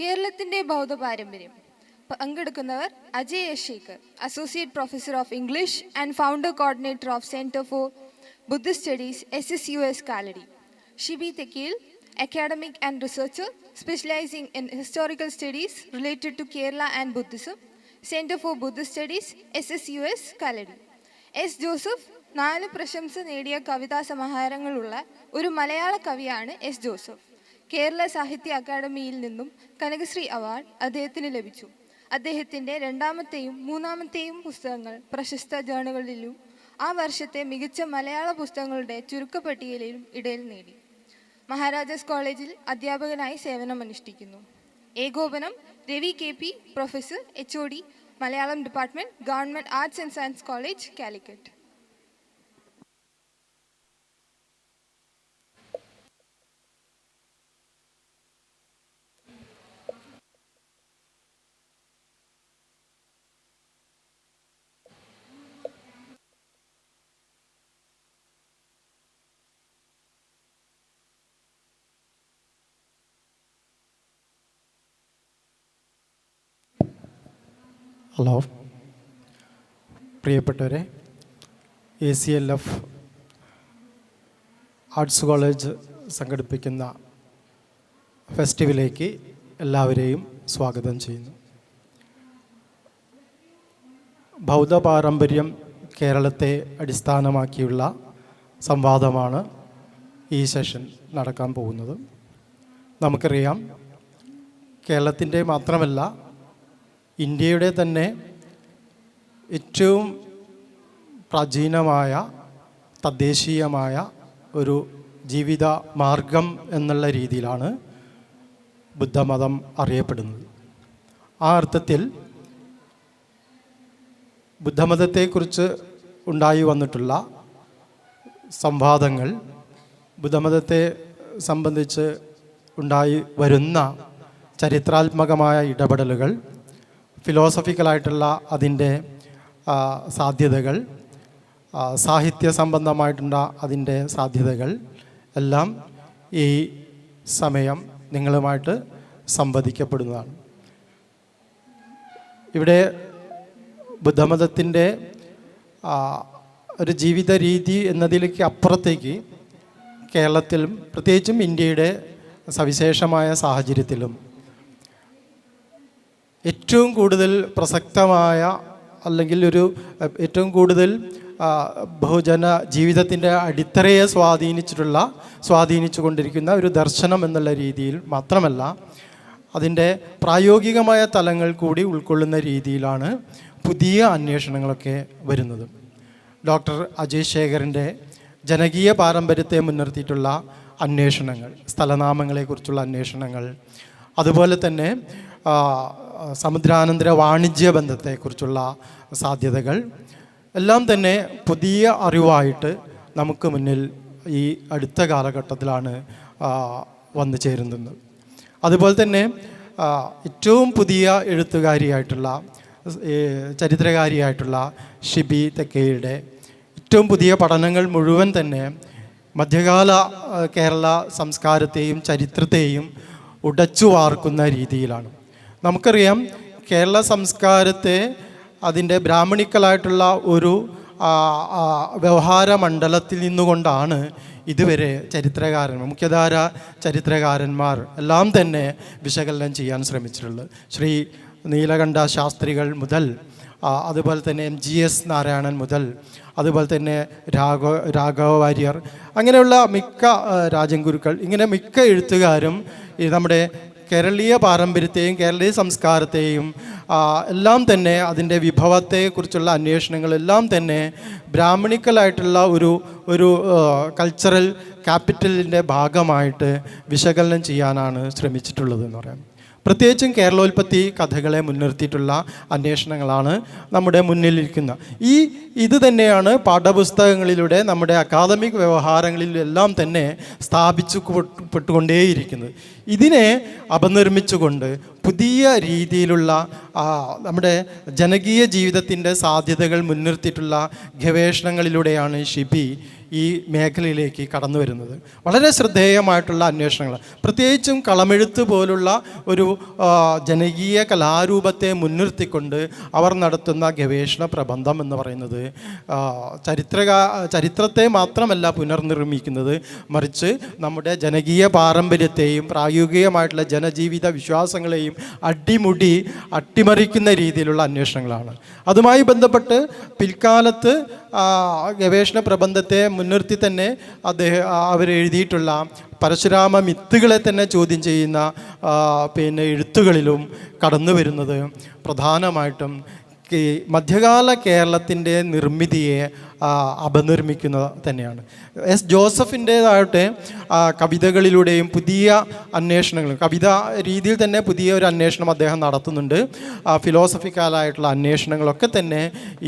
കേരളത്തിൻ്റെ ബൗദ്ധപാരമ്പര്യം. പങ്കെടുക്കുന്നവർ Ajay S Shekhar, associate professor of English and founder coordinator of centre for Buddhist studies SSUS Kalady. Shibi Thekkeel, academic and researcher specializing in historical studies related to Kerala and Buddhism, Center for Buddhist Studies SSUS Kalady. S Joseph 4 പ്രശംസ നേടിയ കവിതാ സമാഹാരങ്ങളുള്ള ഒരു മലയാള കവിയാണ് S Joseph. Kerala സാഹിത്യ അക്കാദമിയിൽ നിന്നും Kanakasree award അദ്ദേഹത്തിന് ലഭിച്ചു. അദ്ദേഹത്തിൻ്റെ 2ാമത്തെയും 3ാമത്തെയും പുസ്തകങ്ങൾ പ്രശസ്ത ജേണലുകളിലും ആ വർഷത്തെ മികച്ച മലയാള പുസ്തകങ്ങളുടെ ചുരുക്കപ്പട്ടികയിലും ഇടയിൽ നേടി. മഹാരാജാസ് കോളേജിൽ അധ്യാപകനായി സേവനമനുഷ്ഠിക്കുന്നു. ഏകോപനം Ravi KP, professor HOD, Malayalam department, government arts and science college, Calicut. Hello, പ്രിയപ്പെട്ടവരെ, ACLF ആർട്സ് കോളേജ് സംഘടിപ്പിക്കുന്ന ഫെസ്റ്റിവലിലേക്ക് എല്ലാവരെയും സ്വാഗതം ചെയ്യുന്നു. ബൗദ്ധ പാരമ്പര്യം കേരളത്തെ അടിസ്ഥാനമാക്കിയുള്ള സംവാദമാണ് ഈ സെഷൻ നടക്കാൻ പോകുന്നത്. നമുക്കറിയാം, കേരളത്തിൻ്റെ മാത്രമല്ല ഇന്ത്യയുടെ തന്നെ ഏറ്റവും പ്രാചീനമായ തദ്ദേശീയമായ ഒരു ജീവിത മാർഗം എന്നുള്ള രീതിയിലാണ് ബുദ്ധമതം അറിയപ്പെടുന്നത്. ആ അർത്ഥത്തിൽ ബുദ്ധമതത്തെക്കുറിച്ച് ഉണ്ടായി വന്നിട്ടുള്ള സംവാദങ്ങൾ, ബുദ്ധമതത്തെ സംബന്ധിച്ച് ഉണ്ടായി വരുന്ന ചരിത്രാത്മകമായ ഇടപെടലുകൾ, ഫിലോസഫിക്കലായിട്ടുള്ള അതിൻ്റെ സാധ്യതകൾ, സാഹിത്യ സംബന്ധമായിട്ടുള്ള അതിൻ്റെ സാധ്യതകൾ എല്ലാം ഈ സമയം നിങ്ങളുമായിട്ട് സംവദിക്കപ്പെടുന്നതാണ്. ഇവിടെ ബുദ്ധമതത്തിൻ്റെ ഒരു ജീവിത രീതി എന്നതിലേക്ക് അപ്പുറത്തേക്ക് കേരളത്തിലും പ്രത്യേകിച്ചും ഇന്ത്യയുടെ സവിശേഷമായ സാഹചര്യത്തിലും ഏറ്റവും കൂടുതൽ പ്രസക്തമായ അല്ലെങ്കിൽ ഏറ്റവും കൂടുതൽ ബഹുജന ജീവിതത്തിൻ്റെ അടിത്തറയെ സ്വാധീനിച്ചു കൊണ്ടിരിക്കുന്ന ഒരു ദർശനം എന്നുള്ള രീതിയിൽ മാത്രമല്ല, അതിൻ്റെ പ്രായോഗികമായ തലങ്ങൾ കൂടി ഉൾക്കൊള്ളുന്ന രീതിയിലാണ് പുതിയ അന്വേഷണങ്ങളൊക്കെ വരുന്നത്. ഡോക്ടർ അജയ് ശേഖറിൻ്റെ ജനകീയ പാരമ്പര്യത്തെ മുൻനിർത്തിയിട്ടുള്ള അന്വേഷണങ്ങൾ, സ്ഥലനാമങ്ങളെക്കുറിച്ചുള്ള അന്വേഷണങ്ങൾ, അതുപോലെ തന്നെ സമുദ്രാനന്തര വാണിജ്യ ബന്ധത്തെക്കുറിച്ചുള്ള സാധ്യതകൾ എല്ലാം തന്നെ പുതിയ അറിവായിട്ട് നമുക്ക് മുന്നിൽ ഈ അടുത്ത കാലഘട്ടത്തിലാണ് വന്നു ചേരുന്നത്. അതുപോലെ തന്നെ ഏറ്റവും പുതിയ എഴുത്തുകാരിയായിട്ടുള്ള ചരിത്രകാരിയായിട്ടുള്ള ഷിബി തെക്കയുടെ ഏറ്റവും പുതിയ പഠനങ്ങൾ മുഴുവൻ തന്നെ മധ്യകാല കേരള സംസ്കാരത്തെയും ചരിത്രത്തെയും ഉടച്ചു വാർക്കുന്ന രീതിയിലാണ്. നമുക്കറിയാം, കേരള സംസ്കാരത്തെ അതിൻ്റെ ബ്രാഹ്മണിക്കലായിട്ടുള്ള ഒരു വ്യവഹാര മണ്ഡലത്തിൽ നിന്നുകൊണ്ടാണ് ഇതുവരെ മുഖ്യധാര ചരിത്രകാരന്മാർ എല്ലാം തന്നെ വിശകലനം ചെയ്യാൻ ശ്രമിച്ചിട്ടുള്ളത്. ശ്രീ നീലകണ്ഠ ശാസ്ത്രികൾ മുതൽ, അതുപോലെ തന്നെ MGS നാരായണൻ മുതൽ, അതുപോലെ തന്നെ രാഘവ വാര്യർ, അങ്ങനെയുള്ള മിക്ക രാജൻ ഗുരുക്കൾ, ഇങ്ങനെ മിക്ക എഴുത്തുകാരും നമ്മുടെ കേരളീയ പാരമ്പര്യത്തെയും കേരളീയ സംസ്കാരത്തെയും എല്ലാം തന്നെ അതിൻ്റെ വിഭവത്തെക്കുറിച്ചുള്ള അന്വേഷണങ്ങളെല്ലാം തന്നെ ബ്രാഹ്മണിക്കലായിട്ടുള്ള ഒരു കൾച്ചറൽ ക്യാപിറ്റലിൻ്റെ ഭാഗമായിട്ട് വിശകലനം ചെയ്യാനാണ് ശ്രമിച്ചിട്ടുള്ളതെന്ന് പറയാം. പ്രത്യേകിച്ചും കേരളോൽപ്പത്തി കഥകളെ മുൻനിർത്തിയിട്ടുള്ള അന്വേഷണങ്ങളാണ് നമ്മുടെ മുന്നിലിരിക്കുന്ന. ഇത് തന്നെയാണ് പാഠപുസ്തകങ്ങളിലൂടെ നമ്മുടെ അക്കാദമിക് വ്യവഹാരങ്ങളിലെല്ലാം തന്നെ സ്ഥാപിച്ചുകൊണ്ടേയിരിക്കുന്നത്. ഇതിനെ അപനിർമ്മിച്ചുകൊണ്ട് പുതിയ രീതിയിലുള്ള നമ്മുടെ ജനകീയ ജീവിതത്തിൻ്റെ സാധ്യതകൾ മുൻനിർത്തിയിട്ടുള്ള ഗവേഷണങ്ങളിലൂടെയാണ് ഷിബി ഈ മേഖലയിലേക്ക് കടന്നു വരുന്നത്. വളരെ ശ്രദ്ധേയമായിട്ടുള്ള അന്വേഷണങ്ങൾ, പ്രത്യേകിച്ചും കളമെഴുത്ത് പോലുള്ള ഒരു ജനകീയ കലാരൂപത്തെ മുൻനിർത്തിക്കൊണ്ട് അവർ നടത്തുന്ന ഗവേഷണ പ്രബന്ധം എന്ന് പറയുന്നത് ചരിത്രത്തെ മാത്രമല്ല പുനർനിർമ്മിക്കുന്നത്, മറിച്ച് നമ്മുടെ ജനകീയ പാരമ്പര്യത്തെയും പ്രായോഗികമായിട്ടുള്ള ജനജീവിത വിശ്വാസങ്ങളെയും അട്ടിമറിക്കുന്ന രീതിയിലുള്ള അന്വേഷണങ്ങളാണ്. അതുമായി ബന്ധപ്പെട്ട് പിൽക്കാലത്ത് ഗവേഷണ പ്രബന്ധത്തെ മുൻനിർത്തി തന്നെ അവർ എഴുതിയിട്ടുള്ള പരശുരാമ മിത്തുകളെ തന്നെ ചോദ്യം ചെയ്യുന്ന എഴുത്തുകളിലും കടന്നു വരുന്നത് പ്രധാനമായിട്ടും മധ്യകാല കേരളത്തിൻ്റെ നിർമ്മിതിയെ അപനിർമ്മിക്കുന്നത് തന്നെയാണ്. എസ് ജോസഫിൻ്റേതായിട്ട് കവിതകളിലൂടെയും പുതിയ അന്വേഷണങ്ങളും കവിത രീതിയിൽ തന്നെ പുതിയ ഒരു അന്വേഷണം അദ്ദേഹം നടത്തുന്നുണ്ട്. ഫിലോസഫിക്കലായിട്ടുള്ള അന്വേഷണങ്ങളൊക്കെ തന്നെ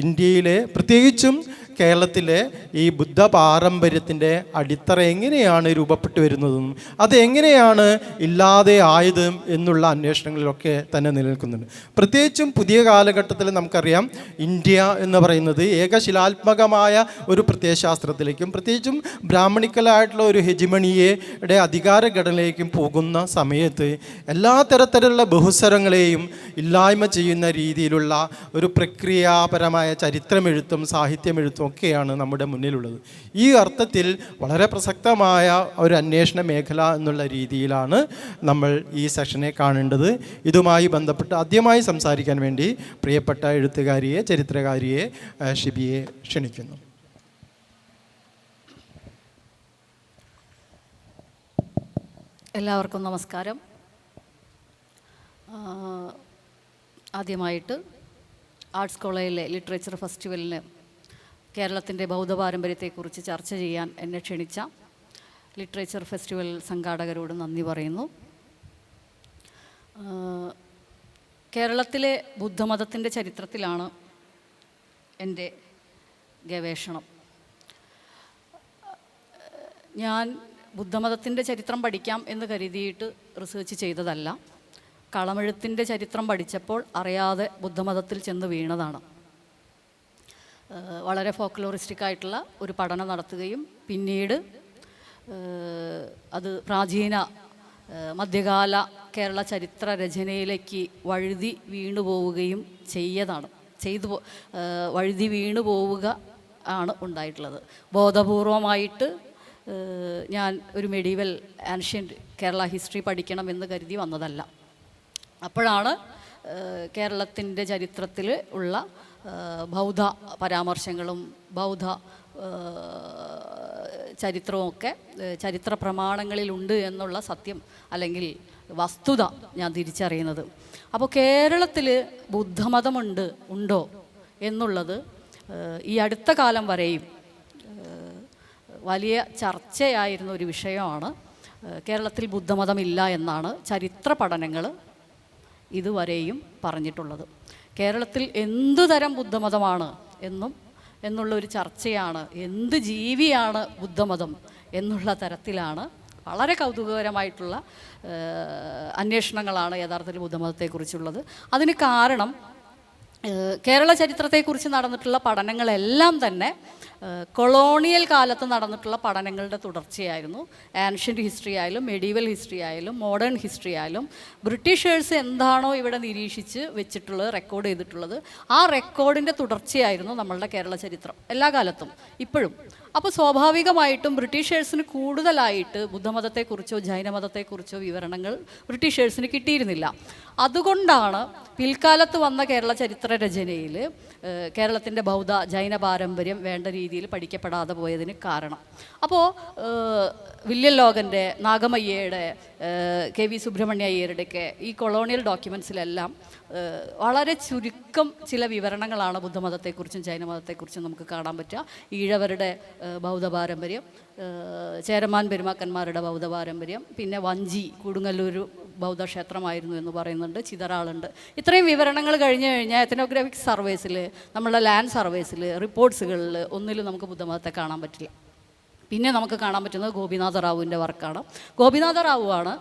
ഇന്ത്യയിലെ പ്രത്യേകിച്ചും കേരളത്തിലെ ഈ ബുദ്ധ പാരമ്പര്യത്തിൻ്റെ അടിത്തറ എങ്ങനെയാണ് രൂപപ്പെട്ടു വരുന്നതെന്നും അതെങ്ങനെയാണ് ഇല്ലാതെ ആയതും എന്നുള്ള അന്വേഷണങ്ങളിലൊക്കെ തന്നെ നിലനിൽക്കുന്നുണ്ട്. പ്രത്യേകിച്ചും പുതിയ കാലഘട്ടത്തിൽ നമുക്കറിയാം ഇന്ത്യ എന്ന് പറയുന്നത് ഏകശിലാത്മകമായ ഒരു പ്രത്യയശാസ്ത്രത്തിലേക്കും പ്രത്യേകിച്ചും ബ്രാഹ്മണിക്കലായിട്ടുള്ള ഒരു ഹെജിമണിയുടെ അധികാരഘടനയിലേക്കും പോകുന്ന സമയത്ത് എല്ലാ തരത്തിലുള്ള ബഹുസ്വരങ്ങളെയും ഇല്ലായ്മ ചെയ്യുന്ന രീതിയിലുള്ള ഒരു പ്രക്രിയാപരമായ ചരിത്രമെഴുത്തും സാഹിത്യമെഴുത്തും ഒക്കെയാണ് നമ്മുടെ മുന്നിലുള്ളത്. ഈ അർത്ഥത്തിൽ വളരെ പ്രസക്തമായ ഒരു അന്വേഷണ മേഖല എന്നുള്ള രീതിയിലാണ് നമ്മൾ ഈ സെഷനെ കാണേണ്ടത്. ഇതുമായി ബന്ധപ്പെട്ട് ആദ്യമായി സംസാരിക്കാൻ വേണ്ടി പ്രിയപ്പെട്ട എഴുത്തുകാരിയെ, ചരിത്രകാരിയെ ഷിബിയെ ക്ഷണിക്കുന്നു. എല്ലാവർക്കും നമസ്കാരം. ആദ്യമായിട്ട് ആർട്സ് കോളേജിലെ ലിറ്ററേച്ചർ ഫെസ്റ്റിവലിന് കേരളത്തിൻ്റെ ബൗദ്ധ പാരമ്പര്യത്തെക്കുറിച്ച് ചർച്ച ചെയ്യാൻ എന്നെ ക്ഷണിച്ച ലിറ്ററേച്ചർ ഫെസ്റ്റിവൽ സംഘാടകരോട് നന്ദി പറയുന്നു. കേരളത്തിലെ ബുദ്ധമതത്തിൻ്റെ ചരിത്രത്തിലാണ് എൻ്റെ ഗവേഷണം. ഞാൻ ബുദ്ധമതത്തിൻ്റെ ചരിത്രം പഠിക്കാം എന്ന് കരുതിയിട്ട് റിസേർച്ച് ചെയ്തതല്ല. കളമെഴുത്തിൻ്റെ ചരിത്രം പഠിച്ചപ്പോൾ അറിയാതെ ബുദ്ധമതത്തിൽ ചെന്ന് വീണതാണ്. വളരെ ഫോക്ലോറിസ്റ്റിക്കായിട്ടുള്ള ഒരു പഠനം നടത്തുകയും പിന്നീട് അത് പ്രാചീന മധ്യകാല കേരള ചരിത്ര രചനയിലേക്ക് വഴുതി വീണു പോവുകയും വഴുതി വീണു പോവുക ആണ് ഉണ്ടായിട്ടുള്ളത്. ബോധപൂർവമായിട്ട് ഞാൻ ഒരു മെഡീവൽ ആൻഷ്യൻ്റ് കേരള ഹിസ്റ്ററി പഠിക്കണം എന്ന് കരുതി വന്നതല്ല. അപ്പോഴാണ് കേരളത്തിൻ്റെ ചരിത്രത്തിൽ ഉള്ള ബൗദ്ധ പരാമർശങ്ങളും ബൗദ്ധ ചരിത്രവുമൊക്കെ ചരിത്ര പ്രമാണങ്ങളിലുണ്ട് എന്നുള്ള സത്യം അല്ലെങ്കിൽ വസ്തുത ഞാൻ തിരിച്ചറിയുന്നത്. അപ്പോൾ കേരളത്തിൽ ഉണ്ടോ എന്നുള്ളത് ഈ അടുത്ത കാലം വരെയും വലിയ ചർച്ചയായിരുന്ന ഒരു വിഷയമാണ്. കേരളത്തിൽ ബുദ്ധമതമില്ല എന്നാണ് ചരിത്ര പഠനങ്ങൾ ഇതുവരെയും പറഞ്ഞിട്ടുള്ളത്. കേരളത്തിൽ എന്തു തരം ബുദ്ധമതമാണ് എന്നുള്ളൊരു ചർച്ചയാണ്. എന്ത് ജീവിയാണ് ബുദ്ധമതം എന്നുള്ള തരത്തിലാണ് വളരെ കൗതുകകരമായിട്ടുള്ള അന്വേഷണങ്ങളാണ് യഥാർത്ഥത്തിൽ ബുദ്ധമതത്തെക്കുറിച്ചുള്ളത്. അതിന് കാരണം കേരള ചരിത്രത്തെക്കുറിച്ച് നടന്നിട്ടുള്ള പഠനങ്ങളെല്ലാം തന്നെ കൊളോണിയൽ കാലത്ത് നടന്നിട്ടുള്ള പഠനങ്ങളുടെ തുടർച്ചയായിരുന്നു. ആൻഷ്യൻ്റ് ഹിസ്റ്ററി ആയാലും മെഡീവൽ ഹിസ്റ്ററി ആയാലും മോഡേൺ ഹിസ്റ്ററി ആയാലും ബ്രിട്ടീഷേഴ്സ് എന്താണോ ഇവിടെ നിരീക്ഷിച്ച് വെച്ചിട്ടുള്ളത്, റെക്കോർഡ് ചെയ്തിട്ടുള്ളത്, ആ റെക്കോർഡിൻ്റെ തുടർച്ചയായിരുന്നു നമ്മളുടെ കേരള ചരിത്രം എല്ലാ കാലത്തും ഇപ്പോഴും. അപ്പോൾ സ്വാഭാവികമായിട്ടും ബ്രിട്ടീഷേഴ്സിന് കൂടുതലായിട്ട് ബുദ്ധമതത്തെക്കുറിച്ചോ ജൈനമതത്തെക്കുറിച്ചോ വിവരണങ്ങൾ ബ്രിട്ടീഷേഴ്സിന് കിട്ടിയിരുന്നില്ല. അതുകൊണ്ടാണ് പിൽക്കാലത്ത് വന്ന കേരള ചരിത്ര രചനയിൽ കേരളത്തിൻ്റെ ബൗദ്ധ ജൈന പാരമ്പര്യം വേണ്ട രീതിയിൽ പഠിക്കപ്പെടാതെ പോയതിന് കാരണം. അപ്പോൾ വില്യം ലോഗൻ്റെ, നാഗമയ്യയുടെ, കെ വി സുബ്രഹ്മണ്യ അയ്യരുടെയൊക്കെ ഈ കൊളോണിയൽ ഡോക്യുമെൻസിലെല്ലാം വളരെ ചുരുക്കം ചില വിവരണങ്ങളാണ് ബുദ്ധമതത്തെക്കുറിച്ചും ജൈനമതത്തെക്കുറിച്ചും നമുക്ക് കാണാൻ പറ്റുക. ഈഴവരുടെ ബൗദ്ധ പാരമ്പര്യം, ചേരമാൻ പെരുമാക്കന്മാരുടെ ബൗദ്ധ പാരമ്പര്യം, പിന്നെ വഞ്ചി കൊടുങ്ങല്ലൂർ ബൗദ്ധക്ഷേത്രമായിരുന്നു എന്ന് പറയുന്നുണ്ട്, ചിതറാളുണ്ട്. ഇത്രയും വിവരണങ്ങൾ കഴിഞ്ഞ് കഴിഞ്ഞാൽ എത്നോഗ്രാഫിക് സർവേസിൽ, നമ്മളുടെ ലാൻഡ് സർവേസിൽ, റിപ്പോർട്ട്സുകളിൽ ഒന്നിലും നമുക്ക് ബുദ്ധമതത്തെ കാണാൻ പറ്റില്ല. പിന്നെ നമുക്ക് കാണാൻ പറ്റുന്നത് ഗോപിനാഥ റാവുവിൻ്റെ വർക്കാണ്. ഗോപിനാഥ റാവു ആണ്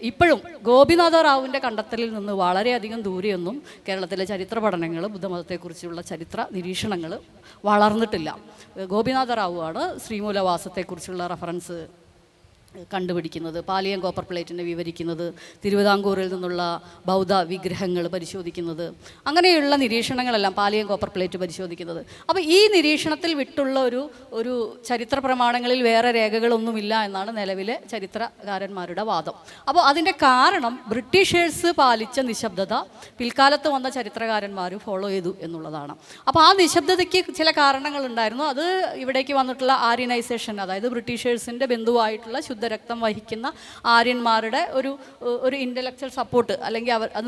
ഇപ്പോഴും ഗോപിനാഥ റാവുവിൻ്റെ കണ്ടെത്തലിൽ നിന്ന് വളരെയധികം ദൂരെയൊന്നും കേരളത്തിലെ ചരിത്ര പഠനങ്ങൾ, ബുദ്ധമതത്തെക്കുറിച്ചുള്ള ചരിത്ര നിരീക്ഷണങ്ങൾ വളർന്നിട്ടില്ല. ഗോപിനാഥ റാവു ആണ് ശ്രീമൂലവാസത്തെക്കുറിച്ചുള്ള റെഫറൻസ് കണ്ടുപിടിക്കുന്നത്, പാലിയം കോപ്പർ പ്ലേറ്റിനെ വിവരിക്കുന്നത്, തിരുവിതാംകൂറിൽ നിന്നുള്ള ബൗദ്ധ വിഗ്രഹങ്ങൾ പരിശോധിക്കുന്നത്, അങ്ങനെയുള്ള നിരീക്ഷണങ്ങളെല്ലാം പാലിയം കോപ്പർ പ്ലേറ്റ് പരിശോധിക്കുന്നത്. അപ്പോൾ ഈ നിരീക്ഷണത്തിൽ വിട്ടുള്ള ഒരു ചരിത്ര പ്രമാണങ്ങളിൽ വേറെ രേഖകളൊന്നുമില്ല എന്നാണ് നിലവിലെ ചരിത്രകാരന്മാരുടെ വാദം. അപ്പോൾ അതിൻ്റെ കാരണം ബ്രിട്ടീഷേഴ്സ് പാലിച്ച നിശബ്ദത പിൽക്കാലത്ത് വന്ന ചരിത്രകാരന്മാർ ഫോളോ ചെയ്തു എന്നുള്ളതാണ്. അപ്പോൾ ആ നിശബ്ദതയ്ക്ക് ചില കാരണങ്ങളുണ്ടായിരുന്നു. അത് ഇവിടേക്ക് വന്നിട്ടുള്ള ആര്യനൈസേഷൻ, അതായത് ബ്രിട്ടീഷേഴ്സിൻ്റെ ബന്ധുവായിട്ടുള്ള ശുദ്ധരക്തം വഹിക്കുന്ന ആര്യന്മാരുടെ ഒരു ഇൻ്റലക്ച്വൽ സപ്പോർട്ട്, അല്ലെങ്കിൽ അത്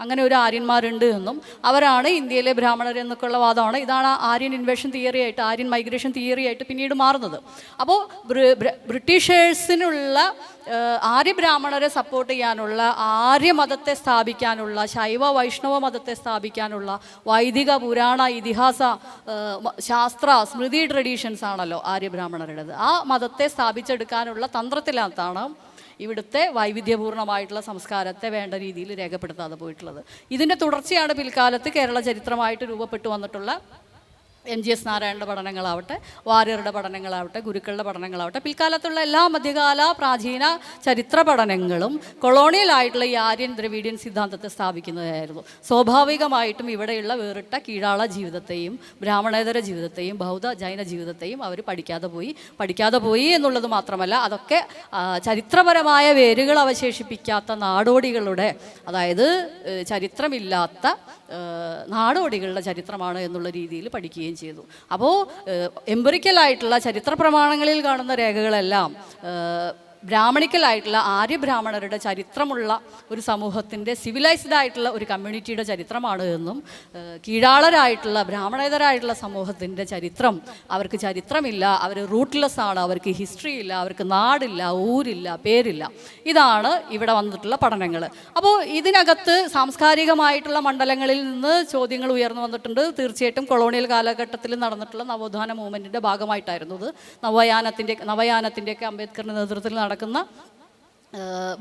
അങ്ങനെ ഒരു ആര്യന്മാരുണ്ട് എന്നും അവരാണ് ഇന്ത്യയിലെ ബ്രാഹ്മണർ എന്നൊക്കെയുള്ള വാദമാണ്. ഇതാണ് ആര്യൻ ഇൻവേഷൻ തിയറി ആയിട്ട്, ആര്യൻ മൈഗ്രേഷൻ തിയറി ആയിട്ട് പിന്നീട് മാറുന്നത്. അപ്പോൾ ബ്രിട്ടീഷേഴ്സിനുള്ള ആര്യബ്രാഹ്മണരെ സപ്പോർട്ട് ചെയ്യാനുള്ള, ആര്യമതത്തെ സ്ഥാപിക്കാനുള്ള, ശൈവ വൈഷ്ണവ മതത്തെ സ്ഥാപിക്കാനുള്ള വൈദിക പുരാണ ഇതിഹാസ ശാസ്ത്ര സ്മൃതി ട്രഡീഷൻസ് ആണല്ലോ ആര്യബ്രാഹ്മണരുടേത്. ആ മതത്തെ സ്ഥാപിച്ചെടുക്കാനുള്ള തന്ത്രത്തിനകത്താണ് ഇവിടുത്തെ വൈവിധ്യപൂർണ്ണമായിട്ടുള്ള സംസ്കാരത്തെ വേണ്ട രീതിയിൽ രേഖപ്പെടുത്താതെ പോയിട്ടുള്ളത്. ഇതിൻ്റെ തുടർച്ചയാണ് പിൽക്കാലത്ത് കേരള ചരിത്രമായിട്ട് രൂപപ്പെട്ടു വന്നിട്ടുള്ള MGS നാരായണൻ്റെ പഠനങ്ങളാവട്ടെ, വാര്യരുടെ പഠനങ്ങളാവട്ടെ, ഗുരുക്കളുടെ പഠനങ്ങളാവട്ടെ, പിൽക്കാലത്തുള്ള എല്ലാ മധ്യകാല പ്രാചീന ചരിത്ര പഠനങ്ങളും കൊളോണിയലായിട്ടുള്ള ഈ ആര്യൻ ദ്രവീഡിയൻ സിദ്ധാന്തത്തെ സ്ഥാപിക്കുന്നതായിരുന്നു. സ്വാഭാവികമായിട്ടും ഇവിടെയുള്ള വേറിട്ട കീഴാള ജീവിതത്തെയും ബ്രാഹ്മണേതര ജീവിതത്തെയും ബൗദ്ധ ജൈന ജീവിതത്തെയും അവർ പഠിക്കാതെ പോയി എന്നുള്ളത് മാത്രമല്ല, അതൊക്കെ ചരിത്രപരമായ വേരുകൾ അവശേഷിപ്പിക്കാത്ത നാടോടികളുടെ, അതായത് ചരിത്രമില്ലാത്ത നാടോടികളുടെ ചരിത്രമാണ് എന്നുള്ള രീതിയിൽ പഠിക്കുകയും ചെയ്തു. അപ്പോൾ എംപിറിക്കലായിട്ടുള്ള ചരിത്ര പ്രമാണങ്ങളിൽ കാണുന്ന രേഖകളെല്ലാം ബ്രാഹ്മണിക്കലായിട്ടുള്ള ആര്യബ്രാഹ്മണരുടെ ചരിത്രമുള്ള ഒരു സമൂഹത്തിൻ്റെ സിവിലൈസ്ഡ് ആയിട്ടുള്ള ഒരു കമ്മ്യൂണിറ്റിയുടെ ചരിത്രമാണ് എന്നും, കീഴാളരായിട്ടുള്ള ബ്രാഹ്മണേതരായിട്ടുള്ള സമൂഹത്തിൻ്റെ ചരിത്രം, അവർക്ക് ചരിത്രമില്ല, അവർ റൂട്ട്ലെസ് ആണ്, അവർക്ക് ഹിസ്റ്ററി ഇല്ല, അവർക്ക് നാടില്ല, ഊരില്ല, പേരില്ല. ഇതാണ് ഇവിടെ വന്നിട്ടുള്ള പഠനങ്ങൾ. അപ്പോൾ ഇതിനകത്ത് സാംസ്കാരികമായിട്ടുള്ള മണ്ഡലങ്ങളിൽ നിന്ന് ചോദ്യങ്ങൾ ഉയർന്നു വന്നിട്ടുണ്ട്. തീർച്ചയായിട്ടും കൊളോണിയൽ കാലഘട്ടത്തിൽ നടന്നിട്ടുള്ള നവോത്ഥാന മൂവ്മെൻറ്റിൻ്റെ ഭാഗമായിട്ടായിരുന്നു ഇത്. നവയാനത്തിൻ്റെയൊക്കെ അംബേദ്കറിൻ്റെ നേതൃത്വത്തിൽ നടക്കുന്ന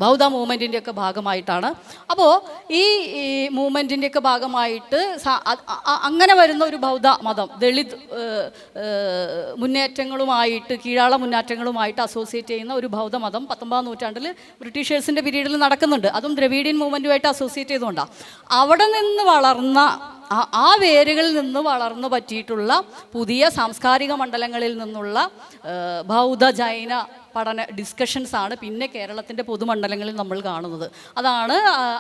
ബൗദ്ധ മൂവ്മെൻറ്റിൻ്റെയൊക്കെ ഭാഗമായിട്ടാണ്. അപ്പോൾ ഈ മൂവ്മെൻറ്റിൻ്റെയൊക്കെ ഭാഗമായിട്ട് അങ്ങനെ വരുന്ന ഒരു ബൗദ്ധ മതം ദളിത് മുന്നേറ്റങ്ങളുമായിട്ട്, കീഴാള മുന്നേറ്റങ്ങളുമായിട്ട് അസോസിയേറ്റ് ചെയ്യുന്ന ഒരു ബൗദ്ധ മതം 19-ാം നൂറ്റാണ്ടിൽ ബ്രിട്ടീഷേഴ്സിൻ്റെ പീരീഡിൽ നടക്കുന്നുണ്ട്. അതും ദ്രവീഡിയൻ മൂവ്മെൻറ്റുമായിട്ട് അസോസിയേറ്റ് ചെയ്തുകൊണ്ടാണ്. അവിടെ നിന്ന് വളർന്ന ആ വേരുകളിൽ നിന്ന് വളർന്നു പറ്റിയിട്ടുള്ള പുതിയ സാംസ്കാരിക മണ്ഡലങ്ങളിൽ നിന്നുള്ള ബൗദ്ധ ജൈന പഠന ഡിസ്കഷൻസാണ് പിന്നെ കേരളത്തിൻ്റെ പൊതുമണ്ഡലങ്ങളിൽ നമ്മൾ കാണുന്നത്. അതാണ്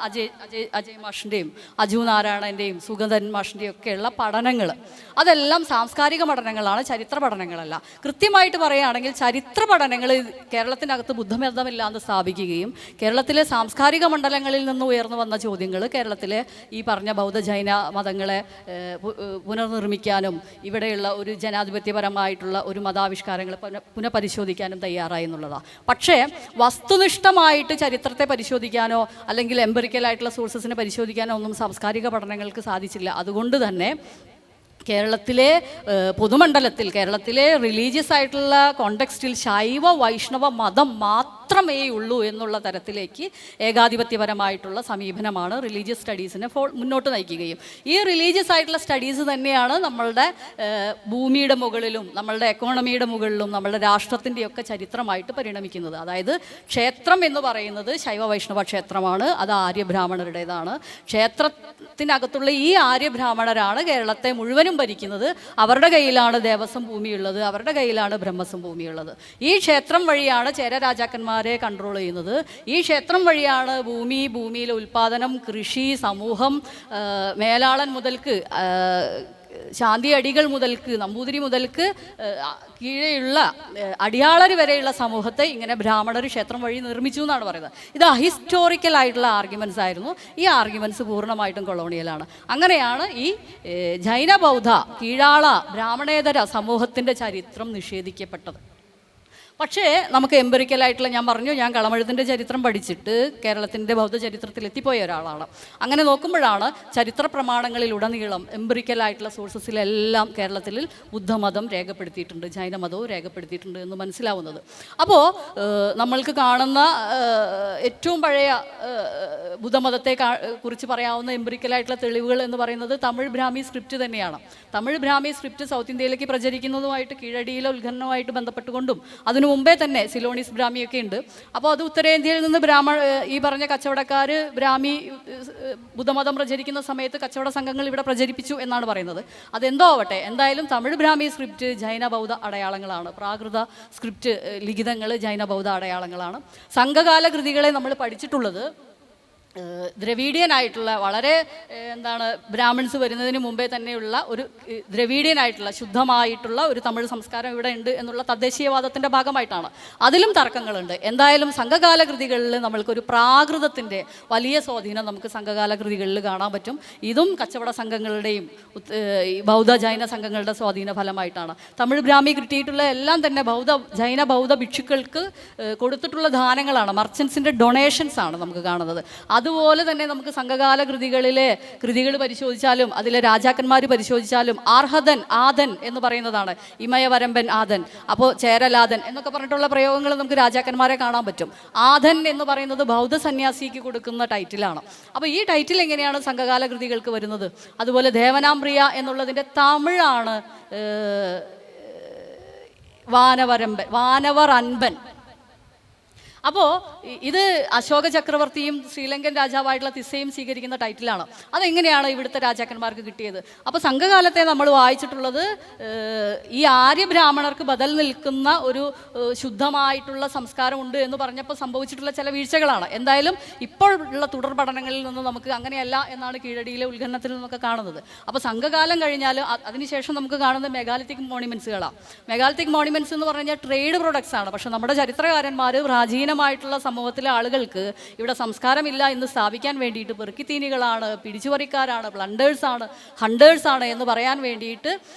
അജയ് മാഷിൻ്റെയും അജു നാരായണൻ്റെയും സുഗന്ധൻ മാഷിൻ്റെയും ഒക്കെയുള്ള പഠനങ്ങൾ. അതെല്ലാം സാംസ്കാരിക പഠനങ്ങളാണ്, ചരിത്ര പഠനങ്ങളല്ല. കൃത്യമായിട്ട് പറയുകയാണെങ്കിൽ ചരിത്ര പഠനങ്ങൾ കേരളത്തിനകത്ത് ബുദ്ധമതമില്ലാന്ന് സ്ഥാപിക്കുകയും കേരളത്തിലെ സാംസ്കാരിക മണ്ഡലങ്ങളിൽ നിന്ന് ഉയർന്നു വന്ന ചോദ്യങ്ങൾ കേരളത്തിലെ ഈ പറഞ്ഞ ബൗദ്ധ ജൈന മതങ്ങളെ പുനർനിർമ്മിക്കാനും ഇവിടെയുള്ള ഒരു ജനാധിപത്യപരമായിട്ടുള്ള ഒരു മതാവിഷ്കാരങ്ങൾ പുനഃപരിശോധിക്കാനും തയ്യാറായി എന്നുള്ളതാണ്. പക്ഷേ വസ്തുനിഷ്ഠമായിട്ട് ചരിത്രത്തെ പരിശോധിക്കാനോ അല്ലെങ്കിൽ എംപിറിക്കലായിട്ടുള്ള സോഴ്സസിനെ പരിശോധിക്കാനോ ഒന്നും സാംസ്കാരിക പഠനങ്ങൾക്ക് സാധിച്ചില്ല. അതുകൊണ്ട് തന്നെ കേരളത്തിലെ പൊതുമണ്ഡലത്തിൽ, കേരളത്തിലെ റിലീജിയസ് ആയിട്ടുള്ള കോണ്ടെക്സ്റ്റിൽ ശൈവ വൈഷ്ണവ മതം മാത്രമേ ഉള്ളൂ എന്നുള്ള തരത്തിലേക്ക് ഏകാധിപത്യപരമായിട്ടുള്ള സമീപനമാണ് റിലീജിയസ് സ്റ്റഡീസിനെ മുന്നോട്ട് നയിക്കുകയും ഈ റിലീജിയസ് ആയിട്ടുള്ള സ്റ്റഡീസ് തന്നെയാണ് നമ്മളുടെ ഭൂമിയുടെ മുകളിലും നമ്മളുടെ എക്കോണമിയുടെ മുകളിലും നമ്മളുടെ രാഷ്ട്രത്തിൻ്റെയൊക്കെ ചരിത്രമായിട്ട് പരിണമിക്കുന്നത്. അതായത് ക്ഷേത്രം എന്ന് പറയുന്നത് ശൈവ വൈഷ്ണവ ക്ഷേത്രമാണ്, അത് ആര്യബ്രാഹ്മണരുടേതാണ്. ക്ഷേത്രത്തിനകത്തുള്ള ഈ ആര്യബ്രാഹ്മണരാണ് കേരളത്തെ മുഴുവനും ഭരിക്കുന്നത്. അവരുടെ കയ്യിലാണ് ദേവസ്വം ഭൂമിയുള്ളത്, അവരുടെ കയ്യിലാണ് ബ്രഹ്മസ്വം ഭൂമിയുള്ളത്. ഈ ക്ഷേത്രം വഴിയാണ് ചേര രാജാക്കന്മാരെ കൺട്രോൾ ചെയ്യുന്നത്. ഈ ക്ഷേത്രം വഴിയാണ് ഭൂമിയിലെ ഉൽപ്പാദനം, കൃഷി, സമൂഹം, മേലാളൻ മുതൽക്ക് ശാന്തി അടികൾ മുതൽക്ക് നമ്പൂതിരി മുതൽക്ക് കീഴെയുള്ള അടിയാളർ വരെയുള്ള സമൂഹത്തെ ഇങ്ങനെ ബ്രാഹ്മണർ ക്ഷേത്രം വഴി നിർമ്മിച്ചു എന്നാണ് പറയുന്നത്. ഇത് അഹിസ്റ്റോറിക്കൽ ആയിട്ടുള്ള ആർഗ്യുമെൻറ്റ്സ് ആയിരുന്നു. ഈ ആർഗ്യുമെൻറ്റ്സ് പൂർണ്ണമായിട്ടും കൊളോണിയലാണ്. അങ്ങനെയാണ് ഈ ജൈന ബൗദ്ധ കീഴാള ബ്രാഹ്മണേതര സമൂഹത്തിൻ്റെ ചരിത്രം നിഷേധിക്കപ്പെട്ടത്. പക്ഷേ നമുക്ക് എംപിറിക്കലായിട്ടുള്ള, ഞാൻ പറഞ്ഞു, ഞാൻ കളമെഴുത്തിൻ്റെ ചരിത്രം പഠിച്ചിട്ട് കേരളത്തിൻ്റെ ബൗദ്ധ ചരിത്രത്തിൽ എത്തിപ്പോയ ഒരാളാണ്. അങ്ങനെ നോക്കുമ്പോഴാണ് ചരിത്ര പ്രമാണങ്ങളിലുടനീളം എംപിറിക്കലായിട്ടുള്ള സോഴ്സസിലെല്ലാം കേരളത്തിൽ ബുദ്ധമതം രേഖപ്പെടുത്തിയിട്ടുണ്ട്, ജൈനമതവും രേഖപ്പെടുത്തിയിട്ടുണ്ട് എന്ന് മനസ്സിലാവുന്നത്. അപ്പോൾ നമ്മൾക്ക് കാണുന്ന ഏറ്റവും പഴയ ബുദ്ധമതത്തെ കുറിച്ച് പറയാവുന്ന എംപിറിക്കലായിട്ടുള്ള തെളിവുകൾ എന്ന് പറയുന്നത് തമിഴ് ബ്രാഹ്മി സ്ക്രിപ്റ്റ് തന്നെയാണ്. തമിഴ് ബ്രാഹ്മി സ്ക്രിപ്റ്റ് സൗത്ത് ഇന്ത്യയിലേക്ക് പ്രചരിക്കുന്നതുമായിട്ട് കീഴടിയിലെ ഉത്ഖനനവുമായിട്ട് ബന്ധപ്പെട്ടുകൊണ്ടും അതിനു മുമ്പേ തന്നെ സിലോണീസ് ബ്രാഹ്മിയൊക്കെ ഉണ്ട്. അപ്പോൾ അത് ഉത്തരേന്ത്യയിൽ നിന്ന് ഈ പറഞ്ഞ കച്ചവടക്കാർ ബ്രാഹ്മി ബുദ്ധമതം പ്രചരിക്കുന്ന സമയത്ത് കച്ചവട സംഘങ്ങൾ ഇവിടെ പ്രചരിപ്പിച്ചു എന്നാണ് പറയുന്നത്. അതെന്തോ ആവട്ടെ, എന്തായാലും തമിഴ് ബ്രാഹ്മി സ്ക്രിപ്റ്റ് ജൈന ബൗദ്ധ അടയാളങ്ങളാണ്. പ്രാകൃത സ്ക്രിപ്റ്റ് ലിഖിതങ്ങൾ ജൈന ബൗദ്ധ അടയാളങ്ങളാണ്. സംഘകാല കൃതികളെ നമ്മൾ പഠിച്ചിട്ടുള്ളത് ദ്രവീഡിയനായിട്ടുള്ള, വളരെ ബ്രാഹ്മിൺസ് വരുന്നതിന് മുമ്പേ തന്നെയുള്ള ഒരു ദ്രവീഡിയനായിട്ടുള്ള ശുദ്ധമായിട്ടുള്ള ഒരു തമിഴ് സംസ്കാരം ഇവിടെ ഉണ്ട് എന്നുള്ള തദ്ദേശീയവാദത്തിൻ്റെ ഭാഗമായിട്ടാണ്. അതിലും തർക്കങ്ങളുണ്ട്. എന്തായാലും സംഘകാല കൃതികളിൽ നമ്മൾക്കൊരു പ്രാകൃതത്തിൻ്റെ വലിയ സ്വാധീനം നമുക്ക് സംഘകാല കൃതികളിൽ കാണാൻ പറ്റും. ഇതും കച്ചവട സംഘങ്ങളുടെയും ബൗദ്ധ ജൈന സംഘങ്ങളുടെ സ്വാധീന ഫലമായിട്ടാണ്. തമിഴ് ബ്രാഹ്മി കിട്ടിയിട്ടുള്ള എല്ലാം തന്നെ ജൈന ബൗദ്ധ ഭിക്ഷുക്കൾക്ക് കൊടുത്തിട്ടുള്ള ദാനങ്ങളാണ്, മർച്ചൻസിൻ്റെ ഡൊണേഷൻസ് ആണ് നമുക്ക് കാണുന്നത്. അതുപോലെ തന്നെ നമുക്ക് സംഘകാല കൃതികൾ പരിശോധിച്ചാലും അതിലെ രാജാക്കന്മാർ പരിശോധിച്ചാലും ആദൻ എന്ന് പറയുന്നതാണ്, ഇമയവരമ്പൻ ആദൻ, അപ്പോൾ ചേരലാദൻ എന്നൊക്കെ പറഞ്ഞിട്ടുള്ള പ്രയോഗങ്ങൾ നമുക്ക് രാജാക്കന്മാരെ കാണാൻ പറ്റും. ആദൻ എന്ന് പറയുന്നത് ബൗദ്ധ സന്യാസിക്ക് കൊടുക്കുന്ന ടൈറ്റിലാണ്. അപ്പോൾ ഈ ടൈറ്റിൽ എങ്ങനെയാണ് സംഘകാല കൃതികൾക്ക് വരുന്നത്? അതുപോലെ ദേവനാംപ്രിയ എന്നുള്ളതിൻ്റെ തമിഴാണ് വാനവർ അൻപൻ. അപ്പോൾ ഇത് അശോക ചക്രവർത്തിയും ശ്രീലങ്കൻ രാജാവായിട്ടുള്ള തിസ്സയും സ്വീകരിക്കുന്ന ടൈറ്റിലാണ്. അതെങ്ങനെയാണ് ഇവിടുത്തെ രാജാക്കന്മാർക്ക് കിട്ടിയത്? അപ്പോൾ സംഘകാലത്തെ നമ്മൾ വായിച്ചിട്ടുള്ളത് ഈ ആര്യബ്രാഹ്മണർക്ക് ബദൽ നിൽക്കുന്ന ഒരു ശുദ്ധമായിട്ടുള്ള സംസ്കാരം ഉണ്ട് എന്ന് പറഞ്ഞപ്പോൾ സംഭവിച്ചിട്ടുള്ള ചില വീഴ്ചകളാണ്. എന്തായാലും ഇപ്പോൾ ഉള്ള തുടർ പഠനങ്ങളിൽ നിന്ന് നമുക്ക് അങ്ങനെയല്ല എന്നാണ് കീഴടിയിലെ ഉത്ഖനനത്തിൽ നിന്നൊക്കെ കാണുന്നത്. അപ്പോൾ സംഘകാലം കഴിഞ്ഞാൽ അതിനുശേഷം നമുക്ക് കാണുന്നത് മെഗാലിത്തിക് മോണിമെൻറ്റ്സുകളാണ്. മെഗാലിത്തിക് മോണിമെൻറ്റ്സ് എന്ന് പറഞ്ഞാൽ ട്രേഡ് പ്രൊഡക്ട്സ് ആണ്. പക്ഷേ നമ്മുടെ ചരിത്രകാരന്മാർ പ്രാചീനമായിട്ടുള്ള സമൂഹത്തിലെ ആളുകൾക്ക് ഇവിടെ സംസ്കാരമില്ല എന്ന് സ്ഥാപിക്കാൻ വേണ്ടിയിട്ട് പെറുക്കിത്തീനികളാണ്, പിടിച്ചുപറിക്കാരാണ്, പ്ലണ്ടേഴ്സാണ്, ഹണ്ടേഴ്സാണ് എന്ന് പറയാൻ വേണ്ടിയിട്ട്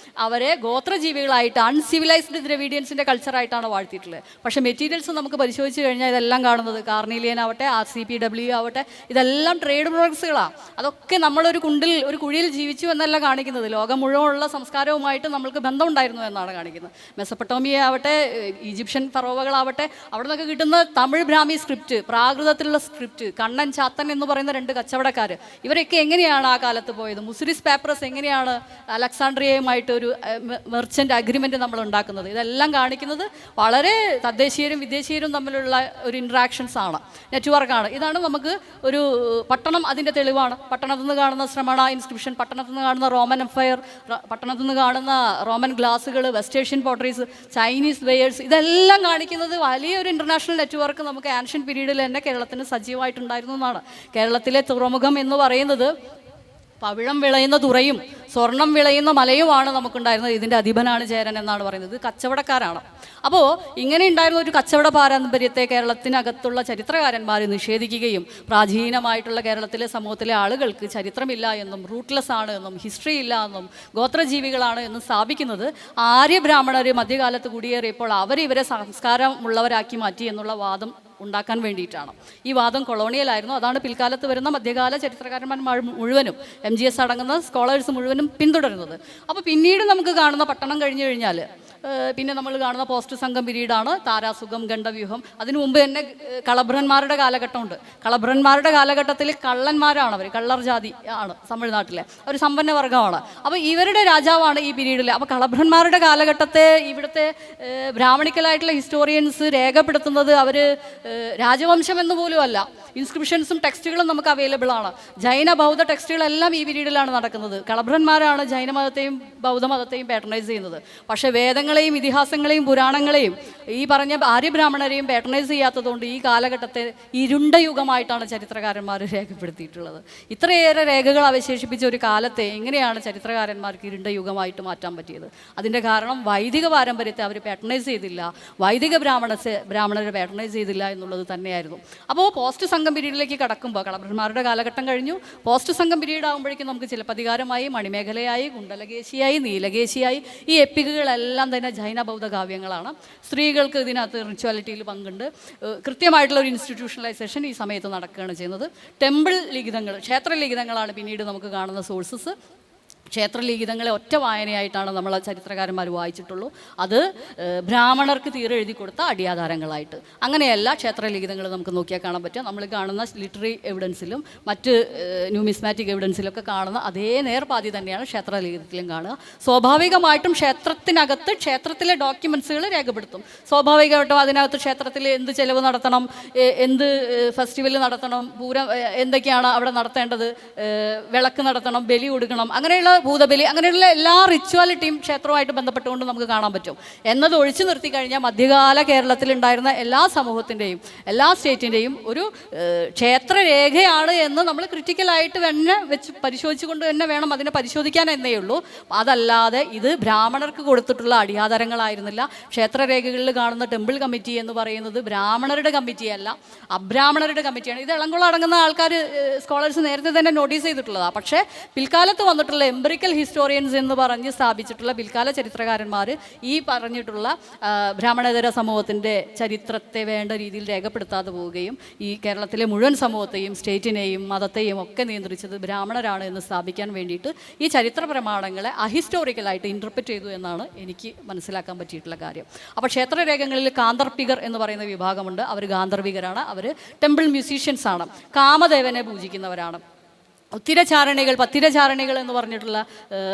അവരെ ഗോത്രജീവികളായിട്ട് അൺസിവിലൈസ്ഡ് ദ്രവീഡിയൻസിൻ്റെ കൾച്ചറായിട്ടാണ് വാഴ്ത്തിയിട്ടുള്ളത്. പക്ഷേ മെറ്റീരിയൽസ് നമുക്ക് പരിശോധിച്ച് കഴിഞ്ഞാൽ ഇതെല്ലാം കാണുന്നത് കാർണീലിയൻ ആവട്ടെ, RCPW ആവട്ടെ, ഇതെല്ലാം ട്രേഡ് പ്രൊഡക്ട്സുകളാണ്. അതൊക്കെ നമ്മളൊരു കുഴിയിൽ ജീവിച്ചു എന്നല്ല കാണിക്കുന്നത്, ലോകം മുഴുവനുള്ള സംസ്കാരവുമായിട്ട് നമ്മൾക്ക് ബന്ധമുണ്ടായിരുന്നു എന്നാണ് കാണിക്കുന്നത്. മെസപ്പൊട്ടോമിയ ആവട്ടെ, ഈജിപ്ഷ്യൻ ഫറോവകളാവട്ടെ, അവിടെ നിന്നൊക്കെ കിട്ടുന്ന തമിഴ് ബ്രാഹ്മി സ്ക്രിപ്റ്റ്, പ്രാകൃതത്തിലുള്ള സ്ക്രിപ്റ്റ്, കണ്ണൻ ചാത്തൻ എന്ന് പറയുന്ന 2 കച്ചവടക്കാർ, ഇവരൊക്കെ എങ്ങനെയാണ് ആ കാലത്ത് പോയത്? മുസിരിസ് പേപ്പറസ് എങ്ങനെയാണ് അലക്സാണ്ട്രിയയുമായിട്ട് ഒരു മെർച്ചൻ്റ് അഗ്രിമെൻറ്റ് നമ്മൾ ഉണ്ടാക്കുന്നത്? ഇതെല്ലാം കാണിക്കുന്നത് വളരെ തദ്ദേശീയരും വിദേശീയരും തമ്മിലുള്ള ഒരു ഇൻട്രാക്ഷൻസ് ആണ്, നെറ്റ്വർക്കാണ്. ഇതാണ് നമുക്ക് ഒരു പട്ടണം അതിൻ്റെ തെളിവാണ്. പട്ടണത്തിൽ നിന്ന് കാണുന്ന ശ്രമണ ഇൻസ്ക്രിപ്ഷൻ, പട്ടണത്തിൽ നിന്ന് കാണുന്ന റോമൻ എംപയർ, പട്ടണത്തിൽ നിന്ന് കാണുന്ന റോമൻ ഗ്ലാസുകൾ, west Asian potteries, Chinese wares, ഇതെല്ലാം കാണിക്കുന്നത് വലിയൊരു ഇൻ്റർനാഷണൽ നെറ്റ്വർക്ക് നമുക്ക് ആൻഷ്യൻ പീരീഡിൽ തന്നെ കേരളത്തിന് സജീവമായിട്ടുണ്ടായിരുന്നു എന്നാണ്. കേരളത്തിലെ തുറമുഖം എന്ന് പറയുന്നത് പവിഴം വിളയുന്ന തുറയും സ്വർണം വിളയുന്ന മലയുമാണ് നമുക്കുണ്ടായിരുന്നത്. ഇതിൻ്റെ അധിപനാണ് ചേരൻ എന്നാണ് പറയുന്നത്. കച്ചവടക്കാരാണ്. അപ്പോൾ ഇങ്ങനെ ഉണ്ടായിരുന്ന ഒരു കച്ചവട പാരമ്പര്യത്തെ കേരളത്തിനകത്തുള്ള ചരിത്രകാരന്മാർ നിഷേധിക്കുകയും പ്രാചീനമായിട്ടുള്ള കേരളത്തിലെ സമൂഹത്തിലെ ആളുകൾക്ക് ചരിത്രമില്ല എന്നും റൂട്ട്ലെസ് ആണ് എന്നും ഹിസ്റ്ററി ഇല്ല എന്നും ഗോത്രജീവികളാണ് എന്നും സ്ഥാപിക്കുന്നത് ആര്യബ്രാഹ്മണർ മധ്യകാലത്ത് കുടിയേറിയപ്പോൾ അവരിവരെ സംസ്കാരമുള്ളവരാക്കി മാറ്റി എന്നുള്ള വാദം ഉണ്ടാക്കാൻ വേണ്ടിയിട്ടാണ്. ഈ വാദം കൊളോണിയലായിരുന്നു. അതാണ് പിൽക്കാലത്ത് വരുന്ന മധ്യകാല ചരിത്രകാരന്മാർ മുഴുവനും, MGS അടങ്ങുന്ന സ്കോളേഴ്സ് മുഴുവനും പിന്തുടരുന്നത്. അപ്പോൾ പിന്നീട് നമുക്ക് കാണുന്ന പട്ടണം കഴിഞ്ഞു കഴിഞ്ഞാൽ പിന്നെ നമ്മൾ കാണുന്ന പോസ്റ്റ് സംഘം പീരീഡാണ്. താരാസുഖം, ഗണ്ഡവ്യൂഹം. അതിനു മുമ്പ് തന്നെ കളഭ്രന്മാരുടെ കാലഘട്ടമുണ്ട്. കളഭ്രന്മാരുടെ കാലഘട്ടത്തിൽ കള്ളന്മാരാണ് അവർ, കള്ളർ ജാതി ആണ് തമിഴ്നാട്ടിലെ ഒരു സമ്പന്ന വർഗ്ഗമാണ്. അപ്പോൾ ഇവരുടെ രാജാവാണ് ഈ പീരീഡിൽ. അപ്പോൾ കളഭ്രന്മാരുടെ കാലഘട്ടത്തെ ഇവിടുത്തെ ബ്രാഹ്മണിക്കലായിട്ടുള്ള ഹിസ്റ്റോറിയൻസ് രേഖപ്പെടുത്തുന്നത് അവർ രാജവംശം എന്ന് പോലും അല്ല. ഇൻസ്ക്രിപ്ഷൻസും ടെക്സ്റ്റുകളും നമുക്ക് അവൈലബിൾ ആണ്. ജൈന ബൗദ്ധ ടെക്സ്റ്റുകളെല്ലാം ഈ പീരീഡിലാണ് നടക്കുന്നത്. കളഭ്രന്മാരാണ് ജൈനമതത്തെയും ബൗദ്ധമതത്തെയും പാറ്റർണൈസ് ചെയ്യുന്നത്. പക്ഷേ വേദങ്ങളെയും ഇതിഹാസങ്ങളെയും പുരാണങ്ങളെയും ഈ പറഞ്ഞ ആര്യബ്രാഹ്മണരെയും പാറ്റർണൈസ് ചെയ്യാത്തതുകൊണ്ട് ഈ കാലഘട്ടത്തെ ഇരുണ്ട യുഗമായിട്ടാണ് ചരിത്രകാരന്മാർ രേഖപ്പെടുത്തിയിട്ടുള്ളത്. ഇത്രയേറെ രേഖകൾ അവശേഷിപ്പിച്ച ഒരു കാലത്തെ എങ്ങനെയാണ് ചരിത്രകാരന്മാർക്ക് ഇരുണ്ട യുഗമായിട്ട് മാറ്റാൻ പറ്റിയത്? അതിൻ്റെ കാരണം വൈദിക പാരമ്പര്യത്തെ അവർ പാറ്റർണൈസ് ചെയ്തില്ല, വൈദിക ബ്രാഹ്മണരെ പാറ്റർണൈസ് ചെയ്തില്ല എന്നുള്ളത് തന്നെയായിരുന്നു. അപ്പോൾ പോസ്റ്റ് സംഘം പീരീഡിലേക്ക് കടക്കുമ്പോൾ കളഭ്രന്മാരുടെ കാലഘട്ടം കഴിഞ്ഞു. പോസ്റ്റ് സംഘം പീരീഡ് ആകുമ്പോഴേക്കും നമുക്ക് ചിലപ്പതികാരമായി, മണിമേഖലയായി, കുണ്ടലകേശിയായി, നീലകേശിയായി, ഈ എപ്പിക്കുകളെല്ലാം തന്നെ ജൈന ബൗദ്ധ കാവ്യങ്ങളാണ്. സ്ത്രീകൾക്ക് ഇതിനകത്ത് റിച്വാലിറ്റിയിൽ പങ്കുണ്ട്. കൃത്യമായിട്ടുള്ള ഒരു ഇൻസ്റ്റിറ്റ്യൂഷണലൈസേഷൻ ഈ സമയത്ത് നടക്കുകയാണ് ചെയ്യുന്നത്. ടെമ്പിൾ ലിഖിതങ്ങൾ, ക്ഷേത്ര ലിഖിതങ്ങളാണ് പിന്നീട് നമുക്ക് കാണുന്ന സോഴ്സസ്. ക്ഷേത്രലിഖിതങ്ങളെ ഒറ്റ വായനയായിട്ടാണ് നമ്മൾ ചരിത്രകാരന്മാർ വായിച്ചിട്ടുള്ളൂ. അത് ബ്രാഹ്മണർക്ക് തീരെ എഴുതി കൊടുത്ത അടിയാധാരങ്ങളായിട്ട്. അങ്ങനെയല്ല ക്ഷേത്രലിഖിതങ്ങൾ നമുക്ക് നോക്കിയാൽ കാണാൻ പറ്റും. നമ്മൾ കാണുന്ന ലിറ്റററി എവിഡൻസിലും മറ്റ് ന്യൂമിസ്മാറ്റിക് എവിഡൻസിലൊക്കെ കാണുന്ന അതേ നേർപാതി തന്നെയാണ് ക്ഷേത്രലിഖിതത്തിലും കാണുക. സ്വാഭാവികമായിട്ടും ക്ഷേത്രത്തിനകത്ത് ക്ഷേത്രത്തിലെ ഡോക്യുമെൻസുകൾ രേഖപ്പെടുത്തും. സ്വാഭാവികമായിട്ടും അതിനകത്ത് ക്ഷേത്രത്തിൽ എന്ത് ചെലവ് നടത്തണം, എന്ത് ഫെസ്റ്റിവൽ നടത്തണം, പൂരം എന്തൊക്കെയാണ് അവിടെ നടത്തേണ്ടത്, വിളക്ക് നടത്തണം, ബലി കൊടുക്കണം, അങ്ങനെയുള്ള ഭൂതബലി, അങ്ങനെയുള്ള എല്ലാ റിച്വാലിറ്റിയും ക്ഷേത്രവുമായിട്ട് ബന്ധപ്പെട്ടുകൊണ്ട് നമുക്ക് കാണാൻ പറ്റും. എന്നത് ഒഴിച്ചു നിർത്തി കഴിഞ്ഞാൽ മധ്യകാല കേരളത്തിലുണ്ടായിരുന്ന എല്ലാ സമൂഹത്തിൻ്റെയും എല്ലാ സ്റ്റേറ്റിൻ്റെയും ഒരു ക്ഷേത്രരേഖയാണ് എന്ന് നമ്മൾ ക്രിറ്റിക്കലായിട്ട് തന്നെ വെച്ച് പരിശോധിച്ചുകൊണ്ട് തന്നെ വേണം അതിനെ പരിശോധിക്കാൻ എന്നേ ഉള്ളൂ. അതല്ലാതെ ഇത് ബ്രാഹ്മണർക്ക് കൊടുത്തിട്ടുള്ള അടിയാധാരങ്ങളായിരുന്നില്ല. ക്ഷേത്രരേഖകളിൽ കാണുന്ന ടെമ്പിൾ കമ്മിറ്റി എന്ന് പറയുന്നത് ബ്രാഹ്മണരുടെ കമ്മിറ്റിയല്ല, അബ്രാഹ്മണരുടെ കമ്മിറ്റിയാണ്. ഇത് ഇളംകുളം അടങ്ങുന്ന ആൾക്കാർ സ്കോളേഴ്സ് നേരത്തെ തന്നെ നോട്ടീസ് ചെയ്തിട്ടുള്ളതാണ്. പക്ഷേ പിൽക്കാലത്ത് വന്നിട്ടുള്ള എംപിറിക്കൽ ഹിസ്റ്റോറിയൻസ് എന്ന് പറഞ്ഞ് സ്ഥാപിച്ചിട്ടുള്ള പിൽക്കാല ചരിത്രകാരന്മാർ ഈ പറഞ്ഞിട്ടുള്ള ബ്രാഹ്മണേതര സമൂഹത്തിൻ്റെ ചരിത്രത്തെ വേണ്ട രീതിയിൽ രേഖപ്പെടുത്താതെ പോവുകയും ഈ കേരളത്തിലെ മുഴുവൻ സമൂഹത്തെയും സ്റ്റേറ്റിനെയും മതത്തെയും ഒക്കെ നിയന്ത്രിച്ചത് ബ്രാഹ്മണരാണ് എന്ന് സ്ഥാപിക്കാൻ വേണ്ടിയിട്ട് ഈ ചരിത്ര പ്രമാണങ്ങളെ അഹിസ്റ്റോറിക്കലായിട്ട് ഇൻ്റർപ്രറ്റ് ചെയ്തു എന്നാണ് എനിക്ക് മനസ്സിലാക്കാൻ പറ്റിയിട്ടുള്ള കാര്യം. അപ്പോൾ ക്ഷേത്രരേഖകളിൽ കാന്തർപ്പികർ എന്ന് പറയുന്ന വിഭാഗമുണ്ട്. അവർ ഗാന്ധർവികരാണ്. അവർ ടെമ്പിൾ മ്യൂസീഷ്യൻസാണ്, കാമദേവനെ പൂജിക്കുന്നവരാണ്. ഉത്തിരചാരണികൾ, പത്തിരചാരണികൾ എന്ന് പറഞ്ഞിട്ടുള്ള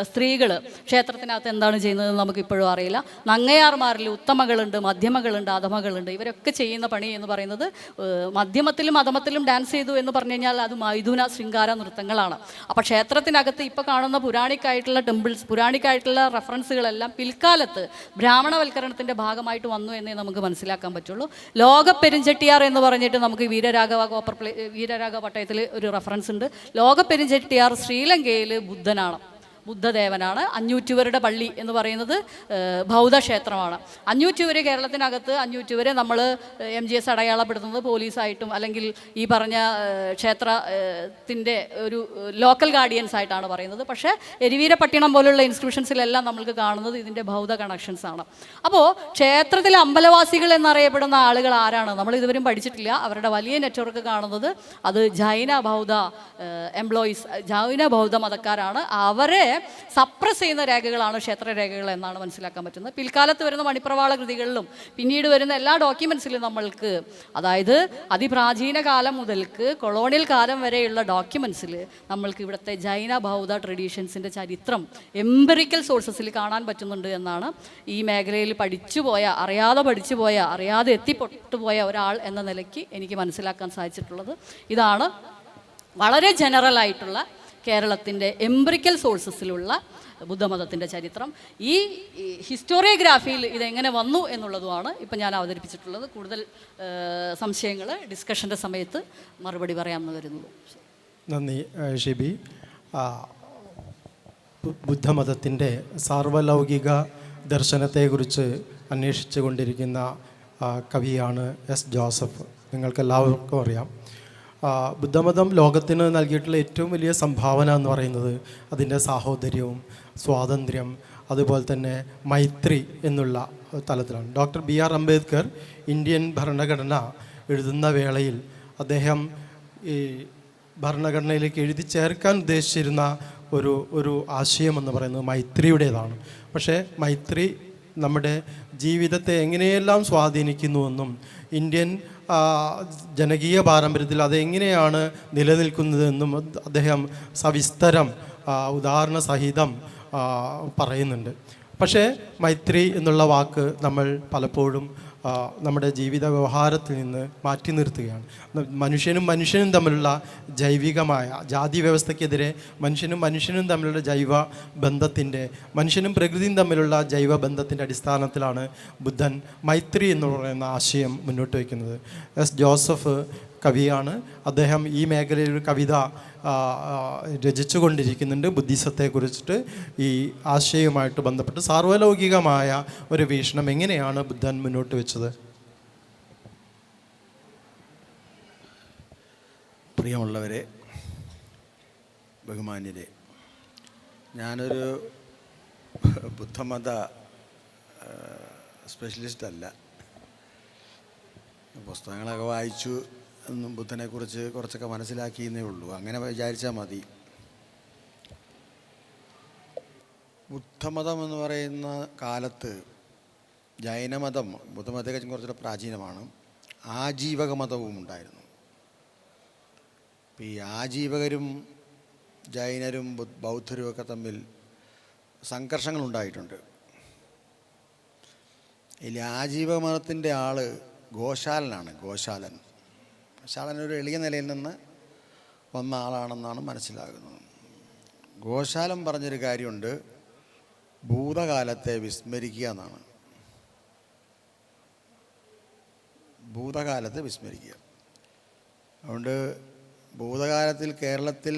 സ്ത്രീകൾ ക്ഷേത്രത്തിനകത്ത് എന്താണ് ചെയ്യുന്നതെന്ന് നമുക്കിപ്പോഴും അറിയില്ല. നങ്ങയാർമാരിൽ ഉത്തമകളുണ്ട്, മധ്യമകളുണ്ട്, അധമകളുണ്ട്. ഇവരൊക്കെ ചെയ്യുന്ന പണി എന്ന് പറയുന്നത് മധ്യമത്തിലും അധമത്തിലും ഡാൻസ് ചെയ്തു എന്ന് പറഞ്ഞു കഴിഞ്ഞാൽ അത് മൈഥുന ശൃംഗാര നൃത്തങ്ങളാണ്. അപ്പോൾ ക്ഷേത്രത്തിനകത്ത് ഇപ്പോൾ കാണുന്ന പുരാണിക്കായിട്ടുള്ള ടെമ്പിൾസ്, പുരാണിക്കായിട്ടുള്ള റെഫറൻസുകളെല്ലാം പിൽക്കാലത്ത് ബ്രാഹ്മണവൽക്കരണത്തിൻ്റെ ഭാഗമായിട്ട് വന്നു എന്നേ നമുക്ക് മനസ്സിലാക്കാൻ പറ്റുള്ളൂ. ലോകപ്പെരുഞ്ചെട്ടിയാർ എന്ന് പറഞ്ഞിട്ട് നമുക്ക് വീരരാഘവ പട്ടയത്തിൽ ഒരു റെഫറൻസ് ഉണ്ട്. പെരുഞ്ചെട്ടിയാർ ശ്രീലങ്കയിൽ ബുദ്ധനാണ്, ബുദ്ധദേവനാണ്. അഞ്ഞൂറ്റുവരുടെ പള്ളി എന്ന് പറയുന്നത് ബൗദ്ധക്ഷേത്രമാണ്. അഞ്ഞൂറ്റുവര് കേരളത്തിനകത്ത് അഞ്ഞൂറ്റുവരെ നമ്മൾ MGS അടയാളപ്പെടുത്തുന്നത് പോലീസായിട്ടും അല്ലെങ്കിൽ ഈ പറഞ്ഞ ക്ഷേത്രത്തിൻ്റെ ഒരു ലോക്കൽ ഗാർഡിയൻസ് ആയിട്ടാണ് പറയുന്നത്. പക്ഷേ എരിവീരപ്പട്ടിണം പോലുള്ള ഇൻസ്റ്റിറ്റ്യൂഷൻസിലെല്ലാം നമ്മൾക്ക് കാണുന്നത് ഇതിൻ്റെ ബൗദ്ധ കണക്ഷൻസ് ആണ്. അപ്പോൾ ക്ഷേത്രത്തിലെ അമ്പലവാസികൾ എന്നറിയപ്പെടുന്ന ആളുകൾ ആരാണ് നമ്മൾ ഇതുവരും പഠിച്ചിട്ടില്ല. അവരുടെ വലിയ നെറ്റ്വർക്ക് കാണുന്നത് അത് ജൈന ബൗദ്ധ എംപ്ലോയീസ്, ജൈന ബൗദ്ധ മതക്കാരാണ്. അവരെ സപ്രസ് ചെയ്യുന്ന രേഖകളാണ് ക്ഷേത്രരേഖകൾ എന്നാണ് മനസ്സിലാക്കാൻ പറ്റുന്നത്. പിൽക്കാലത്ത് വരുന്ന മണിപ്രവാള കൃതികളിലും പിന്നീട് വരുന്ന എല്ലാ ഡോക്യുമെൻസിലും നമ്മൾക്ക്, അതായത് അതിപ്രാചീന കാലം മുതൽക്ക് കൊളോണിയൽ കാലം വരെയുള്ള ഡോക്യുമെൻസിൽ നമ്മൾക്ക് ഇവിടുത്തെ ജൈന ബൗദ്ധ ട്രഡീഷൻസിൻ്റെ ചരിത്രം എംപിറിക്കൽ സോഴ്സസിൽ കാണാൻ പറ്റുന്നുണ്ട് എന്നാണ് ഈ മേഖലയിൽ അറിയാതെ എത്തിപ്പെട്ടുപോയ ഒരാൾ എന്ന നിലയ്ക്ക് എനിക്ക് മനസ്സിലാക്കാൻ സാധിച്ചിട്ടുള്ളത്. ഇതാണ് വളരെ ജനറലായിട്ടുള്ള കേരളത്തിൻ്റെ എംപിറിക്കൽ സോഴ്സസിലുള്ള ബുദ്ധമതത്തിൻ്റെ ചരിത്രം. ഈ ഹിസ്റ്റോറിയോഗ്രാഫിയിൽ ഇതെങ്ങനെ വന്നു എന്നുള്ളതുമാണ് ഇപ്പം ഞാൻ അവതരിപ്പിച്ചിട്ടുള്ളത്. കൂടുതൽ സംശയങ്ങൾ ഡിസ്കഷൻ്റെ സമയത്ത് മറുപടി പറയാമെന്ന് കരുതുന്നു. നന്ദി ഷിബി. ബുദ്ധമതത്തിൻ്റെ സാർവലൗകിക ദർശനത്തെക്കുറിച്ച് അന്വേഷിച്ചു കൊണ്ടിരിക്കുന്ന കവിയാണ് S. ജോസഫ്. നിങ്ങൾക്കെല്ലാവർക്കും അറിയാം, ബുദ്ധമതം ലോകത്തിന് നൽകിയിട്ടുള്ള ഏറ്റവും വലിയ സംഭാവന എന്ന് പറയുന്നത് അതിൻ്റെ സാഹോദര്യവും സ്വാതന്ത്ര്യം, അതുപോലെ തന്നെ മൈത്രി എന്നുള്ള തലത്തിലാണ്. ഡോക്ടർ BR അംബേദ്കർ ഇന്ത്യൻ ഭരണഘടന എഴുതുന്ന വേളയിൽ അദ്ദേഹം ഈ ഭരണഘടനയിലേക്ക് എഴുതി ചേർക്കാൻ ഉദ്ദേശിച്ചിരുന്ന ഒരു ആശയം എന്ന് പറയുന്നത് മൈത്രിയുടേതാണ്. പക്ഷേ മൈത്രി നമ്മുടെ ജീവിതത്തെ എങ്ങനെയെല്ലാം സ്വാധീനിക്കുന്നുവെന്നും ഇന്ത്യൻ ജനകീയ പാരമ്പര്യത്തിൽ അതെങ്ങനെയാണ് നിലനിൽക്കുന്നതെന്നും അദ്ദേഹം സവിസ്തരം ഉദാഹരണ സഹിതം പറയുന്നുണ്ട്. പക്ഷേ മൈത്രി എന്നുള്ള വാക്ക് നമ്മൾ പലപ്പോഴും നമ്മുടെ ജീവിത വ്യവഹാരത്തിൽ നിന്ന് മാറ്റി നിർത്തുകയാണ്. മനുഷ്യനും തമ്മിലുള്ള ജൈവികമായ ജാതി വ്യവസ്ഥയ്ക്കെതിരെ മനുഷ്യനും തമ്മിലുള്ള ജൈവ ബന്ധത്തിൻ്റെ, മനുഷ്യനും പ്രകൃതിയും തമ്മിലുള്ള ജൈവ ബന്ധത്തിൻ്റെ അടിസ്ഥാനത്തിലാണ് ബുദ്ധൻ മൈത്രി എന്ന് പറയുന്ന ആശയം മുന്നോട്ട് വയ്ക്കുന്നത്. S. ജോസഫ് കവിയാണ്. അദ്ദേഹം ഈ മേഖലയിൽ ഒരു കവിത രചിച്ചു കൊണ്ടിരിക്കുന്നുണ്ട് ബുദ്ധിസത്തെക്കുറിച്ചിട്ട്. ഈ ആശയവുമായിട്ട് ബന്ധപ്പെട്ട് സാർവലൗകികമായ ഒരു വീക്ഷണം എങ്ങനെയാണ് ബുദ്ധൻ മുന്നോട്ട് വെച്ചത്? പ്രിയമുള്ളവരെ, ബഹുമാന്യരെ, ഞാനൊരു ബുദ്ധമത സ്പെഷ്യലിസ്റ്റ് അല്ല. പുസ്തകങ്ങളൊക്കെ വായിച്ചു എന്നും ബുദ്ധനെക്കുറിച്ച് കുറച്ചൊക്കെ മനസ്സിലാക്കിയെന്നേ ഉള്ളൂ. അങ്ങനെ വിചാരിച്ചാൽ മതി. ബുദ്ധമതം എന്ന് പറയുന്ന കാലത്ത് ജൈനമതം ബുദ്ധമതത്തെക്കുറിച്ച് കുറച്ചുകൂടെ പ്രാചീനമാണ്. ആജീവക മതവും ഉണ്ടായിരുന്നു. ഈ ആജീവകരും ജൈനരും ബൗദ്ധരും ഒക്കെ തമ്മിൽ സംഘർഷങ്ങളുണ്ടായിട്ടുണ്ട്. ഇതിൽ ആജീവക മതത്തിൻ്റെ ആൾ ഗോശാലനാണ്. ഗോശാലൻ ഒരു എളിയ നിലയിൽ നിന്ന് വന്ന ആളാണെന്നാണ് മനസ്സിലാകുന്നത്. ഗോശാലൻ പറഞ്ഞൊരു കാര്യമുണ്ട്, ഭൂതകാലത്തെ വിസ്മരിക്കുക എന്നാണ്. ഭൂതകാലത്തെ വിസ്മരിക്കുക. അതുകൊണ്ട് ഭൂതകാലത്തിൽ കേരളത്തിൽ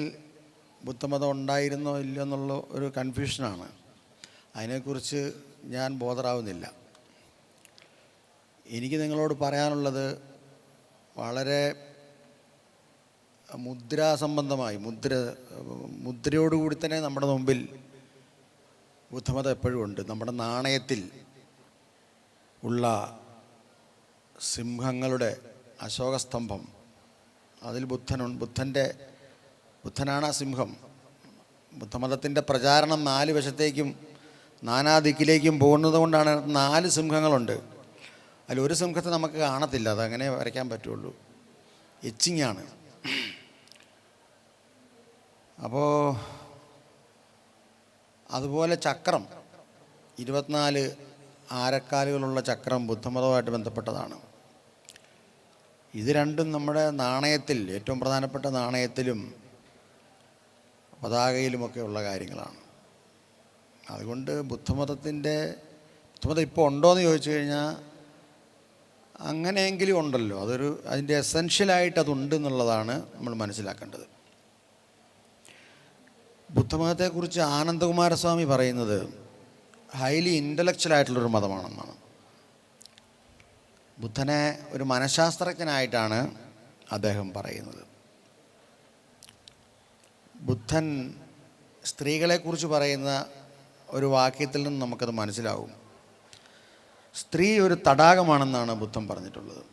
ബുദ്ധമതം ഉണ്ടായിരുന്നോ ഇല്ലയോ എന്നുള്ള ഒരു കൺഫ്യൂഷനാണ്. അതിനെക്കുറിച്ച് ഞാൻ ബോധറാവുന്നില്ല. എനിക്ക് നിങ്ങളോട് പറയാനുള്ളത് വളരെ മുദ്രാസംബന്ധമായി മുദ്രയോടുകൂടി തന്നെ നമ്മുടെ മുമ്പിൽ ബുദ്ധമതം എപ്പോഴും ഉണ്ട്. നമ്മുടെ നാണയത്തിൽ ഉള്ള സിംഹങ്ങളുടെ അശോകസ്തംഭം, അതിൽ ബുദ്ധനാണ് ആ സിംഹം. ബുദ്ധമതത്തിൻ്റെ പ്രചാരണം 4 വശത്തേക്കും നാനാ ദിക്കിലേക്കും പോകുന്നത് കൊണ്ടാണ് 4 സിംഹങ്ങളുണ്ട്. അതിലൊരു സിംഹത്തെ നമുക്ക് കാണത്തില്ല, അതങ്ങനെ വരയ്ക്കാൻ പറ്റുള്ളൂ. എച്ചിങ്ങാണ്. അപ്പോൾ അതുപോലെ ചക്രം, 24 ആരക്കാലുകളുള്ള ചക്രം ബുദ്ധമതവുമായിട്ട് ബന്ധപ്പെട്ടതാണ്. ഇത് രണ്ടും നമ്മുടെ നാണയത്തിൽ, ഏറ്റവും പ്രധാനപ്പെട്ട നാണയത്തിലും പതാകയിലുമൊക്കെ ഉള്ള കാര്യങ്ങളാണ്. അതുകൊണ്ട് ബുദ്ധമതം ഇപ്പോൾ ഉണ്ടോയെന്ന് ചോദിച്ചു കഴിഞ്ഞാൽ അങ്ങനെയെങ്കിലും ഉണ്ടല്ലോ. അതിൻ്റെ എസെൻഷ്യലായിട്ട് അതുണ്ട് എന്നുള്ളതാണ് നമ്മൾ മനസ്സിലാക്കേണ്ടത്. ബുദ്ധമതത്തെക്കുറിച്ച് ആനന്ദകുമാരസ്വാമി പറയുന്നത് ഹൈലി ഇൻ്റലക്ച്വലായിട്ടുള്ളൊരു മതമാണെന്നാണ്. ബുദ്ധനെ ഒരു മനഃശാസ്ത്രജ്ഞനായിട്ടാണ് അദ്ദേഹം പറയുന്നത്. ബുദ്ധൻ സ്ത്രീകളെക്കുറിച്ച് പറയുന്ന ഒരു വാക്യത്തിൽ നിന്ന് നമുക്കത് മനസ്സിലാവും. സ്ത്രീ ഒരു തടാകമാണെന്നാണ് ബുദ്ധൻ പറഞ്ഞിട്ടുള്ളത്.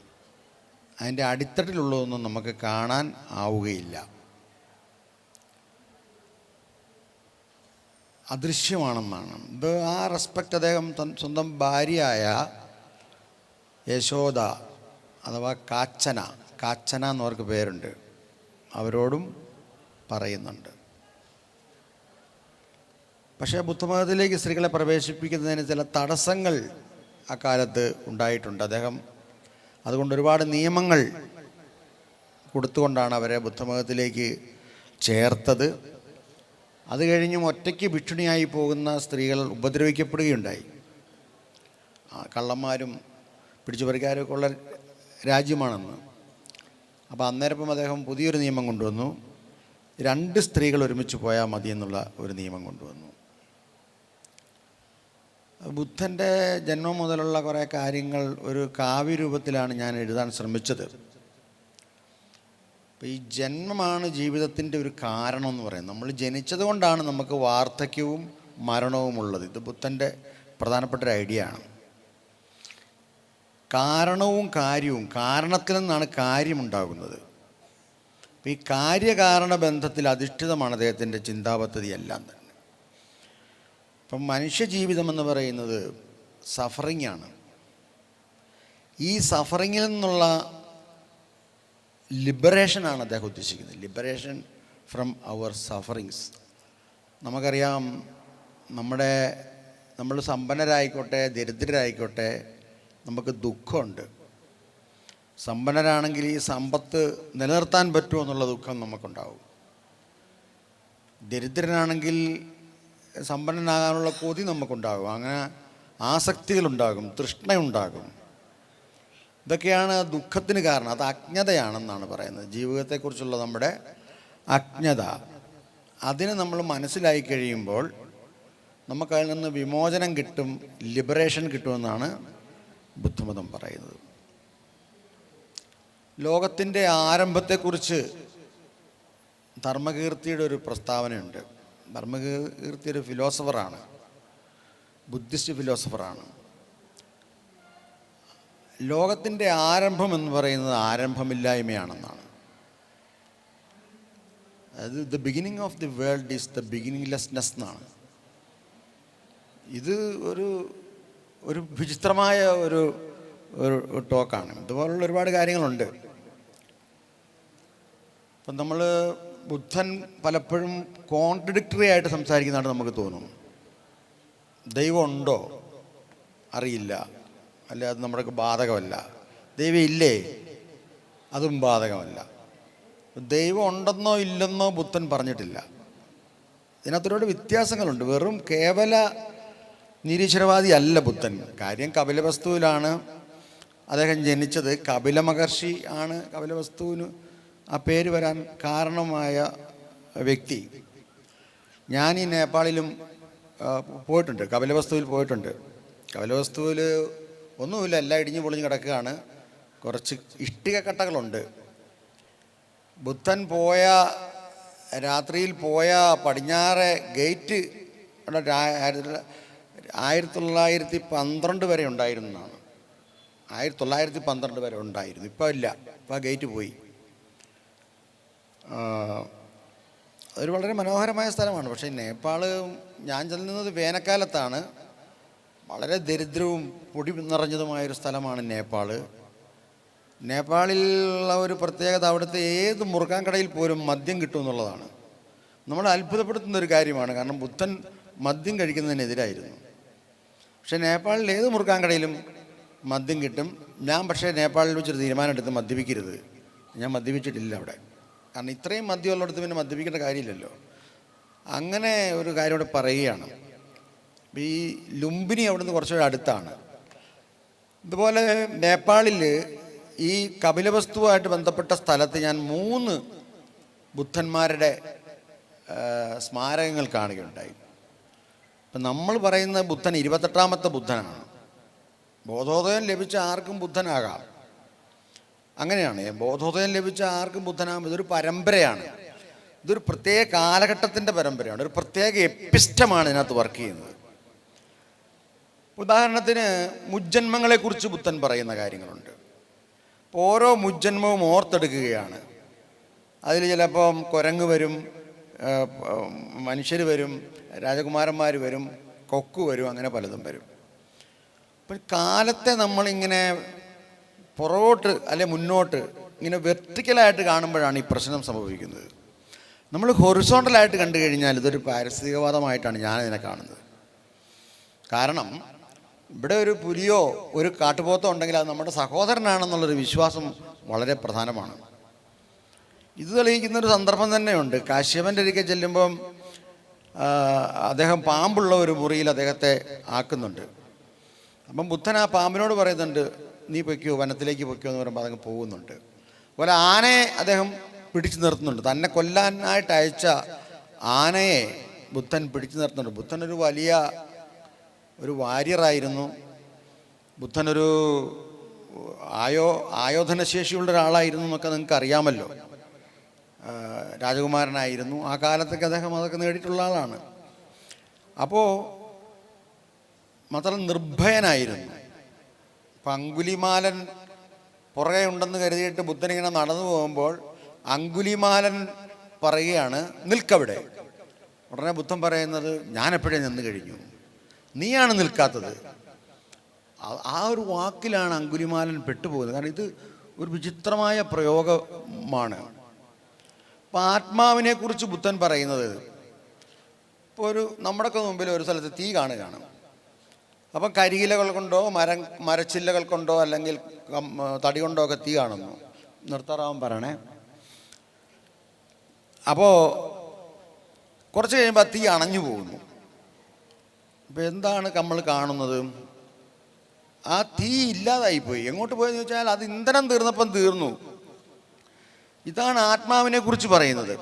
അതിൻ്റെ അടിത്തട്ടിലുള്ളതൊന്നും നമുക്ക് കാണാൻ ആവുകയില്ല, അദൃശ്യമാണെന്നാണ്. ഇത് ആ റെസ്പെക്റ്റ് അദ്ദേഹം സ്വന്തം ഭാര്യയായ യശോദ അഥവാ കാച്ചന എന്നവർക്ക് പേരുണ്ട്, അവരോടും പറയുന്നുണ്ട്. പക്ഷേ ബുദ്ധമതത്തിലേക്ക് സ്ത്രീകളെ പ്രവേശിപ്പിക്കുന്നതിന് ചില തടസ്സങ്ങൾ അക്കാലത്ത് ഉണ്ടായിട്ടുണ്ട്. അദ്ദേഹം അതുകൊണ്ട് ഒരുപാട് നിയമങ്ങൾ കൊടുത്തുകൊണ്ടാണ് അവരെ ബുദ്ധമതത്തിലേക്ക് ചേർത്തത്. അത് കഴിഞ്ഞും ഒറ്റയ്ക്ക് ഭിക്ഷുണിയായി പോകുന്ന സ്ത്രീകൾ ഉപദ്രവിക്കപ്പെടുകയുണ്ടായി. കള്ളന്മാരും പിടിച്ചുപറിക്കാരൊക്കെ ഉള്ള രാജ്യമാണെന്ന്. അപ്പോൾ അന്നേരം അദ്ദേഹം പുതിയൊരു നിയമം കൊണ്ടുവന്നു. 2 സ്ത്രീകൾ ഒരുമിച്ച് പോയാൽ മതി എന്നുള്ള ഒരു നിയമം കൊണ്ടുവന്നു. ബുദ്ധൻ്റെ ജന്മം മുതലുള്ള കുറേ കാര്യങ്ങൾ ഒരു കാവ്യരൂപത്തിലാണ് ഞാൻ എഴുതാൻ ശ്രമിച്ചത്. അപ്പോൾ ഈ ജന്മമാണ് ജീവിതത്തിൻ്റെ ഒരു കാരണം എന്ന് പറയുന്നത്. നമ്മൾ ജനിച്ചത് കൊണ്ടാണ് നമുക്ക് വാർദ്ധക്യവും മരണവും ഉള്ളത്. ഇത് ബുദ്ധൻ്റെ പ്രധാനപ്പെട്ട ഒരു ഐഡിയ ആണ്. കാരണവും കാര്യവും, കാരണത്തിൽ നിന്നാണ് കാര്യമുണ്ടാകുന്നത്. അപ്പോൾ ഈ കാര്യകാരണ ബന്ധത്തിൽ അധിഷ്ഠിതമാണ് അദ്ദേഹത്തിൻ്റെ ചിന്താപദ്ധതി എല്ലാം തന്നെ. ഇപ്പം മനുഷ്യജീവിതം എന്ന് പറയുന്നത് സഫറിങ് ആണ്. ഈ സഫറിങ്ങിൽ നിന്നുള്ള ലിബറേഷനാണ് അദ്ദേഹം ഉദ്ദേശിക്കുന്നത്. Liberation from our sufferings. നമുക്കറിയാം, നമ്മൾ സമ്പന്നരായിക്കോട്ടെ ദരിദ്രരായിക്കോട്ടെ നമുക്ക് ദുഃഖമുണ്ട്. സമ്പന്നരാണെങ്കിൽ ഈ സമ്പത്ത് നിലനിർത്താൻ പറ്റുമോ എന്നുള്ള ദുഃഖം നമുക്കുണ്ടാവും. ദരിദ്രനാണെങ്കിൽ സമ്പന്നനാകാനുള്ള കൊതി നമുക്കുണ്ടാകും. അങ്ങനെ ആസക്തികളുണ്ടാകും, തൃഷ്ണയുണ്ടാകും. ഇതൊക്കെയാണ് ദുഃഖത്തിന് കാരണം. അത് അജ്ഞതയാണെന്നാണ് പറയുന്നത്. ജീവിതത്തെക്കുറിച്ചുള്ള നമ്മുടെ അജ്ഞത, അതിനെ നമ്മൾ മനസ്സിലായി കഴിയുമ്പോൾ നമുക്കതിൽ നിന്ന് വിമോചനം കിട്ടും, ലിബറേഷൻ കിട്ടുമെന്നാണ് ബുദ്ധമതം പറയുന്നത്. ലോകത്തിൻ്റെ ആരംഭത്തെക്കുറിച്ച് ധർമ്മകീർത്തിയുടെ ഒരു പ്രസ്താവനയുണ്ട്. ധർമ്മകീർത്തി ഒരു ഫിലോസഫറാണ്, ബുദ്ധിസ്റ്റ് ഫിലോസഫറാണ്. ലോകത്തിൻ്റെ ആരംഭം എന്ന് പറയുന്നത് ആരംഭമില്ലായ്മയാണെന്നാണ്. അത് the beginning of the world is the beginninglessness എന്നാണ്. ഇത് ഒരു വിചിത്രമായ ഒരു ടോക്കാണ്. ഇതുപോലുള്ള ഒരുപാട് കാര്യങ്ങളുണ്ട്. ഇപ്പം നമ്മൾ ബുദ്ധൻ പലപ്പോഴും കോൺട്രഡിക്ടറി ആയിട്ട് സംസാരിക്കുന്നതായിട്ട് നമുക്ക് തോന്നും. ദൈവം ഉണ്ടോ അറിയില്ല, അല്ലെ അത് നമ്മുടെ ബാധകമല്ല. ദൈവം ഇല്ലേ, അതും ബാധകമല്ല. ദൈവം ഉണ്ടെന്നോ ഇല്ലെന്നോ ബുദ്ധൻ പറഞ്ഞിട്ടില്ല. ഇതിനകത്തൊരുപാട് വ്യത്യാസങ്ങളുണ്ട്. വെറും കേവല നിരീശ്വരവാദി അല്ല ബുദ്ധൻ. കാര്യം കപിലവസ്തുവിലാണ് അദ്ദേഹം ജനിച്ചത്. കപില മഹർഷി ആണ് കപിലവസ്തുവിന് ആ പേര് വരാൻ കാരണമായ വ്യക്തി. ഞാൻ ഈ നേപ്പാളിലും പോയിട്ടുണ്ട്, കപിലവസ്തുവിൽ പോയിട്ടുണ്ട്. കപിലവസ്തുവിൽ ഒന്നുമില്ല, എല്ലാം ഇടിഞ്ഞു പൊളിഞ്ഞ് കിടക്കുകയാണ്. കുറച്ച് ഇഷ്ടിക കട്ടകളുണ്ട്. ബുദ്ധൻ രാത്രിയിൽ പോയ പടിഞ്ഞാറെ ഗേറ്റ് 1912 വരെ ഉണ്ടായിരുന്നതാണ്. 1912 വരെ ഉണ്ടായിരുന്നു. ഇപ്പോൾ ഇല്ല, ഇപ്പോൾ ആ ഗേറ്റ് പോയി. അതൊരു വളരെ മനോഹരമായ സ്ഥലമാണ്. പക്ഷേ നേപ്പാൾ ഞാൻ ചെല്ലുന്നത് വേനൽക്കാലത്താണ്. വളരെ ദരിദ്രവും പൊടി നിറഞ്ഞതുമായൊരു സ്ഥലമാണ് നേപ്പാൾ. നേപ്പാളിലുള്ള ഒരു പ്രത്യേകത അവിടുത്തെ ഏത് മുറുക്കാൻ കടയിൽ പോലും മദ്യം കിട്ടുമെന്നുള്ളതാണ്. നമ്മളെ അത്ഭുതപ്പെടുത്തുന്നൊരു കാര്യമാണ്. കാരണം ബുദ്ധൻ മദ്യം കഴിക്കുന്നതിനെതിരായിരുന്നു. പക്ഷേ നേപ്പാളിൽ ഏത് മുറുക്കാൻ കടയിലും മദ്യം കിട്ടും. ഞാൻ പക്ഷേ നേപ്പാളിൽ വെച്ചൊരു തീരുമാനം എടുത്ത് മദ്യപിക്കരുത്. ഞാൻ മദ്യപിച്ചിട്ടില്ല അവിടെ. കാരണം ഇത്രയും മദ്യമുള്ളിടത്ത് പിന്നെ മദ്യപിക്കേണ്ട കാര്യമില്ലല്ലോ. അങ്ങനെ ഒരു കാര്യം ഇവിടെ പറയുകയാണ്. ഈ ലുംബിനി അവിടുന്ന് കുറച്ചുകൂടെ അടുത്താണ്. ഇതുപോലെ നേപ്പാളിൽ ഈ കപിലവസ്തുവായിട്ട് ബന്ധപ്പെട്ട സ്ഥലത്ത് ഞാൻ 3 ബുദ്ധന്മാരുടെ സ്മാരകങ്ങൾ കാണുകയുണ്ടായി. ഇപ്പം നമ്മൾ പറയുന്ന ബുദ്ധൻ 28ാമത്തെ ബുദ്ധനാണ്. ബോധോദയം ലഭിച്ച ആർക്കും ബുദ്ധനാകാം. അങ്ങനെയാണ്. ബോധോദയം ലഭിച്ച ആർക്കും ബുദ്ധനാകും. ഇതൊരു പരമ്പരയാണ്. ഇതൊരു പ്രത്യേക കാലഘട്ടത്തിൻ്റെ പരമ്പരയാണ്. ഒരു പ്രത്യേക എപ്പിസ്റ്റമാണ് ഇതിനകത്ത് വർക്ക് ചെയ്യുന്നത്. ഉദാഹരണത്തിന് മുജ്ജന്മങ്ങളെക്കുറിച്ച് ബുദ്ധൻ പറയുന്ന കാര്യങ്ങളുണ്ട്. ഓരോ മുജ്ജന്മവും ഓർത്തെടുക്കുകയാണ്. അതിൽ ചിലപ്പം കുരങ്ങ് വരും, മനുഷ്യർ വരും, രാജകുമാരന്മാർ വരും, കൊക്ക് വരും, അങ്ങനെ പലതും വരും. അപ്പോൾ കാലത്തെ നമ്മളിങ്ങനെ പുറകോട്ട് അല്ലെ മുന്നോട്ട് ഇങ്ങനെ വെർട്ടിക്കലായിട്ട് കാണുമ്പോഴാണ് ഈ പ്രശ്നം സംഭവിക്കുന്നത്. നമ്മൾ ഹൊറിസോണ്ടലായിട്ട് കണ്ടു കഴിഞ്ഞാൽ ഇതൊരു പാരിസ്ഥിതികവാദമായിട്ടാണ് ഞാനിതിനെ കാണുന്നത്. കാരണം ഇവിടെ ഒരു പുലിയോ ഒരു കാട്ടുപോത്തോ ഉണ്ടെങ്കിൽ അത് നമ്മുടെ സഹോദരനാണെന്നുള്ളൊരു വിശ്വാസം വളരെ പ്രധാനമാണ്. ഇത് തെളിയിക്കുന്നൊരു സന്ദർഭം തന്നെയുണ്ട്. കാശ്യപൻ്റെ ഒരിക്കൽ ചെല്ലുമ്പം അദ്ദേഹം പാമ്പുള്ള ഒരു മുറിയിൽ അദ്ദേഹത്തെ ആക്കുന്നുണ്ട്. അപ്പം ബുദ്ധൻ ആ പാമ്പിനോട് പറയുന്നുണ്ട്, നീ പൊയ്ക്കോ, വനത്തിലേക്ക് പൊയ്ക്കോ എന്ന് പറയുമ്പോൾ അതങ്ങ് പോകുന്നുണ്ട്. അതുപോലെ ആനയെ അദ്ദേഹം പിടിച്ചു നിർത്തുന്നുണ്ട്. തന്നെ കൊല്ലാനായിട്ട് അയച്ച ആനയെ ബുദ്ധൻ പിടിച്ചു നിർത്തുന്നുണ്ട്. ബുദ്ധൻ ഒരു വലിയ വാര്യറായിരുന്നു. ബുദ്ധനൊരു ആയോധനശേഷിയുള്ള ഒരാളായിരുന്നു എന്നൊക്കെ നിങ്ങൾക്ക് അറിയാമല്ലോ. രാജകുമാരനായിരുന്നു. ആ കാലത്തൊക്കെ അദ്ദേഹം അതൊക്കെ നേടിയിട്ടുള്ള ആളാണ്. അപ്പോൾ മാത്രം നിർഭയനായിരുന്നു. അപ്പം അങ്കുലിമാലൻ പുറകെ ഉണ്ടെന്ന് കരുതിയിട്ട് ബുദ്ധനിങ്ങനെ നടന്നു പോകുമ്പോൾ അങ്കുലിമാലൻ പറയുകയാണ്, നിൽക്കവിടെ. ഉടനെ ബുദ്ധൻ പറയുന്നത്, ഞാൻ എപ്പോഴേ നിന്ന് കഴിഞ്ഞു, നീയാണ് നിൽക്കാത്തത്. ആ ഒരു വാക്കിലാണ് അങ്കുലിമാലൻ പെട്ടുപോകുന്നത്. കാരണം ഇത് ഒരു വിചിത്രമായ പ്രയോഗമാണ്. അപ്പം ആത്മാവിനെക്കുറിച്ച് ബുദ്ധൻ പറയുന്നത്, ഇപ്പോൾ നമ്മുടെയൊക്കെ മുമ്പിൽ ഒരു സ്ഥലത്ത് തീ കാണുകയാണ്. അപ്പം കരിയിലകൾ കൊണ്ടോ മരച്ചില്ലകൾ കൊണ്ടോ അല്ലെങ്കിൽ തടി കൊണ്ടോ ഒക്കെ തീ കാണുന്നു. നിർത്താറാവാൻ പറയണേ. അപ്പോൾ കുറച്ച് കഴിയുമ്പോൾ തീ അണഞ്ഞു പോകുന്നു. അപ്പോൾ എന്താണ് നമ്മൾ കാണുന്നത്? ആ തീ ഇല്ലാതായിപ്പോയി. എങ്ങോട്ട് പോയെന്ന് ചോദിച്ചാൽ അത് ഇന്ധനം തീർന്നപ്പം തീർന്നു. ഇതാണ് ആത്മാവിനെ കുറിച്ച് പറയുന്നത്.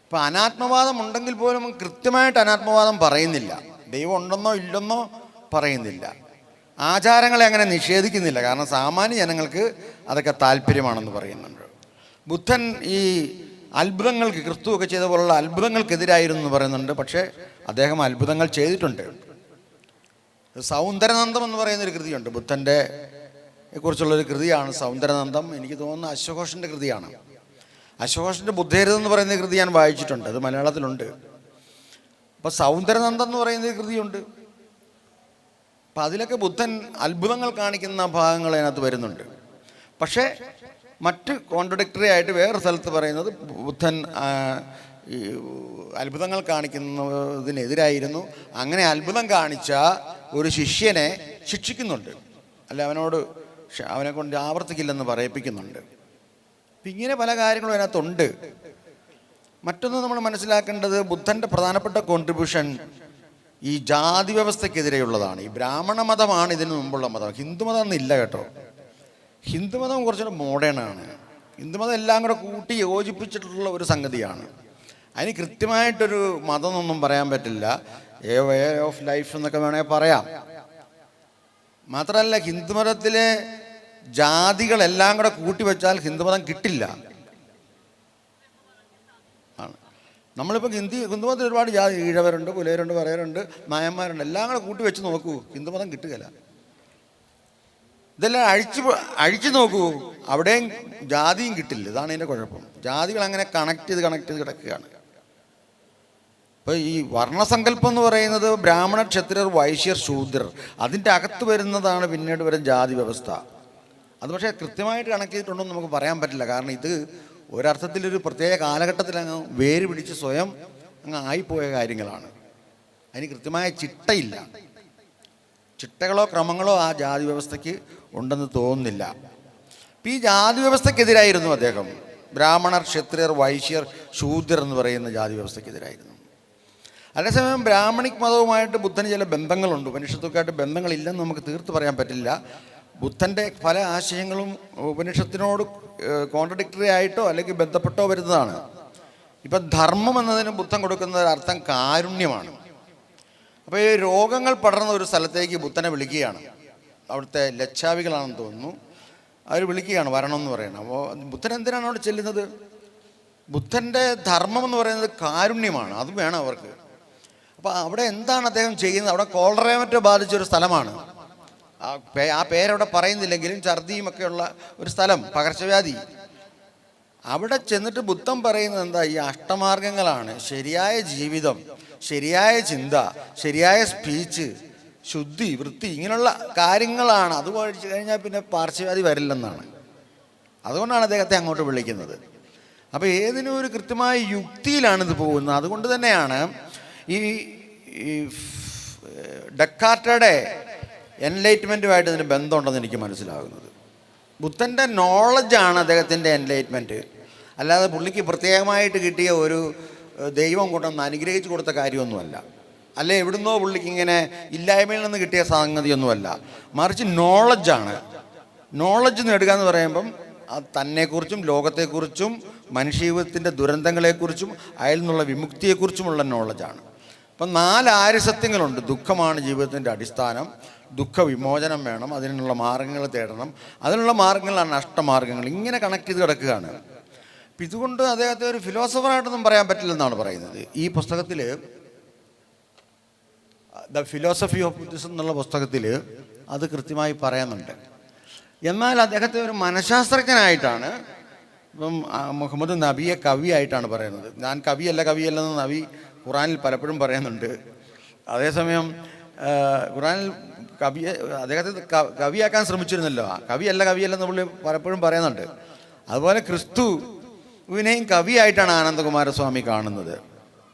ഇപ്പം അനാത്മവാദം ഉണ്ടെങ്കിൽ പോലും കൃത്യമായിട്ട് അനാത്മവാദം പറയുന്നില്ല. ദൈവം ഉണ്ടെന്നോ ഇല്ലെന്നോ പറയുന്നില്ല. ആചാരങ്ങളെ അങ്ങനെ നിഷേധിക്കുന്നില്ല. കാരണം സാമാന്യ ജനങ്ങൾക്ക് അതൊക്കെ താല്പര്യമാണെന്ന് പറയുന്നുണ്ട്. ബുദ്ധൻ ഈ അത്ഭുതങ്ങൾക്ക്, ക്രിസ്തുവൊക്കെ ചെയ്ത പോലുള്ള അത്ഭുതങ്ങൾക്കെതിരായിരുന്നു എന്ന് പറയുന്നുണ്ട്. പക്ഷേ അദ്ദേഹം അത്ഭുതങ്ങൾ ചെയ്തിട്ടുണ്ട്. സൗന്ദരനന്ദം എന്ന് പറയുന്നൊരു കൃതിയുണ്ട് ബുദ്ധൻ്റെ കുറിച്ചുള്ളൊരു കൃതിയാണ് സൗന്ദരനന്ദം. എനിക്ക് തോന്നുന്നു അശ്വഘോഷൻ്റെ കൃതിയാണ്. അശ്വഘോഷൻ്റെ ബുദ്ധേരത് എന്ന് പറയുന്ന കൃതി ഞാൻ വായിച്ചിട്ടുണ്ട്, അത് മലയാളത്തിലുണ്ട്. അപ്പോൾ സൗന്ദരനന്ദം എന്ന് പറയുന്ന കൃതിയുണ്ട്. അപ്പം അതിലൊക്കെ ബുദ്ധൻ അത്ഭുതങ്ങൾ കാണിക്കുന്ന ഭാഗങ്ങൾ അതിനകത്ത് വരുന്നുണ്ട്. പക്ഷേ മറ്റ് കോൺട്രഡിക്ടറി ആയിട്ട് വേറെ സ്ഥലത്ത് പറയുന്നത് ബുദ്ധൻ ഈ അത്ഭുതങ്ങൾ കാണിക്കുന്നതിനെതിരായിരുന്നു. അങ്ങനെ അത്ഭുതം കാണിച്ച ഒരു ശിഷ്യനെ ശിക്ഷിക്കുന്നുണ്ട്, അല്ല അവനെ കൊണ്ട് ആവർത്തിക്കില്ലെന്ന് പറയിപ്പിക്കുന്നുണ്ട്. അപ്പം ഇങ്ങനെ പല കാര്യങ്ങളും അതിനകത്തുണ്ട്. മറ്റൊന്ന് നമ്മൾ മനസ്സിലാക്കേണ്ടത്, ബുദ്ധൻ്റെ പ്രധാനപ്പെട്ട കോൺട്രിബ്യൂഷൻ ഈ ജാതി വ്യവസ്ഥയ്ക്കെതിരെയുള്ളതാണ്. ഈ ബ്രാഹ്മണ മതമാണ് ഇതിനു മുമ്പുള്ള മതം. ഹിന്ദുമതം ഒന്നും കേട്ടോ. ഹിന്ദുമതം കുറച്ചുകൂടെ മോഡേണാണ്. ഹിന്ദുമതം എല്ലാം കൂടെ കൂട്ടി യോജിപ്പിച്ചിട്ടുള്ള ഒരു സംഗതിയാണ്. അതിന് കൃത്യമായിട്ടൊരു മതം എന്നൊന്നും പറയാൻ പറ്റില്ല. വേ ഓഫ് ലൈഫ് എന്നൊക്കെ വേണമെങ്കിൽ പറയാം. മാത്രമല്ല, ഹിന്ദുമതത്തിലെ ജാതികളെല്ലാം കൂടെ കൂട്ടി വെച്ചാൽ ഹിന്ദുമതം കിട്ടില്ല. ആണ് നമ്മളിപ്പോൾ ഹിന്ദുമതത്തിൽ ഒരുപാട് ജാതി, ഈഴവരുണ്ട്, പുലയരുണ്ട്, പറയരുണ്ട്, നായന്മാരുണ്ട്, എല്ലാം കൂടെ കൂട്ടി വെച്ച് നോക്കൂ, ഹിന്ദുമതം കിട്ടുകയില്ല. ഇതെല്ലാം അഴിച്ചു നോക്കൂ, അവിടെയും ജാതിയും കിട്ടില്ല. ഇതാണ് ഇതിൻ്റെ കുഴപ്പം. ജാതികൾ അങ്ങനെ കണക്ട് ചെയ്ത് കിടക്കുകയാണ്. ഇപ്പോൾ ഈ വർണ്ണസങ്കല്പം എന്ന് പറയുന്നത് ബ്രാഹ്മണ, ക്ഷത്രിയർ, വൈശ്യർ, ശൂദ്രർ, അതിൻ്റെ അകത്ത് വരുന്നതാണ് പിന്നീട് വരുന്ന ജാതി വ്യവസ്ഥ. അത് പക്ഷേ കൃത്യമായിട്ട് കണക്ട് ചെയ്തിട്ടുണ്ടോ എന്ന് നമുക്ക് പറയാൻ പറ്റില്ല. കാരണം ഇത് ഒരർത്ഥത്തിലൊരു പ്രത്യേക കാലഘട്ടത്തിൽ അങ്ങ് വേര് പിടിച്ച് സ്വയം അങ്ങ് ആയിപ്പോയ കാര്യങ്ങളാണ്. അതിന് കൃത്യമായ ചിട്ടയില്ല. ചിട്ടകളോ ക്രമങ്ങളോ ആ ജാതി വ്യവസ്ഥയ്ക്ക് ഉണ്ടെന്ന് തോന്നുന്നില്ല. ഇപ്പം ഈ ജാതി വ്യവസ്ഥയ്ക്കെതിരായിരുന്നു അദ്ദേഹം. ബ്രാഹ്മണർ, ക്ഷത്രിയർ, വൈശ്യർ, ശൂദ്രർ എന്ന് പറയുന്ന ജാതി വ്യവസ്ഥയ്ക്കെതിരായിരുന്നു. അതേസമയം ബ്രാഹ്മണിക് മതവുമായിട്ട് ബുദ്ധന് ചില ബന്ധങ്ങളുണ്ട്. ഉപനിഷത്തൊക്കെയായിട്ട് ബന്ധങ്ങളില്ലെന്ന് നമുക്ക് തീർത്ത് പറയാൻ പറ്റില്ല. ബുദ്ധൻ്റെ പല ആശയങ്ങളും ഉപനിഷത്തിനോട് കോൺട്രഡിക്ടറി ആയിട്ടോ അല്ലെങ്കിൽ ബന്ധപ്പെട്ടോ വരുന്നതാണ്. ഇപ്പം ധർമ്മം എന്നതിന് ബുദ്ധൻ കൊടുക്കുന്ന അർത്ഥം കാരുണ്യമാണ്. അപ്പോൾ ഈ രോഗങ്ങൾ പടർന്ന ഒരു സ്ഥലത്തേക്ക് ബുദ്ധനെ വിളിക്കുകയാണ്. അവിടുത്തെ ലച്ഛാവികളാണെന്ന് തോന്നുന്നു, അവർ വിളിക്കുകയാണ്, വരണമെന്ന് പറയണം. അപ്പോൾ ബുദ്ധൻ എന്തിനാണ് അവിടെ ചെല്ലുന്നത്? ബുദ്ധൻ്റെ ധർമ്മം എന്ന് പറയുന്നത് കാരുണ്യമാണ്, അത് വേണം അവർക്ക്. അപ്പോൾ അവിടെ എന്താണ് അദ്ദേഹം ചെയ്യുന്നത്? അവിടെ കോളറയെ മറ്റോ ബാധിച്ചൊരു സ്ഥലമാണ്. ആ പേരവിടെ പറയുന്നില്ലെങ്കിലും ഛർദിയും ഒക്കെയുള്ള ഒരു സ്ഥലം, പകർച്ചവ്യാധി. അവിടെ ചെന്നിട്ട് ബുദ്ധൻ പറയുന്നത് എന്താ? ഈ അഷ്ടമാർഗങ്ങളാണ് ശരിയായ ജീവിതം, ശരിയായ ചിന്ത, ശരിയായ സ്പീച്ച്, ശുദ്ധി, വൃത്തി, ഇങ്ങനെയുള്ള കാര്യങ്ങളാണ്. അത് കഴിച്ചു കഴിഞ്ഞാൽ പിന്നെ പാർശ്വവ്യാധി വരില്ലെന്നാണ്. അതുകൊണ്ടാണ് അദ്ദേഹത്തെ അങ്ങോട്ട് വിളിക്കുന്നത്. അപ്പോൾ ഏതിനും ഒരു കൃത്യമായ യുക്തിയിലാണിത് പോകുന്നത്. അതുകൊണ്ട് തന്നെയാണ് ഈ ഡെക്കാർട്ടയുടെ എൻലൈറ്റ്മെൻറ്റുമായിട്ട് ഇതിന് ബന്ധമുണ്ടെന്ന് എനിക്ക് മനസ്സിലാകുന്നത്. ബുദ്ധൻ്റെ നോളജാണ് അദ്ദേഹത്തിൻ്റെ എൻലൈറ്റ്മെൻറ്റ്, അല്ലാതെ പുള്ളിക്ക് പ്രത്യേകമായിട്ട് കിട്ടിയ ഒരു ദൈവം കൊണ്ടൊന്ന് അനുഗ്രഹിച്ചു കൊടുത്ത കാര്യമൊന്നുമല്ല. അല്ലെ എവിടുന്നോ പുള്ളിക്ക് ഇങ്ങനെ ഇല്ലായ്മയിൽ നിന്ന് കിട്ടിയ സംഗതിയൊന്നുമല്ല. മറിച്ച് നോളജാണ്. നോളജ് നേടുക എന്ന് പറയുമ്പം അത് തന്നെക്കുറിച്ചും ലോകത്തെക്കുറിച്ചും മനുഷ്യജീവിതത്തിൻ്റെ ദുരന്തങ്ങളെക്കുറിച്ചും അതിൽ നിന്നുള്ള വിമുക്തിയെക്കുറിച്ചുമുള്ള നോളജാണ്. അപ്പം 4 ആര്യസത്യങ്ങളുണ്ട്. ദുഃഖമാണ് ജീവിതത്തിൻ്റെ അടിസ്ഥാനം, ദുഃഖവിമോചനം വേണം, അതിനുള്ള മാർഗങ്ങൾ തേടണം, അതിനുള്ള മാർഗങ്ങളാണ് അഷ്ടമാർഗങ്ങൾ. ഇങ്ങനെ കണക്ട് ചെയ്ത് കിടക്കുകയാണ്. അപ്പം ഇതുകൊണ്ട് അദ്ദേഹത്തെ ഒരു ഫിലോസഫറായിട്ടൊന്നും പറയാൻ പറ്റില്ലെന്നാണ് പറയുന്നത്. ഈ പുസ്തകത്തിൽ ദ ഫിലോസഫി ഓഫ് ബുദ്ധിസം എന്നുള്ള പുസ്തകത്തിൽ അത് കൃത്യമായി പറയുന്നുണ്ട്. എന്നാൽ അദ്ദേഹത്തെ ഒരു മനഃശാസ്ത്രജ്ഞനായിട്ടാണ് ഇപ്പം മുഹമ്മദ് നബിയെ കവിയായിട്ടാണ് പറയുന്നത്. ഞാൻ കവിയല്ലെന്ന് നബി ഖുറാനിൽ പലപ്പോഴും പറയുന്നുണ്ട്. അതേസമയം ഖുറാനിൽ അദ്ദേഹത്തെ കവിയാക്കാൻ ശ്രമിച്ചിരുന്നല്ലോ. കവിയല്ലെന്ന് പുള്ളി പലപ്പോഴും പറയുന്നുണ്ട്. അതുപോലെ ക്രിസ്തുവിനെയും കവിയായിട്ടാണ് ആനന്ദകുമാരസ്വാമി കാണുന്നത്.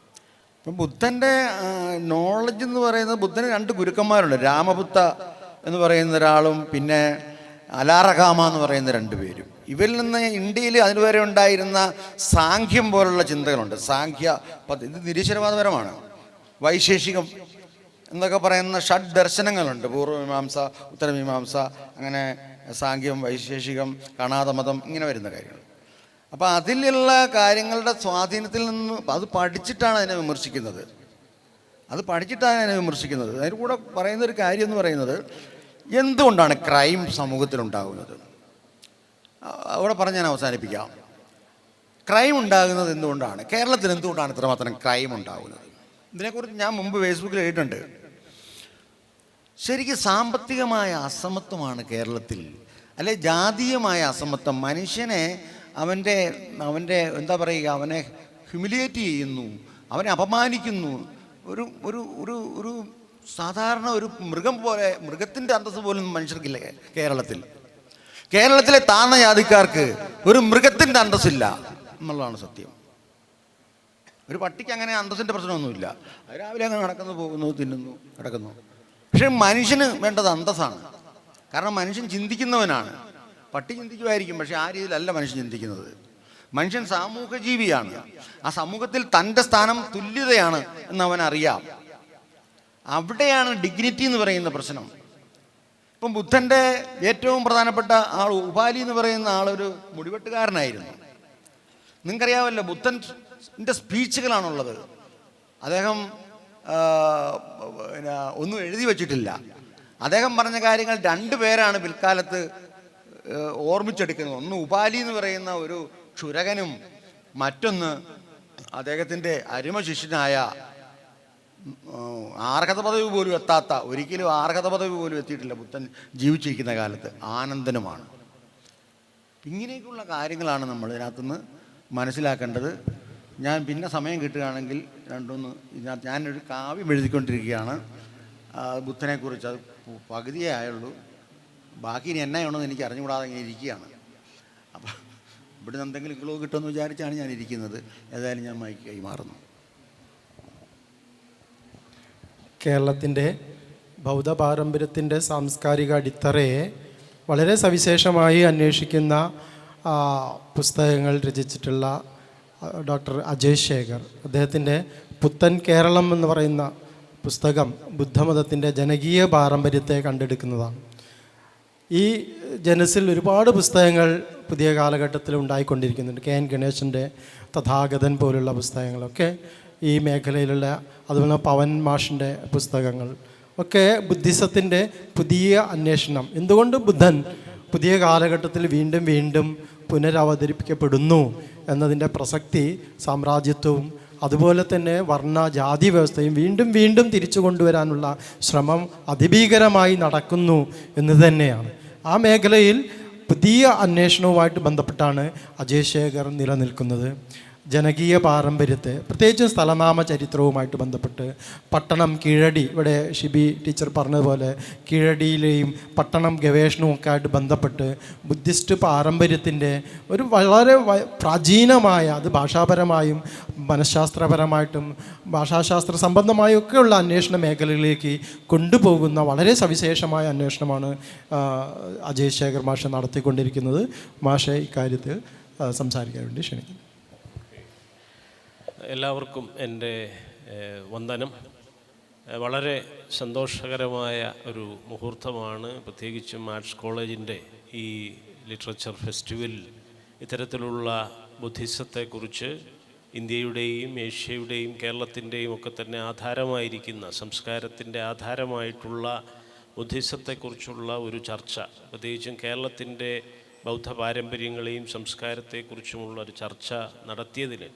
ഇപ്പം ബുദ്ധൻ്റെ നോളജ് എന്ന് പറയുന്നത്, ബുദ്ധന് 2 ഗുരുക്കന്മാരുണ്ട്. രാമബുദ്ധ എന്ന് പറയുന്ന ഒരാളും പിന്നെ അലാറകാമ എന്ന് പറയുന്ന 2 പേരും. ഇവരിൽ നിന്ന് ഇന്ത്യയിൽ അതിനുവരെ ഉണ്ടായിരുന്ന സാഖ്യം പോലുള്ള ചിന്തകളുണ്ട്. ഇത് നിരീശ്വരവാദപരമാണ്. വൈശേഷികം എന്നൊക്കെ പറയുന്ന ഷഡ് ദർശനങ്ങളുണ്ട്. പൂർവ്വമീമാംസ, ഉത്തരമീമാംസ, അങ്ങനെ സാഖ്യം, വൈശേഷികം, കാണാതമതം, ഇങ്ങനെ വരുന്ന കാര്യങ്ങൾ. അപ്പോൾ അതിലുള്ള കാര്യങ്ങളുടെ സ്വാധീനത്തിൽ നിന്ന് അത് പഠിച്ചിട്ടാണ് അതിനെ വിമർശിക്കുന്നത്. അതിന് കൂടെ പറയുന്നൊരു കാര്യം എന്ന് പറയുന്നത്, എന്തുകൊണ്ടാണ് ക്രൈം സമൂഹത്തിലുണ്ടാകുന്നത്? അവിടെ പറഞ്ഞ് ഞാൻ അവസാനിപ്പിക്കാം. ക്രൈം ഉണ്ടാകുന്നത് എന്തുകൊണ്ടാണ്? കേരളത്തിൽ എന്തുകൊണ്ടാണ് ഇത്രമാത്രം ക്രൈം ഉണ്ടാകുന്നത്? ഇതിനെക്കുറിച്ച് ഞാൻ മുമ്പ് ഫേസ്ബുക്കിൽ എഴുതിയിട്ടുണ്ട്. ശരിക്കും സാമ്പത്തികമായ അസമത്വമാണ് കേരളത്തിൽ, അല്ലെ ജാതീയമായ അസമത്വം മനുഷ്യനെ അവൻ്റെ എന്താ പറയുക, അവനെ ഹ്യൂമിലിയേറ്റ് ചെയ്യുന്നു, അവനെ അപമാനിക്കുന്നു. ഒരു ഒരു ഒരു ഒരു സാധാരണ ഒരു മൃഗം പോലെ, മൃഗത്തിൻ്റെ അന്തസ്സ് പോലും മനുഷ്യർക്കില്ല കേരളത്തിലെ താഴ്ന്ന ജാതിക്കാർക്ക് ഒരു മൃഗത്തിൻ്റെ അന്തസ്സില്ല എന്നുള്ളതാണ് സത്യം. ഒരു പട്ടിക്ക് അങ്ങനെ അന്തസ്സിൻ്റെ പ്രശ്നമൊന്നുമില്ല. അത് രാവിലെ അങ്ങനെ നടക്കുന്നു, പോകുന്നു, തിന്നുന്നു, കിടക്കുന്നു. പക്ഷേ മനുഷ്യന് വേണ്ടത് അന്തസ്സാണ്. കാരണം മനുഷ്യൻ ചിന്തിക്കുന്നവനാണ്. പട്ടി ചിന്തിക്കുമായിരിക്കും, പക്ഷേ ആ രീതിയിലല്ല മനുഷ്യൻ ചിന്തിക്കുന്നത്. മനുഷ്യൻ സാമൂഹ്യ ജീവിയാണ്. ആ സമൂഹത്തിൽ തൻ്റെ സ്ഥാനം തുല്യതയാണ് എന്നവൻ അറിയാം. അവിടെയാണ് ഡിഗ്നിറ്റി എന്ന് പറയുന്ന പ്രശ്നം. ഇപ്പം ബുദ്ധൻ്റെ ഏറ്റവും പ്രധാനപ്പെട്ട ആൾ ഉപാലി എന്ന് പറയുന്ന ആളൊരു മുടിവെട്ടുകാരനായിരുന്നു. നിങ്ങൾക്കറിയാമല്ലോ, ബുദ്ധൻ്റെ സ്പീച്ചുകളാണുള്ളത്. അദ്ദേഹം ഒന്നും എഴുതി വച്ചിട്ടില്ല. അദ്ദേഹം പറഞ്ഞ കാര്യങ്ങൾ 2 പേരാണ് പിൽക്കാലത്ത് ഓർമ്മിച്ചെടുക്കുന്നത്. ഒന്ന് ഉപാലി എന്ന് പറയുന്ന ഒരു ക്ഷുരകനും, മറ്റൊന്ന് അദ്ദേഹത്തിൻ്റെ അരുമ ശിഷ്യനായ ആർഹത പദവി പോലും എത്താത്ത, ഒരിക്കലും ആർഹത പദവി പോലും എത്തിയിട്ടില്ല ബുദ്ധൻ ജീവിച്ചിരിക്കുന്ന കാലത്ത്, ആനന്ദനുമാണ്. ഇങ്ങനെയൊക്കെയുള്ള കാര്യങ്ങളാണ് നമ്മൾ ഇതിനകത്തുനിന്ന് മനസ്സിലാക്കേണ്ടത്. ഞാൻ പിന്നെ സമയം കിട്ടുകയാണെങ്കിൽ ഇതിനകത്ത് ഞാനൊരു കാവ്യം എഴുതിക്കൊണ്ടിരിക്കുകയാണ് ബുദ്ധനെക്കുറിച്ച്. അത് പകുതിയേ ആയുള്ളൂ. ബാക്കി ഇനി എന്നാണോ എന്ന് എനിക്ക് അറിഞ്ഞുകൂടാതെ ഇങ്ങനെ ഇരിക്കുകയാണ്. അപ്പം ഇവിടുന്ന് എന്തെങ്കിലും ക്ലൂ കിട്ടുമെന്ന് വിചാരിച്ചാണ് ഞാൻ ഇരിക്കുന്നത്. ഏതായാലും ഞാൻ മൈക്ക് കൈമാറുന്നു. കേരളത്തിൻ്റെ ബൗദ്ധ പാരമ്പര്യത്തിൻ്റെ സാംസ്കാരിക അടിത്തറയെ വളരെ സവിശേഷമായി അന്വേഷിക്കുന്ന പുസ്തകങ്ങൾ രചിച്ചിട്ടുള്ള ഡോക്ടർ അജയ് ശേഖർ, അദ്ദേഹത്തിൻ്റെ പുത്തൻ കേരളം എന്ന് പറയുന്ന പുസ്തകം ബുദ്ധമതത്തിൻ്റെ ജനകീയ പാരമ്പര്യത്തെ കണ്ടെടുക്കുന്നതാണ്. ഈ ജനസിൽ ഒരുപാട് പുസ്തകങ്ങൾ പുതിയ കാലഘട്ടത്തിൽ ഉണ്ടായിക്കൊണ്ടിരിക്കുന്നുണ്ട്. കെ എൻ ഗണേശൻ്റെ തഥാഗതൻ പോലുള്ള പുസ്തകങ്ങളൊക്കെ ഈ മേഖലയിലുള്ള, അതുപോലെ പവൻ മാഷിൻ്റെ പുസ്തകങ്ങൾ ഒക്കെ ബുദ്ധിസത്തിൻ്റെ പുതിയ അന്വേഷണം, എന്തുകൊണ്ട് ബുദ്ധൻ പുതിയ കാലഘട്ടത്തിൽ വീണ്ടും വീണ്ടും പുനരവതരിപ്പിക്കപ്പെടുന്നു എന്നതിൻ്റെ പ്രസക്തി, സാമ്രാജ്യത്വവും അതുപോലെ തന്നെ വർണ്ണ ജാതി വ്യവസ്ഥയും വീണ്ടും വീണ്ടും തിരിച്ചു കൊണ്ടുവരാനുള്ള ശ്രമം അതിഭീകരമായി നടക്കുന്നു എന്ന് തന്നെയാണ്. ആ മേഖലയിൽ പുതിയ അന്വേഷണവുമായിട്ട് ബന്ധപ്പെട്ടാണ് അജയ് ശേഖർ നിലനിൽക്കുന്നത്. ജനകീയ പാരമ്പര്യത്തെ, പ്രത്യേകിച്ചും സ്ഥലനാമ ചരിത്രവുമായിട്ട് ബന്ധപ്പെട്ട് പട്ടണം, കീഴടി, ഇവിടെ ഷിബി ടീച്ചർ പറഞ്ഞതുപോലെ കീഴടിയിലെയും പട്ടണം ഗവേഷണവും ഒക്കെ ആയിട്ട് ബന്ധപ്പെട്ട് ബുദ്ധിസ്റ്റ് പാരമ്പര്യത്തിൻ്റെ ഒരു വളരെ പ്രാചീനമായ, അത് ഭാഷാപരമായും മനഃശാസ്ത്രപരമായിട്ടും ഭാഷാശാസ്ത്ര സംബന്ധമായും ഒക്കെയുള്ള അന്വേഷണ മേഖലകളിലേക്ക് കൊണ്ടുപോകുന്ന വളരെ സവിശേഷമായ അന്വേഷണമാണ് അജയ് ശേഖർ മാഷ് നടത്തിക്കൊണ്ടിരിക്കുന്നത്. മാഷെ ഇക്കാര്യത്തിൽ സംസാരിക്കാൻ വേണ്ടി ക്ഷണിക്കുന്നു. എല്ലാവർക്കും എൻ്റെ വന്ദനം. വളരെ സന്തോഷകരമായ ഒരു മുഹൂർത്തമാണ്, പ്രത്യേകിച്ചും ആർട്സ് കോളേജിൻ്റെ ഈ ലിറ്ററേച്ചർ ഫെസ്റ്റിവലിൽ ഇത്തരത്തിലുള്ള ബുദ്ധിസത്തെക്കുറിച്ച് ഇന്ത്യയുടെയും ഏഷ്യയുടെയും കേരളത്തിൻ്റെയും ഒക്കെ തന്നെ ആധാരമായിരിക്കുന്ന, സംസ്കാരത്തിൻ്റെ ആധാരമായിട്ടുള്ള ബുദ്ധിസത്തെക്കുറിച്ചുള്ള ഒരു ചർച്ച, പ്രത്യേകിച്ചും കേരളത്തിൻ്റെ ബൗദ്ധ പാരമ്പര്യങ്ങളെയും സംസ്കാരത്തെക്കുറിച്ചുമുള്ള ഒരു ചർച്ച നടത്തിയതിന്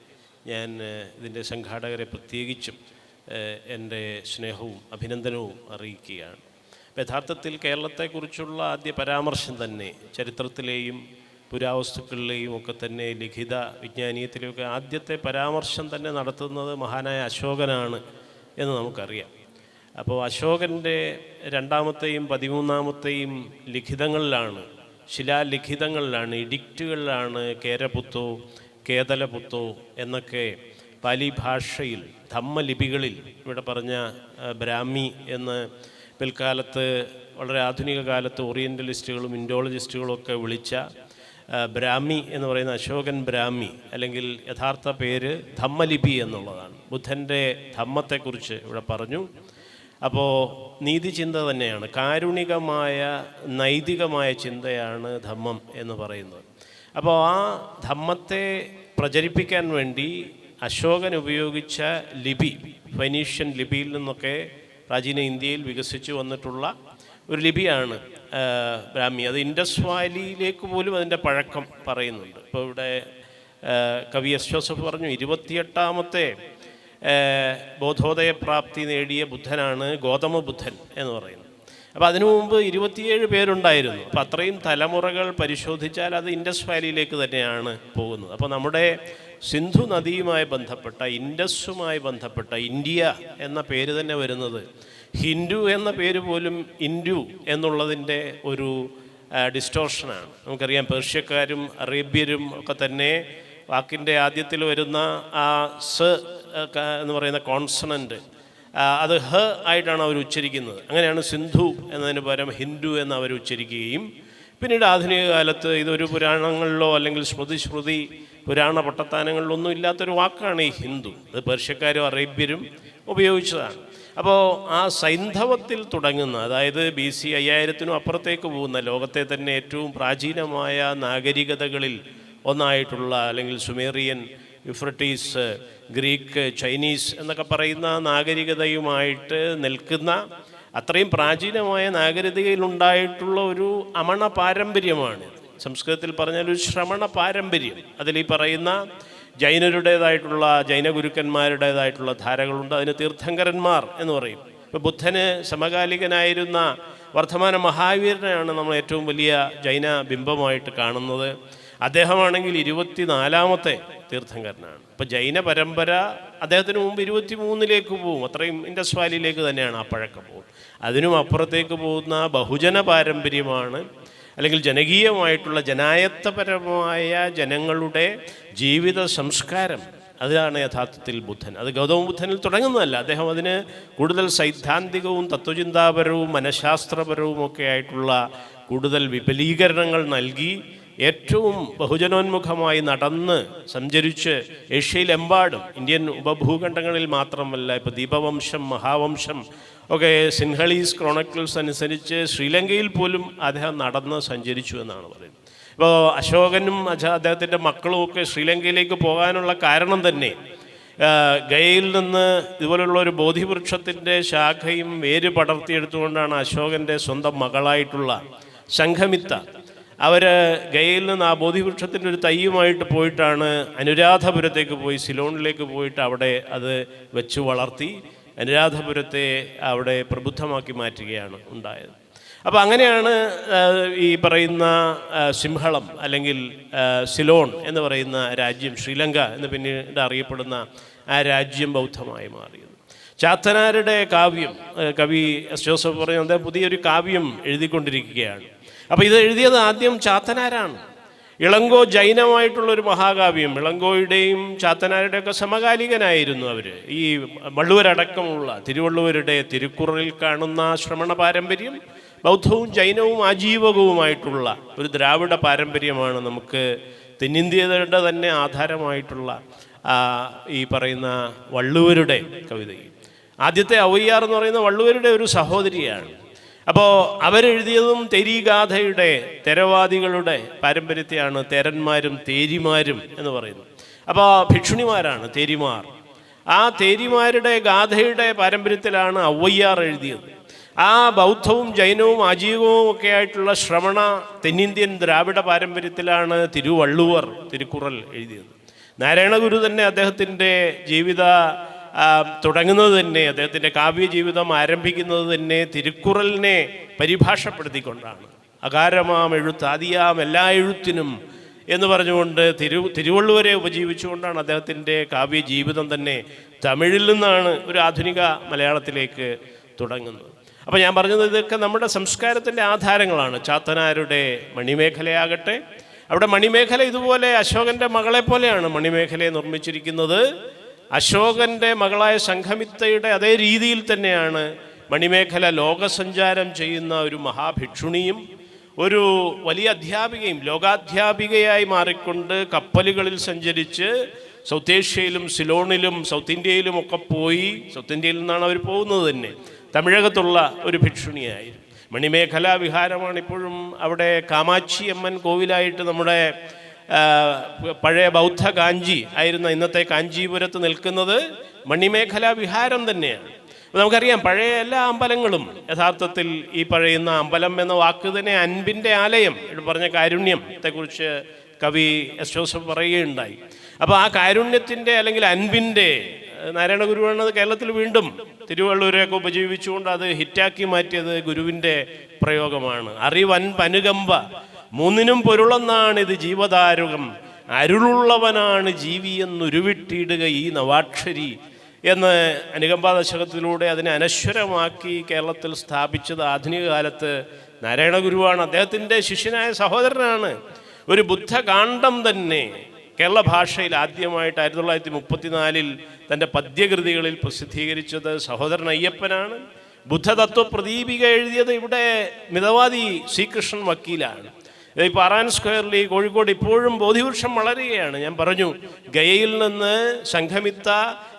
ഞാൻ ഇതിൻ്റെ സംഘാടകരെ പ്രത്യേകിച്ചും എൻ്റെ സ്നേഹവും അഭിനന്ദനവും അറിയിക്കുകയാണ്. യഥാർത്ഥത്തിൽ കേരളത്തെക്കുറിച്ചുള്ള ആദ്യ പരാമർശം തന്നെ ചരിത്രത്തിലെയും പുരാവസ്തുക്കളിലെയും ഒക്കെ തന്നെ ലിഖിത വിജ്ഞാനീയത്തിലെയൊക്കെ ആദ്യത്തെ പരാമർശം തന്നെ നടത്തുന്നത് മഹാനായ അശോകനാണ് എന്ന് നമുക്കറിയാം. അപ്പോൾ അശോകൻ്റെ 2ാമത്തെയും 13ാമത്തെയും ലിഖിതങ്ങളിലാണ്, ശിലാലിഖിതങ്ങളിലാണ്, ഇഡിക്റ്റുകളിലാണ് കേരപുത്തോ, കേതലപുത്തോ എന്നൊക്കെ പാലി ഭാഷയിൽ ധമ്മലിപികളിൽ ഇവിടെ പറഞ്ഞ ബ്രാഹ്മി എന്ന് പിൽക്കാലത്ത് വളരെ ആധുനിക കാലത്ത് ഓറിയൻ്റലിസ്റ്റുകളും ഇൻഡോളജിസ്റ്റുകളും ഒക്കെ വിളിച്ച ബ്രാഹ്മി എന്ന് പറയുന്ന അശോകൻ ബ്രാഹ്മി, അല്ലെങ്കിൽ യഥാർത്ഥ പേര് ധമ്മലിപി എന്നുള്ളതാണ്. ബുദ്ധൻ്റെ ധമ്മത്തെക്കുറിച്ച് ഇവിടെ പറഞ്ഞു. അപ്പോൾ നീതിചിന്ത തന്നെയാണ്, കാരുണികമായ നൈതികമായ ചിന്തയാണ് ധമ്മം എന്ന് പറയുന്നത്. അപ്പോൾ ആ ധമ്മത്തെ പ്രചരിപ്പിക്കാൻ വേണ്ടി അശോകൻ ഉപയോഗിച്ച ലിപി, ഫെനീഷ്യൻ ലിപിയിൽ നിന്നൊക്കെ പ്രാചീന ഇന്ത്യയിൽ വികസിച്ച് വന്നിട്ടുള്ള ഒരു ലിപിയാണ് ബ്രാഹ്മി. അത് ഇൻഡസ് വാലിയിലേക്ക് പോലും അതിൻ്റെ പഴക്കം പറയുന്നുണ്ട്. ഇപ്പോൾ ഇവിടെ കവി എസ് ജോസഫ് പറഞ്ഞു, 28ാമത്തെ ബോധോദയപ്രാപ്തി നേടിയ ബുദ്ധനാണ് ഗൗതമ ബുദ്ധൻ എന്ന് പറയുന്നത്. അപ്പോൾ അതിനു മുമ്പ് 27 പേരുണ്ടായിരുന്നു. അപ്പോൾ അത്രയും തലമുറകൾ പരിശോധിച്ചാൽ അത് ഇൻഡസ് വാലിയിലേക്ക് തന്നെയാണ് പോകുന്നത്. അപ്പോൾ നമ്മുടെ സിന്ധു നദിയുമായി ബന്ധപ്പെട്ട, ഇൻഡസുമായി ബന്ധപ്പെട്ട ഇന്ത്യ എന്ന പേര് തന്നെ വരുന്നത് ഹിന്ദു എന്ന പേര് പോലും ഇന്ത്യു എന്നുള്ളതിൻ്റെ ഒരു ഡിസ്റ്റോർഷനാണ്. നമുക്കറിയാം, പേർഷ്യക്കാരും അറേബ്യരും ഒക്കെ തന്നെ വാക്കിൻ്റെ ആദ്യത്തിൽ വരുന്ന ആ സ് എന്ന് പറയുന്ന കോൺസണൻറ്റ്, അത് ഹ ആയിട്ടാണ് അവർ ഉച്ചരിക്കുന്നത്. അങ്ങനെയാണ് സിന്ധു എന്നതിന് പകരം ഹിന്ദു എന്ന് അവർ ഉച്ചരിക്കുകയും പിന്നീട് ആധുനിക കാലത്ത് ഇതൊരു പുരാണങ്ങളിലോ അല്ലെങ്കിൽ ശ്രുതി പുരാണ പട്ടത്താനങ്ങളിലൊന്നും ഇല്ലാത്തൊരു വാക്കാണ് ഈ ഹിന്ദു. അത് പേർഷ്യക്കാരും അറേബ്യരും ഉപയോഗിച്ചതാണ്. അപ്പോൾ ആ സൈന്ധവത്തിൽ തുടങ്ങുന്ന, അതായത് BC 5000 അപ്പുറത്തേക്ക് പോകുന്ന ലോകത്തെ തന്നെ ഏറ്റവും പ്രാചീനമായ നാഗരികതകളിൽ ഒന്നായിട്ടുള്ള, അല്ലെങ്കിൽ സുമേറിയൻ, യുഫ്രട്ടീസ്, ഗ്രീക്ക്, ചൈനീസ് എന്നൊക്കെ പറയുന്ന നാഗരികതയുമായിട്ട് നിൽക്കുന്ന അത്രയും പ്രാചീനമായ നാഗരികതയിലുണ്ടായിട്ടുള്ള ഒരു അമണ പാരമ്പര്യമാണ്. സംസ്കൃതത്തിൽ പറഞ്ഞാൽ ഒരു ശ്രമണ പാരമ്പര്യം. അതിൽ ഈ പറയുന്ന ജൈനരുടേതായിട്ടുള്ള, ജൈന ഗുരുക്കന്മാരുടേതായിട്ടുള്ള ധാരകളുണ്ട്. അതിന് തീർത്ഥങ്കരന്മാർ എന്ന് പറയും. ഇപ്പോൾ ബുദ്ധന് സമകാലികനായിരുന്ന വർദ്ധമാന മഹാവീരനെയാണ് നമ്മൾ ഏറ്റവും വലിയ ജൈന ബിംബമായിട്ട് കാണുന്നത്. അദ്ദേഹമാണെങ്കിൽ 24ാമത്തെ തീർത്ഥങ്കരനാണ്. അപ്പോൾ ജൈന പരമ്പര അദ്ദേഹത്തിന് മുമ്പ് 23ലേക്ക് പോകും. അത്രയും ഇൻഡസ് വാലിയിലേക്ക് തന്നെയാണ് ആ പഴക്കം പോകും. അതിനും അപ്പുറത്തേക്ക് പോകുന്ന ബഹുജന പാരമ്പര്യമാണ്, അല്ലെങ്കിൽ ജനകീയമായിട്ടുള്ള ജനായത്തപരമായ ജനങ്ങളുടെ ജീവിത സംസ്കാരം. അതാണ് യഥാർത്ഥത്തിൽ ബുദ്ധൻ. അത് ഗൗതമ ബുദ്ധനിൽ തുടങ്ങുന്നതല്ല. അദ്ദേഹം അതിന് കൂടുതൽ സൈദ്ധാന്തികവും തത്വചിന്താപരവും മനഃശാസ്ത്രപരവും ഒക്കെ ആയിട്ടുള്ള കൂടുതൽ വിപുലീകരണങ്ങൾ നൽകി ഏറ്റവും ബഹുജനോന്മുഖമായി നടന്ന് സഞ്ചരിച്ച് ഏഷ്യയിലെമ്പാടും, ഇന്ത്യൻ ഉപഭൂഖണ്ഡങ്ങളിൽ മാത്രമല്ല, ഇപ്പോൾ ദീപവംശം, മഹാവംശം ഒക്കെ സിൻഹളീസ് ക്രോണിക്കിൾസ് അനുസരിച്ച് ശ്രീലങ്കയിൽ പോലും അദ്ദേഹം നടന്ന് സഞ്ചരിച്ചു എന്നാണ് പറയുന്നത്. ഇപ്പോൾ അശോകനും അദ്ദേഹത്തിൻ്റെ മക്കളുമൊക്കെ ശ്രീലങ്കയിലേക്ക് പോകാനുള്ള കാരണം തന്നെ ഗയയിൽ നിന്ന് ഇതുപോലുള്ള ഒരു ബോധിവൃക്ഷത്തിൻ്റെ ശാഖയും വേര് പടർത്തിയെടുത്തുകൊണ്ടാണ് അശോകൻ്റെ സ്വന്തം മകളായിട്ടുള്ള സംഘമിത്ത അവർ ഗയയിൽ നിന്ന് ആ ബോധിവൃക്ഷത്തിൻ്റെ ഒരു തൈയുമായിട്ട് പോയിട്ടാണ് അനുരാധപുരത്തേക്ക് പോയി, സിലോണിലേക്ക് പോയിട്ട് അവിടെ അത് വെച്ച് വളർത്തി അനുരാധപുരത്തെ അവിടെ പ്രബുദ്ധമാക്കി മാറ്റുകയാണ് ഉണ്ടായത്. അപ്പോൾ അങ്ങനെയാണ് ഈ പറയുന്ന സിംഹളം അല്ലെങ്കിൽ സിലോൺ എന്ന് പറയുന്ന രാജ്യം, ശ്രീലങ്ക എന്ന് പിന്നീട് അറിയപ്പെടുന്ന ആ രാജ്യം ബൗദ്ധമായി മാറിയത്. ചാത്തനാരുടെ കാവ്യം, കവി എസ് ജോസഫ് പറയുന്നത്, അദ്ദേഹം പുതിയൊരു കാവ്യം എഴുതിക്കൊണ്ടിരിക്കുകയാണ്. അപ്പോൾ ഇത് എഴുതിയത് ആദ്യം ചാത്തനാരാണ്. ഇളങ്കോ ജൈനമായിട്ടുള്ളൊരു മഹാകാവ്യം. ഇളങ്കോയുടെയും ചാത്തനാരുടെയൊക്കെ സമകാലികനായിരുന്നു അവർ. ഈ വള്ളുവരടക്കമുള്ള തിരുവള്ളുവരുടെ തിരുക്കുറളിൽ കാണുന്ന ശ്രമണ പാരമ്പര്യം ബൗദ്ധവും ജൈനവും ആജീവകവുമായിട്ടുള്ള ഒരു ദ്രാവിഡ പാരമ്പര്യമാണ് നമുക്ക് തെന്നിന്ത്യയുടെ തന്നെ ആധാരമായിട്ടുള്ള ഈ പറയുന്ന വള്ളുവരുടെ കവിതയും. ആദ്യത്തെ ഔവ്യാർ എന്ന് പറയുന്ന വള്ളുവരുടെ ഒരു സഹോദരിയാണ്. അപ്പോൾ അവരെഴുതിയതും തെരീഗാഥയുടെ, തെരവാദികളുടെ പാരമ്പര്യത്തെയാണ് തേരന്മാരും തേരിമാരും എന്ന് പറയുന്നത്. അപ്പോൾ ഭിക്ഷുണിമാരാണ് തേരിമാർ. ആ തേരിമാരുടെ ഗാഥയുടെ പാരമ്പര്യത്തിലാണ് ഔവ്യാർ എഴുതിയത്. ആ ബൗദ്ധവും ജൈനവും ആജീവവും ഒക്കെ ആയിട്ടുള്ള ശ്രമണ തെന്നിന്ത്യൻ ദ്രാവിഡ പാരമ്പര്യത്തിലാണ് തിരുവള്ളുവർ തിരുക്കുറൾ എഴുതിയത്. നാരായണഗുരു തന്നെ അദ്ദേഹത്തിൻ്റെ ജീവിത തുടങ്ങുന്നത് തന്നെ, അദ്ദേഹത്തിൻ്റെ കാവ്യജീവിതം ആരംഭിക്കുന്നത് തന്നെ തിരുക്കുറലിനെ പരിഭാഷപ്പെടുത്തിക്കൊണ്ടാണ്. അകാരമാം എഴുത്ത് ആദിയാം എല്ലാ എഴുത്തിനും എന്ന് പറഞ്ഞുകൊണ്ട് തിരുവള്ളുവരെ ഉപജീവിച്ചുകൊണ്ടാണ് അദ്ദേഹത്തിൻ്റെ കാവ്യജീവിതം തന്നെ തമിഴിൽ നിന്നാണ് ഒരു ആധുനിക മലയാളത്തിലേക്ക് തുടങ്ങുന്നത്. അപ്പോൾ ഞാൻ പറഞ്ഞത് ഇതൊക്കെ നമ്മുടെ സംസ്കാരത്തിൻ്റെ ആധാരങ്ങളാണ്. ചാത്തനാരുടെ മണിമേഖലയാകട്ടെ, അവിടെ മണിമേഖല ഇതുപോലെ അശോകൻ്റെ മകളെ പോലെയാണ് മണിമേഖലയെ നിർമ്മിച്ചിരിക്കുന്നത്. അശോകൻ്റെ മകളായ സംഘമിത്തയുടെ അതേ രീതിയിൽ തന്നെയാണ് മണിമേഖല ലോകസഞ്ചാരം ചെയ്യുന്ന ഒരു മഹാഭിക്ഷുണിയും ഒരു വലിയ അധ്യാപികയും, ലോകാധ്യാപികയായി മാറിക്കൊണ്ട് കപ്പലുകളിൽ സഞ്ചരിച്ച് സൗത്ത് ഏഷ്യയിലും സിലോണിലും സൗത്ത് ഇന്ത്യയിലും ഒക്കെ പോയി, സൗത്ത് ഇന്ത്യയിൽ നിന്നാണ് അവർ പോകുന്നത് തന്നെ, തമിഴകത്തുള്ള ഒരു ഭിക്ഷുണിയായിരുന്നു. മണിമേഖല വിഹാരമാണ് ഇപ്പോഴും അവിടെ കാമാക്ഷി അമ്മൻ കോവിലായിട്ട് നമ്മുടെ പഴയ ബൗദ്ധ കാഞ്ചി ആയിരുന്ന ഇന്നത്തെ കാഞ്ചീപുരത്ത് നിൽക്കുന്നത് മണിമേഖല വിഹാരം തന്നെയാണ്. നമുക്കറിയാം, പഴയ എല്ലാ അമ്പലങ്ങളും യഥാർത്ഥത്തിൽ ഈ പറയുന്ന അമ്പലം എന്ന വാക്ക് തന്നെ അൻപിൻ്റെ ആലയം പറഞ്ഞ കാരുണ്യത്തെക്കുറിച്ച് കവി എസ് ജോസഫ് പറയുകയുണ്ടായി. അപ്പോൾ ആ കാരുണ്യത്തിൻ്റെ അല്ലെങ്കിൽ അൻപിൻ്റെ, നാരായണഗുരുവാണ് കേരളത്തിൽ വീണ്ടും തിരുവള്ളൂരെയൊക്കെ ഉപജീവിച്ചുകൊണ്ട് അത് ഹിറ്റാക്കി മാറ്റിയത് ഗുരുവിൻ്റെ പ്രയോഗമാണ്. അറിവൻപനുകമ്പ മൂന്നിനും പൊരുളെന്നാണിത് ജീവദാരുകം, അരുളുള്ളവനാണ് ജീവി എന്നുരുവിട്ടിടുക ഈ നവാക്ഷരി എന്ന് അനുകമ്പാ ദശകത്തിലൂടെ അതിനെ അനശ്വരമാക്കി കേരളത്തിൽ സ്ഥാപിച്ചത് ആധുനിക കാലത്ത് നാരായണ ഗുരുവാണ്. അദ്ദേഹത്തിൻ്റെ ശിഷ്യനായ സഹോദരനാണ്. ഒരു ബുദ്ധകാണ്ഡം തന്നെ കേരള ഭാഷയിൽ ആദ്യമായിട്ട് 1934 തൻ്റെ പദ്യകൃതികളിൽ പ്രസിദ്ധീകരിച്ചത് സഹോദരൻ അയ്യപ്പനാണ്. ബുദ്ധതത്വ പ്രദീപിക എഴുതിയത് ഇവിടെ മിതവാദി ശ്രീകൃഷ്ണൻ വക്കീലാണ്. ഇപ്പോൾ അറാൻ സ്ക്വയറിൽ ഈ കോഴിക്കോട് ഇപ്പോഴും ബോധിവൃക്ഷം വളരുകയാണ്. ഞാൻ പറഞ്ഞു, ഗയയിൽ നിന്ന് സംഘമിത്ത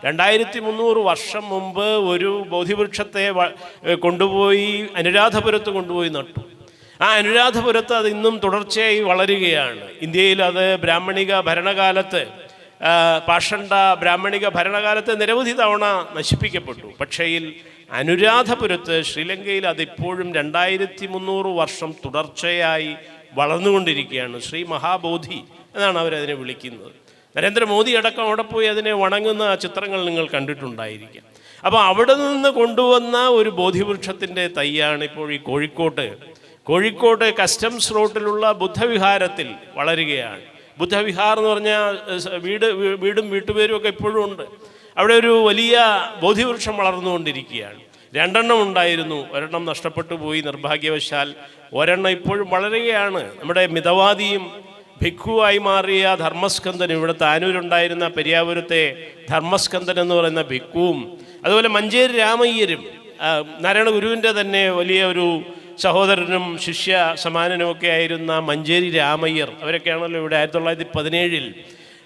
2300 വർഷം മുമ്പ് ഒരു ബോധിവൃക്ഷത്തെ കൊണ്ടുപോയി അനുരാധപുരത്ത് കൊണ്ടുപോയി നട്ടു. ആ അനുരാധപുരത്ത് അത് ഇന്നും തുടർച്ചയായി വളരുകയാണ്. ഇന്ത്യയിൽ അത് ബ്രാഹ്മണിക ഭരണകാലത്ത്, പാഷണ്ഡ ബ്രാഹ്മണിക ഭരണകാലത്ത് നിരവധി തവണ നശിപ്പിക്കപ്പെട്ടു. പക്ഷേ അനുരാധപുരത്ത് ശ്രീലങ്കയിൽ അതിപ്പോഴും 2300 വർഷം തുടർച്ചയായി വളർന്നുകൊണ്ടിരിക്കുകയാണ്. ശ്രീ മഹാബോധി എന്നാണ് അവരതിനെ വിളിക്കുന്നത്. നരേന്ദ്രമോദി അടക്കം അവിടെ പോയി അതിനെ വണങ്ങുന്ന ചിത്രങ്ങൾ നിങ്ങൾ കണ്ടിട്ടുണ്ടായിരിക്കാം. അപ്പോൾ അവിടെ നിന്ന് കൊണ്ടുവന്ന ഒരു ബോധിവൃക്ഷത്തിൻ്റെ തൈയാണ് ഇപ്പോൾ ഈ കോഴിക്കോട്ട് കസ്റ്റംസ് റോഡിലുള്ള ബുദ്ധവിഹാരത്തിൽ വളരുകയാണ്. ബുദ്ധവിഹാർ എന്ന് പറഞ്ഞാൽ വീടും വീട്ടുപേരും ഒക്കെ ഇപ്പോഴും ഉണ്ട്. അവിടെ ഒരു വലിയ ബോധിവൃക്ഷം വളർന്നുകൊണ്ടിരിക്കുകയാണ്. 2 ഉണ്ടായിരുന്നു, ഒരെണ്ണം നഷ്ടപ്പെട്ടു പോയി നിർഭാഗ്യവശാൽ. ഒരെണ്ണം ഇപ്പോഴും വളരുകയാണ്. നമ്മുടെ മിതവാദിയും ഭിക്കുവായി മാറിയ ധർമ്മസ്കന്ദൻ, ഇവിടെ താനൂരുണ്ടായിരുന്ന പെരിയാപുരത്തെ ധർമ്മസ്കന്ദൻ എന്ന് പറയുന്ന ഭിക്കുവും, അതുപോലെ മഞ്ചേരി രാമയ്യരും നാരായണ ഗുരുവിൻ്റെ തന്നെ വലിയ ഒരു സഹോദരനും ശിഷ്യ സമാനനുമൊക്കെ ആയിരുന്ന മഞ്ചേരി രാമയ്യർ, അവരൊക്കെയാണല്ലോ ഇവിടെ 1917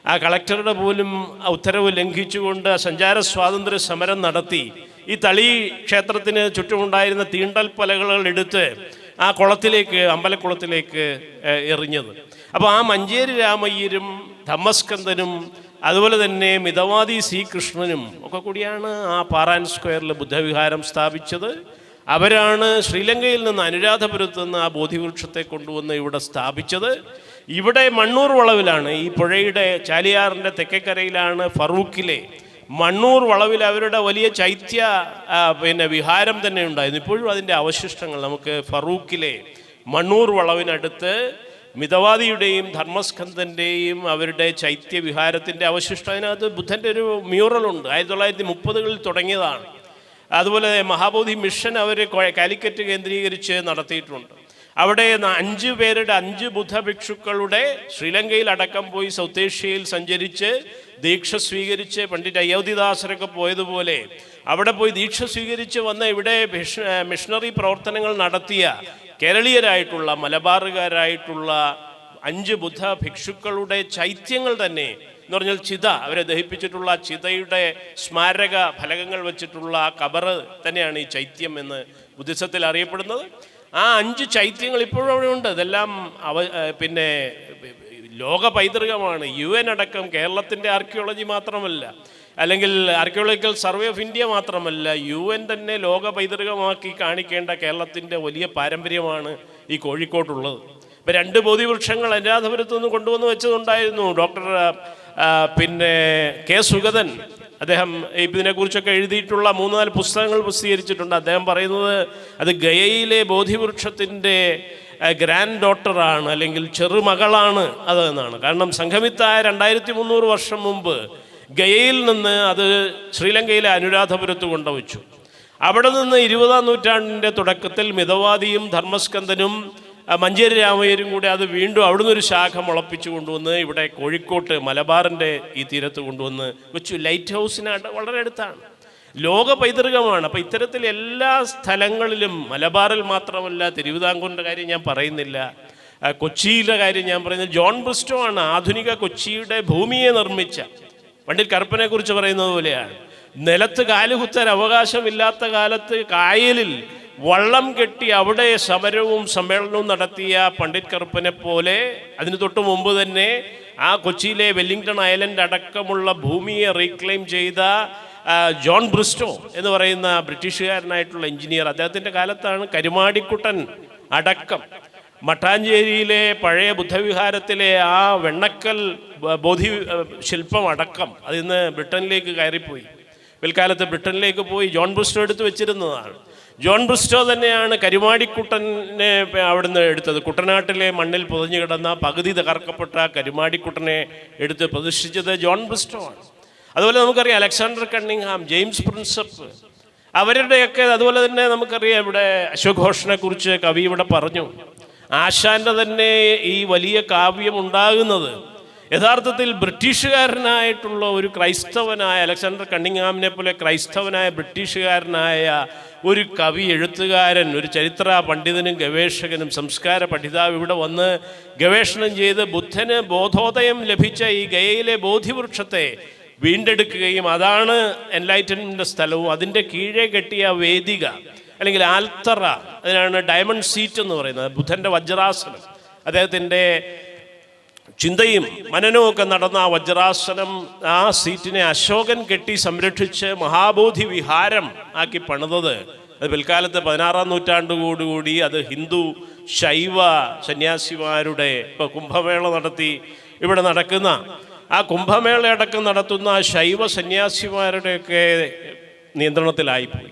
ആ കളക്ടറുടെ പോലും ഉത്തരവ് ലംഘിച്ചുകൊണ്ട് സഞ്ചാര സ്വാതന്ത്ര്യ സമരം നടത്തി ഈ തളി ക്ഷേത്രത്തിന് ചുറ്റുമുണ്ടായിരുന്ന തീണ്ടൽ പലകൾ എടുത്ത് ആ കുളത്തിലേക്ക്, അമ്പലക്കുളത്തിലേക്ക് എറിഞ്ഞത്. അപ്പോൾ ആ മഞ്ചേരി രാമയ്യരും ധർമ്മസ്കന്ദനും അതുപോലെ തന്നെ മിതവാദി ശ്രീകൃഷ്ണനും ഒക്കെ കൂടിയാണ് ആ പാറാൻ സ്ക്വയറിൽ ബുദ്ധവിഹാരം സ്ഥാപിച്ചത്. അവരാണ് ശ്രീലങ്കയിൽ നിന്ന് അനുരാധപുരത്ത് നിന്ന് ആ ബോധിവൃക്ഷത്തെ കൊണ്ടുവന്ന് ഇവിടെ സ്ഥാപിച്ചത്. ഇവിടെ മണ്ണൂർ വളവിലാണ്, ഈ പുഴയുടെ ചാലിയാറിൻ്റെ തെക്കേക്കരയിലാണ് ഫറൂഖിലെ മണ്ണൂർ വളവിൽ അവരുടെ വലിയ ചൈത്യ വിഹാരം തന്നെ ഉണ്ടായിരുന്നു. ഇപ്പോഴും അതിൻ്റെ അവശിഷ്ടങ്ങൾ നമുക്ക് ഫറൂഖിലെ മണ്ണൂർ വളവിനടുത്ത് മിതവാദിയുടെയും ധർമ്മസ്കന്ദൻ്റെയും അവരുടെ ചൈത്യവിഹാരത്തിൻ്റെ അവശിഷ്ടം, അതിനകത്ത് ബുദ്ധൻ്റെ ഒരു മ്യൂറലുണ്ട്, 1930കളിൽ തുടങ്ങിയതാണ്. അതുപോലെ മഹാബോധി മിഷൻ അവർ കാലിക്കറ്റ് കേന്ദ്രീകരിച്ച് നടത്തിയിട്ടുണ്ട്. അവിടെ 5 പേരുടെ 5 ബുദ്ധഭിക്ഷുക്കളുടെ ശ്രീലങ്കയിൽ അടക്കം പോയി സൗത്ത് ഏഷ്യയിൽ സഞ്ചരിച്ച് ദീക്ഷ സ്വീകരിച്ച് പണ്ഡിറ്റ് അയോധ്യദാസരൊക്കെ പോയതുപോലെ അവിടെ പോയി ദീക്ഷ സ്വീകരിച്ച് വന്ന ഇവിടെ മിഷണറി പ്രവർത്തനങ്ങൾ നടത്തിയ കേരളീയരായിട്ടുള്ള മലബാറുകാരായിട്ടുള്ള 5 ബുദ്ധ ഭിക്ഷുക്കളുടെ ചൈത്യങ്ങൾ തന്നെ എന്ന് പറഞ്ഞാൽ ചിത, അവരെ ദഹിപ്പിച്ചിട്ടുള്ള ചിതയുടെ സ്മാരക ഫലകങ്ങൾ വെച്ചിട്ടുള്ള കബറ് തന്നെയാണ് ഈ ചൈത്യം എന്ന് ബുദ്ധിസത്തിൽ അറിയപ്പെടുന്നത്. ആ 5 ചൈത്യങ്ങൾ ഇപ്പോഴും അവിടെ ഉണ്ട്. ഇതെല്ലാം ലോക പൈതൃകമാണ്. UN അടക്കം കേരളത്തിൻ്റെ ആർക്കിയോളജി മാത്രമല്ല, അല്ലെങ്കിൽ ആർക്കിയോളജിക്കൽ സർവേ ഓഫ് ഇന്ത്യ മാത്രമല്ല, UN തന്നെ ലോക പൈതൃകമാക്കി കാണിക്കേണ്ട കേരളത്തിൻ്റെ വലിയ പാരമ്പര്യമാണ് ഈ കോഴിക്കോട്ടുള്ളത്. ഇപ്പം 2 ബോധിവൃക്ഷങ്ങൾ അനുരാധപുരത്തു നിന്ന് കൊണ്ടുവന്ന് വെച്ചതുണ്ടായിരുന്നു. ഡോക്ടർ കെ സുഗതൻ, അദ്ദേഹം ഇതിനെക്കുറിച്ചൊക്കെ എഴുതിയിട്ടുള്ള 3-4 പുസ്തകങ്ങൾ പ്രസിദ്ധീകരിച്ചിട്ടുണ്ട്. അദ്ദേഹം പറയുന്നത് അത് ഗയയിലെ ബോധിവൃക്ഷത്തിൻ്റെ ഗ്രാൻഡ് ഡോട്ടറാണ്, അല്ലെങ്കിൽ ചെറുമകളാണ് അത് എന്നാണ്. കാരണം സംഘമിത്തായ 2300 വർഷം മുമ്പ് ഗയയിൽ നിന്ന് അത് ശ്രീലങ്കയിലെ അനുരാധപുരത്ത് കൊണ്ടുവച്ചു. അവിടെ നിന്ന് 20-ാം നൂറ്റാണ്ടിൻ്റെ തുടക്കത്തിൽ മിതവാദിയും ധർമ്മസ്കന്ദനും മഞ്ചേരി രാമയ്യരും കൂടെ അത് വീണ്ടും അവിടുന്ന് ഒരു ശാഖ മുളപ്പിച്ചു കൊണ്ടുവന്ന് ഇവിടെ കോഴിക്കോട്ട് മലബാറിൻ്റെ ഈ തീരത്ത് കൊണ്ടുവന്ന് വെച്ചു. ലൈറ്റ് ഹൗസിന് വളരെ അടുത്താണ്, ലോക പൈതൃകമാണ്. അപ്പോൾ ഇത്തരത്തിൽ എല്ലാ സ്ഥലങ്ങളിലും, മലബാറിൽ മാത്രമല്ല, തിരുവിതാംകൂറിൻ്റെ കാര്യം ഞാൻ പറയുന്നില്ല, കൊച്ചിയിലെ കാര്യം ഞാൻ പറയുന്നത്, ജോൺ ബ്രിസ്റ്റോ ആണ് ആധുനിക കൊച്ചിയുടെ ഭൂമിയെ നിർമ്മിച്ച. പണ്ഡിറ്റ് കറുപ്പനെ കുറിച്ച് പറയുന്നത് പോലെയാണ്, നിലത്ത് കാലുകുത്താൻ അവകാശമില്ലാത്ത കാലത്ത് കായലിൽ വള്ളം കെട്ടി അവിടെ സമരവും സമ്മേളനവും നടത്തിയ പണ്ഡിറ്റ് കറുപ്പനെ പോലെ അതിന് തൊട്ട് മുമ്പ് തന്നെ ആ കൊച്ചിയിലെ വെല്ലിംഗ്ടൺ ഐലൻഡ് അടക്കമുള്ള ഭൂമിയെ റീക്ലെയിം ചെയ്ത ജോൺ ബ്രിസ്റ്റോ എന്ന് പറയുന്ന ബ്രിട്ടീഷുകാരനായിട്ടുള്ള എഞ്ചിനീയർ, അദ്ദേഹത്തിൻ്റെ കാലത്താണ് കരുമാടിക്കുട്ടൻ അടക്കം മട്ടാഞ്ചേരിയിലെ പഴയ ബുദ്ധവിഹാരത്തിലെ ആ വെണ്ണക്കൽ ബോധി ശില്പം അടക്കം അതിന്ന് ബ്രിട്ടനിലേക്ക് കയറിപ്പോയി. പിൽക്കാലത്ത് ബ്രിട്ടനിലേക്ക് പോയി ജോൺ ബ്രിസ്റ്റോ എടുത്ത് വെച്ചിരുന്നതാണ്. ജോൺ ബ്രിസ്റ്റോ തന്നെയാണ് കരുമാടിക്കുട്ടനെ അവിടുന്ന് എടുത്തത്. കുട്ടനാട്ടിലെ മണ്ണിൽ പുതഞ്ഞു കിടന്ന പകുതി തകർക്കപ്പെട്ട കരുമാടിക്കുട്ടനെ എടുത്ത് പ്രതിഷ്ഠിച്ചത് ജോൺ ബ്രിസ്റ്റോ ആണ്. അതുപോലെ നമുക്കറിയാം അലക്സാണ്ടർ കണ്ണിങ്ഹാം, ജെയിംസ് പ്രിൻസപ്പ്, അവരുടെയൊക്കെ. അതുപോലെ തന്നെ നമുക്കറിയാം ഇവിടെ അശ്വഘോഷനെ കുറിച്ച് കവി ഇവിടെ പറഞ്ഞു. ആശാൻ്റെ തന്നെ ഈ വലിയ കാവ്യം ഉണ്ടാകുന്നത് യഥാർത്ഥത്തിൽ ബ്രിട്ടീഷുകാരനായിട്ടുള്ള ഒരു ക്രൈസ്തവനായ അലക്സാണ്ടർ കണ്ണിങ്ഹാമിനെ പോലെ ക്രൈസ്തവനായ ബ്രിട്ടീഷുകാരനായ ഒരു കവി, എഴുത്തുകാരൻ, ഒരു ചരിത്ര പണ്ഡിതനും ഗവേഷകനും സംസ്കാര പഠിതാവ് ഇവിടെ വന്ന് ഗവേഷണം ചെയ്ത് ബുദ്ധന് ബോധോദയം ലഭിച്ച ഈ ഗയയിലെ ബോധിവൃക്ഷത്തെ വീണ്ടെടുക്കുകയും അതാണ് എൻലൈറ്റൻമെൻ്റ് സ്ഥലവും അതിൻ്റെ കീഴേ കെട്ടിയ വേദിക അല്ലെങ്കിൽ ആൽത്തറ, അതിനാണ് ഡയമണ്ട് സീറ്റ് എന്ന് പറയുന്നത്. ബുദ്ധൻ്റെ വജ്രാസനം, അദ്ദേഹത്തിൻ്റെ ചിന്തയും മനനവും ഒക്കെ നടന്ന ആ വജ്രാസനം, ആ സീറ്റിനെ അശോകൻ കെട്ടി സംരക്ഷിച്ച് മഹാബോധി വിഹാരം ആക്കി പണിതത്. അത് പിൽക്കാലത്ത് 16-ാം നൂറ്റാണ്ടോടുകൂടി അത് ഹിന്ദു ശൈവ സന്യാസിമാരുടെ ഇപ്പോൾ കുംഭമേള നടത്തി ഇവിടെ നടക്കുന്ന ആ കുംഭമേള അടക്കം നടത്തുന്ന ശൈവ സന്യാസിമാരുടെയൊക്കെ നിയന്ത്രണത്തിലായിപ്പോയി.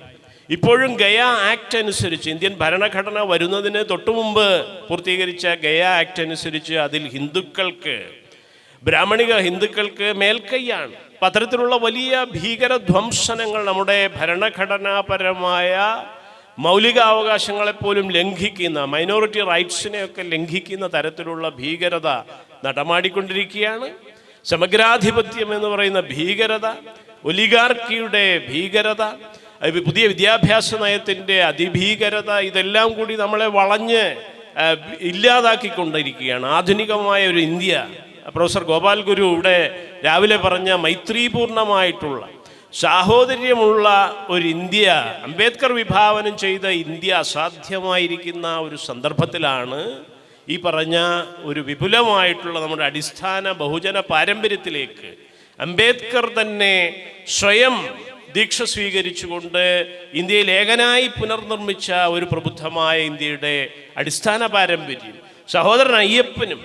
ഇപ്പോഴും ഗയ ആക്ട് അനുസരിച്ച്, ഇന്ത്യൻ ഭരണഘടന വരുന്നതിന് തൊട്ടുമുമ്പ് പൂർത്തീകരിച്ച ഗയ ആക്ട് അനുസരിച്ച് അതിൽ ഹിന്ദുക്കൾക്ക്, ബ്രാഹ്മണിക ഹിന്ദുക്കൾക്ക് മേൽക്കൈയാണ്. അപ്പം അത്തരത്തിലുള്ള വലിയ ഭീകരധ്വംസനങ്ങൾ നമ്മുടെ ഭരണഘടനാപരമായ മൗലികാവകാശങ്ങളെപ്പോലും ലംഘിക്കുന്ന, മൈനോറിറ്റി റൈറ്റ്സിനെയൊക്കെ ലംഘിക്കുന്ന തരത്തിലുള്ള ഭീകരത നടമാടിക്കൊണ്ടിരിക്കുകയാണ്. സമഗ്രാധിപത്യം എന്ന് പറയുന്ന ഭീകരത, ഒലിഗാർക്കിയുടെ ഭീകരത, പുതിയ വിദ്യാഭ്യാസ നയത്തിൻ്റെ അതിഭീകരത, ഇതെല്ലാം കൂടി നമ്മളെ വളഞ്ഞ് ഇല്ലാതാക്കിക്കൊണ്ടിരിക്കുകയാണ്. ആധുനികമായ ഒരു ഇന്ത്യ, പ്രൊഫസർ ഗോപാൽ ഗുരു ഇവിടെ രാവിലെ പറഞ്ഞ മൈത്രീപൂർണമായിട്ടുള്ള സാഹോദര്യമുള്ള ഒരു ഇന്ത്യ, അംബേദ്കർ വിഭാവനം ചെയ്ത ഇന്ത്യ അസാധ്യമായിരിക്കുന്ന ഒരു സന്ദർഭത്തിലാണ് ഈ പറഞ്ഞ ഒരു വിപുലമായിട്ടുള്ള നമ്മുടെ അടിസ്ഥാന ബഹുജന പാരമ്പര്യത്തിലേക്ക് അംബേദ്കർ തന്നെ സ്വയം ദീക്ഷ സ്വീകരിച്ചുകൊണ്ട് ഇന്ത്യയിൽ ഏകനായി പുനർനിർമ്മിച്ച ഒരു പ്രബുദ്ധമായ ഇന്ത്യയുടെ അടിസ്ഥാന പാരമ്പര്യം സഹോദരൻ അയ്യപ്പനും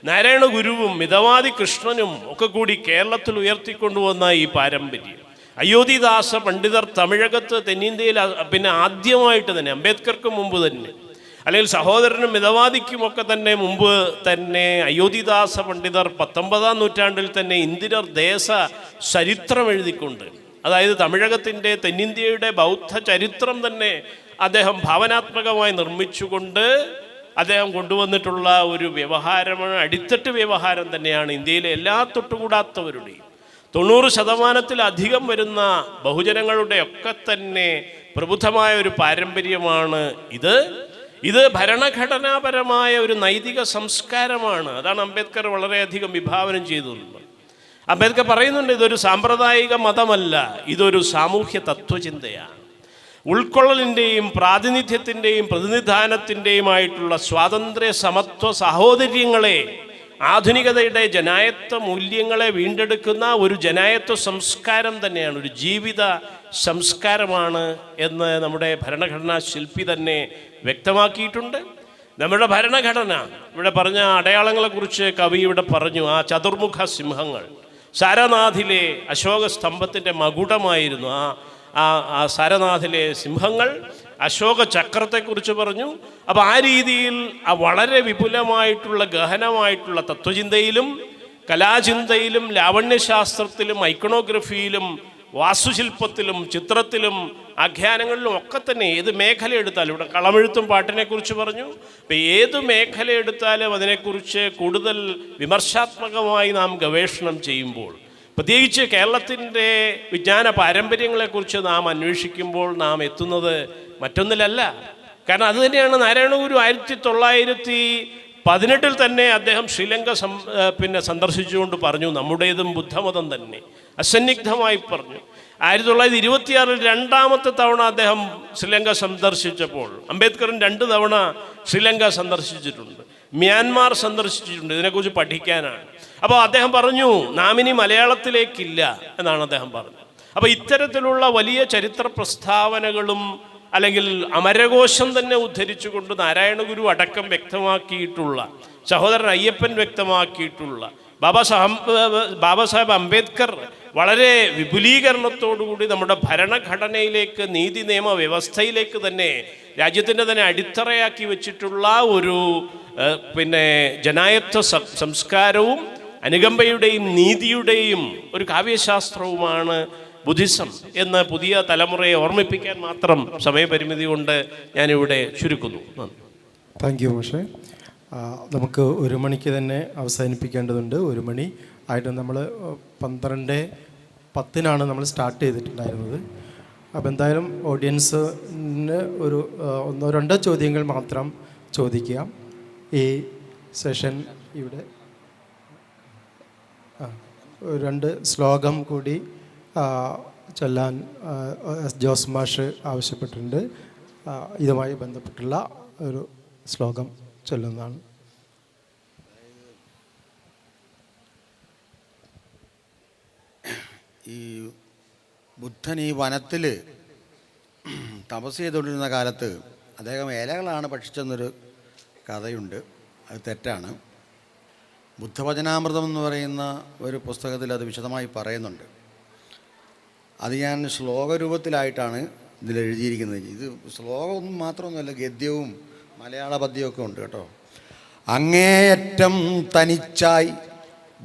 നാരായണ ഗുരുവും മിതവാദി കൃഷ്ണനും ഒക്കെ കൂടി കേരളത്തിൽ ഉയർത്തിക്കൊണ്ടുവന്ന ഈ പാരമ്പര്യം, അയോധ്യദാസ പണ്ഡിതർ തമിഴകത്ത് തെന്നിന്ത്യയിൽ പിന്നെ ആദ്യമായിട്ട് തന്നെ, അംബേദ്കർക്ക് മുമ്പ് തന്നെ, അല്ലെങ്കിൽ സഹോദരനും മിതവാദിക്കുമൊക്കെ തന്നെ മുമ്പ് തന്നെ അയോധ്യദാസ പണ്ഡിതർ 19-ാം നൂറ്റാണ്ടിൽ തന്നെ ഇന്ദിരർ ദേശ ചരിത്രം എഴുതിക്കൊണ്ട്, അതായത് തമിഴകത്തിൻ്റെ തെന്നിന്ത്യയുടെ ബൗദ്ധ ചരിത്രം തന്നെ അദ്ദേഹം ഭാവനാത്മകമായി നിർമ്മിച്ചുകൊണ്ട് അദ്ദേഹം കൊണ്ടുവന്നിട്ടുള്ള ഒരു വ്യവഹാരമാണ്, അടിത്തട്ട് വ്യവഹാരം തന്നെയാണ് ഇന്ത്യയിലെ എല്ലാ തൊട്ടുകൂടാത്തവരുടെയും 90% വരുന്ന ബഹുജനങ്ങളുടെ ഒക്കെ തന്നെ പ്രബുദ്ധമായ ഒരു പാരമ്പര്യമാണ് ഇത് ഭരണഘടനാപരമായ ഒരു നൈതിക സംസ്കാരമാണ്. അതാണ് അംബേദ്കർ വളരെയധികം വിഭാവനം ചെയ്തിട്ടുള്ളത്. അംബേദ്കർ പറയുന്നുണ്ട്, ഇതൊരു സാമ്പ്രദായിക മതമല്ല, ഇതൊരു സാമൂഹ്യ തത്വചിന്തയാണ്. ഉൾക്കൊള്ളലിൻ്റെയും പ്രാതിനിധ്യത്തിൻ്റെയും പ്രതിനിധാനത്തിൻ്റെയുമായിട്ടുള്ള സ്വാതന്ത്ര്യ സമത്വ സഹോദര്യങ്ങളെ, ആധുനികതയുടെ ജനായത്വ മൂല്യങ്ങളെ വീണ്ടെടുക്കുന്ന ഒരു ജനായത്വ സംസ്കാരം തന്നെയാണ്, ഒരു ജീവിത സംസ്കാരമാണ് എന്ന് നമ്മുടെ ഭരണഘടനാ ശില്പി തന്നെ വ്യക്തമാക്കിയിട്ടുണ്ട്. നമ്മുടെ ഭരണഘടന ഇവിടെ പറഞ്ഞ അടയാളങ്ങളെക്കുറിച്ച് കവി ഇവിടെ പറഞ്ഞു. ആ ചതുർമുഖ സിംഹങ്ങൾ സാരനാഥിലെ അശോക സ്തംഭത്തിൻ്റെ മകുടമായിരുന്നു. ആ സാരനാഥിലെ സിംഹങ്ങൾ അശോക ചക്രത്തെക്കുറിച്ച് പറഞ്ഞു. അപ്പോൾ ആ രീതിയിൽ ആ വളരെ വിപുലമായിട്ടുള്ള ഗഹനമായിട്ടുള്ള തത്വചിന്തയിലും കലാചിന്തയിലും ലാവണ്യശാസ്ത്രത്തിലും ഐക്കണോഗ്രഫിയിലും വാസ്തുശില്പത്തിലും ചിത്രത്തിലും ആഖ്യാനങ്ങളിലും ഒക്കെ തന്നെ ഏത് മേഖല എടുത്താലും, ഇവിടെ കളമെഴുത്തും പാട്ടിനെക്കുറിച്ച് പറഞ്ഞു. അപ്പോൾ ഏത് മേഖല എടുത്താലും അതിനെക്കുറിച്ച് കൂടുതൽ വിമർശാത്മകമായി നാം ഗവേഷണം ചെയ്യുമ്പോൾ, പ്രത്യേകിച്ച് കേരളത്തിൻ്റെ വിജ്ഞാന പാരമ്പര്യങ്ങളെക്കുറിച്ച് നാം അന്വേഷിക്കുമ്പോൾ നാം എത്തുന്നത് മറ്റൊന്നിലല്ല. കാരണം അതുതന്നെയാണ് നാരായണ ഗുരു 1918 തന്നെ അദ്ദേഹം ശ്രീലങ്ക സന്ദർശിച്ചുകൊണ്ട് പറഞ്ഞു, നമ്മുടേതും ബുദ്ധമതം തന്നെ, അസന്നിഗ്ധമായി പറഞ്ഞു. 1926 രണ്ടാമത്തെ തവണ അദ്ദേഹം ശ്രീലങ്ക സന്ദർശിച്ചപ്പോൾ, അംബേദ്കറും 2 തവണ ശ്രീലങ്ക സന്ദർശിച്ചിട്ടുണ്ട്, മ്യാൻമാർ സന്ദർശിച്ചിട്ടുണ്ട്, ഇതിനെക്കുറിച്ച് പഠിക്കാനാണ്. അപ്പോൾ അദ്ദേഹം പറഞ്ഞു, നാം ഇനി മലയാളത്തിലേക്കില്ല എന്നാണ് അദ്ദേഹം പറഞ്ഞത്. അപ്പോൾ ഇത്തരത്തിലുള്ള വലിയ ചരിത്ര പ്രസ്താവനകളും അല്ലെങ്കിൽ അമരകോശം തന്നെ ഉദ്ധരിച്ചുകൊണ്ട് നാരായണ ഗുരു അടക്കം വ്യക്തമാക്കിയിട്ടുള്ള, സഹോദരൻ അയ്യപ്പൻ വ്യക്തമാക്കിയിട്ടുള്ള ബാബാ സാഹേബ് അംബേദ്കർ വളരെ വിപുലീകരണത്തോടുകൂടി നമ്മുടെ ഭരണഘടനയിലേക്ക്, നീതി നിയമ വ്യവസ്ഥയിലേക്ക് തന്നെ, രാജ്യത്തിൻ്റെ തന്നെ അടിത്തറയാക്കി വെച്ചിട്ടുള്ള ഒരു ജനായത്വ സംസ്കാരവും അനുകമ്പയുടെയും നീതിയുടെയും ഒരു കാവ്യശാസ്ത്രവുമാണ് ബുദ്ധിസം എന്ന് പുതിയ തലമുറയെ ഓർമ്മിപ്പിക്കാൻ മാത്രം സമയപരിമിതി കൊണ്ട് ഞാനിവിടെ ചുരുക്കുന്നു. താങ്ക് യു മോശെ. നമുക്ക് 1 മണിക്ക് തന്നെ അവസാനിപ്പിക്കേണ്ടതുണ്ട്. 1 മണി ആയിട്ട് നമ്മൾ 12:10 നമ്മൾ സ്റ്റാർട്ട് ചെയ്തിട്ടുണ്ടായിരുന്നത്. അപ്പോൾ എന്തായാലും ഓഡിയൻസിന് ഒരു 1-2 ചോദ്യങ്ങൾ മാത്രം ചോദിക്കാം. ഈ സെഷൻ ഇവിടെ 2 ശ്ലോകം കൂടി ചൊല്ലാൻ ജോസ് മാഷ് ആവശ്യപ്പെട്ടിട്ടുണ്ട്. ഇതുമായി ബന്ധപ്പെട്ടുള്ള ഒരു ശ്ലോകം ചൊല്ലുന്നതാണ്. ഈ ബുദ്ധൻ ഈ വനത്തിൽ തപസ് ചെയ്തുകൊണ്ടിരുന്ന കാലത്ത് അദ്ദേഹം ഇലകളാണ് ഭക്ഷിച്ചെന്നൊരു കഥയുണ്ട്. അത് തെറ്റാണ്. ബുദ്ധവചനാമൃതം എന്ന് പറയുന്ന ഒരു പുസ്തകത്തിൽ അത് വിശദമായി പറയുന്നുണ്ട്. അത് ഞാൻ ശ്ലോകരൂപത്തിലായിട്ടാണ് ഇതിലെഴുതിയിരിക്കുന്നത്. ഇത് ശ്ലോകമൊന്നും മാത്രമൊന്നുമല്ല, ഗദ്യവും മലയാള പദ്യമൊക്കെ ഉണ്ട് കേട്ടോ. അങ്ങേയറ്റം തനിച്ചായി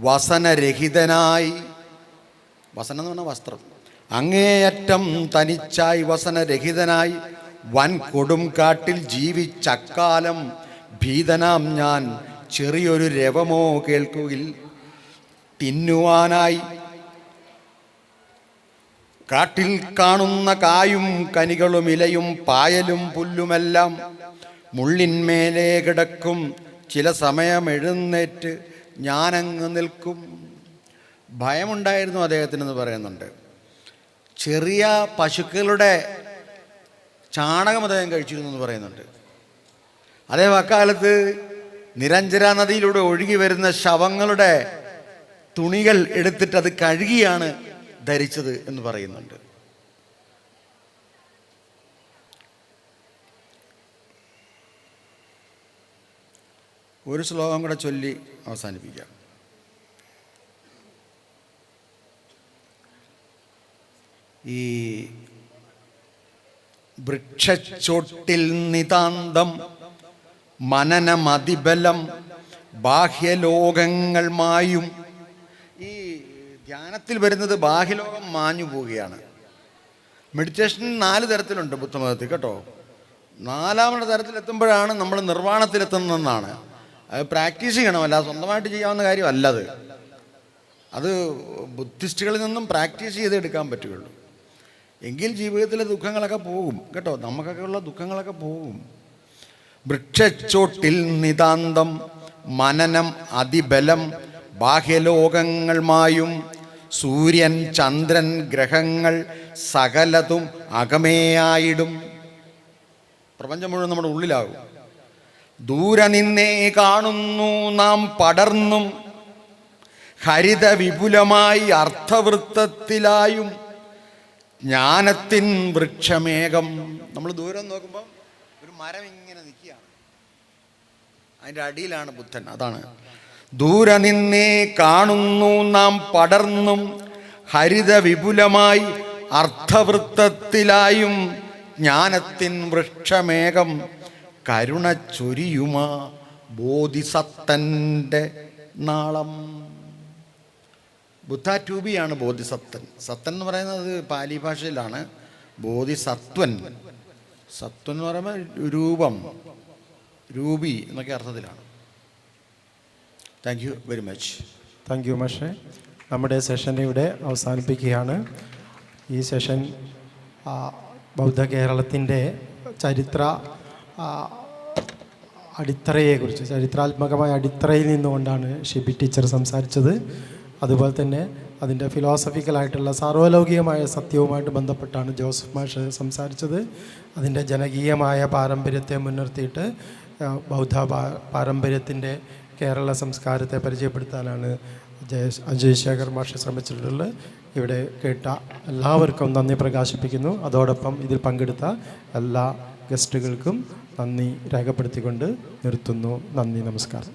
വസനരഹിതനായി, വസനം എന്ന് പറഞ്ഞാൽ വസ്ത്രം, അങ്ങേയറ്റം തനിച്ചായി വസനരഹിതനായി വൻ കൊടും കാട്ടിൽ ജീവിച്ചക്കാലം ഭീതനാം ഞാൻ ചെറിയൊരു രവമോ കേൾക്കുകിൽ തിന്നുവാനായി കാട്ടിൽ കാണുന്ന കായും കനികളും ഇലയും പായലും പുല്ലുമെല്ലാം മുള്ളിന്മേലേ കിടക്കും. ചില സമയം എഴുന്നേറ്റ് ഞാനങ്ങ് നിൽക്കും. ഭയമുണ്ടായിരുന്നു അദ്ദേഹത്തിനെന്ന് പറയുന്നുണ്ട്. ചെറിയ പശുക്കളുടെ ചാണകം അദ്ദേഹം കഴിച്ചിരുന്നു എന്ന് പറയുന്നുണ്ട്. അദ്ദേഹം അക്കാലത്ത് നിരഞ്ജന നദിയിലൂടെ ഒഴുകി വരുന്ന ശവങ്ങളുടെ തുണികൾ എടുത്തിട്ട് അത് കഴുകിയാണ് ധരിച്ചത് എന്ന് പറയുന്നുണ്ട്. ഒരു ശ്ലോകം കൂടെ ചൊല്ലി അവസാനിപ്പിക്കാം. ഈ വൃക്ഷച്ചോട്ടിൽ നിതാന്തം മനനമതിബലം ബാഹ്യലോകങ്ങൾ മായും. ഈ ധ്യാനത്തിൽ വരുന്നത് ബാഹ്യലോകം മാഞ്ഞു പോവുകയാണ്. മെഡിറ്റേഷൻ 4 തരത്തിലുണ്ട് ബുദ്ധമതത്തിൽ കേട്ടോ. 4ാമത്തെ തരത്തിലെത്തുമ്പോഴാണ് നമ്മൾ നിർവ്വാണത്തിലെത്തുന്നതെന്നാണ്. അത് പ്രാക്ടീസ് ചെയ്യണം, അല്ല സ്വന്തമായിട്ട് ചെയ്യാവുന്ന കാര്യമല്ലത്. അത് ബുദ്ധിസ്റ്റുകളിൽ നിന്നും പ്രാക്ടീസ് ചെയ്തെടുക്കാൻ പറ്റുകയുള്ളൂ. എങ്കിൽ ജീവിതത്തിലെ ദുഃഖങ്ങളൊക്കെ പോകും കേട്ടോ. നമുക്കൊക്കെ ഉള്ള ദുഃഖങ്ങളൊക്കെ പോകും. വൃക്ഷച്ചോട്ടിൽ നിതാന്തം മനനം അതിബലം ബാഹ്യലോകങ്ങൾ മായും. സൂര്യൻ ചന്ദ്രൻ ഗ്രഹങ്ങൾ സകലതും അകമേയായിടും. പ്രപഞ്ചം മുഴുവൻ നമ്മുടെ ഉള്ളിലാകും. ദൂരെ നിന്നേ കാണുന്നു നാം പടർന്നും ഹരിത വിപുലമായി അർത്ഥവൃത്തത്തിലായും ജ്ഞാനത്തിൻ വൃക്ഷമേകം. നമ്മൾ ദൂരം നോക്കുമ്പോൾ ഒരു മരം ഇങ്ങനെ നിൽക്കുകയാണ്, അതിൻ്റെ അടിയിലാണ് ബുദ്ധൻ. അതാണ് ദൂരെ നിന്നേ കാണുന്നു നാം പടർന്നും ഹരിത വിപുലമായി അർത്ഥവൃത്തത്തിലായും ജ്ഞാനത്തിൻ വൃക്ഷമേകം കരുണ ചൊരിയുമാ ബോധിസത്തൻ്റെ നാളം. ബുദ്ധ ടൂബിയാണ് ബോധിസത്തൻ. സത്തൻ എന്ന് പറയുന്നത് പാലി ഭാഷയിലാണ്. ബോധിസത്വൻ, സത്വൻ എന്ന് പറയുമ്പോൾ രൂപം, രൂപി എന്നൊക്കെ അർത്ഥത്തിലാണ്. Thank you very much. Thank you മാഷെ. നമ്മുടെ സെഷൻ ഇവിടെ അവസാനിപ്പിക്കുകയാണ്. ഈ സെഷൻ ബൗദ്ധ കേരളത്തിൻ്റെ ചരിത്ര അടിത്തറയെക്കുറിച്ച്, ചരിത്രാത്മകമായ അടിത്തറയിൽ നിന്നുകൊണ്ടാണ് ഷിബി ടീച്ചർ സംസാരിച്ചത്. അതുപോലെ തന്നെ അതിൻ്റെ ഫിലോസഫിക്കലായിട്ടുള്ള സാർവലൗകികമായ സത്യവുമായിട്ട് ബന്ധപ്പെട്ടാണ് ജോസഫ് മാഷ് സംസാരിച്ചത്. അതിൻ്റെ ജനകീയമായ പാരമ്പര്യത്തെ മുൻനിർത്തിയിട്ട് ബൗദ്ധ പാരമ്പര്യത്തിൻ്റെ കേരള സംസ്കാരത്തെ പരിചയപ്പെടുത്താനാണ് അജയ് ശേഖർ മാഷ് ശ്രമിച്ചിട്ടുള്ളത്. ഇവിടെ കേട്ട എല്ലാവർക്കും നന്ദി പ്രകാശിപ്പിക്കുന്നു. അതോടൊപ്പം ഇതിൽ പങ്കെടുത്ത എല്ലാ ഗസ്റ്റുകൾക്കും നന്ദി രേഖപ്പെടുത്തിക്കൊണ്ട് നിർത്തുന്നു. നന്ദി, നമസ്കാരം.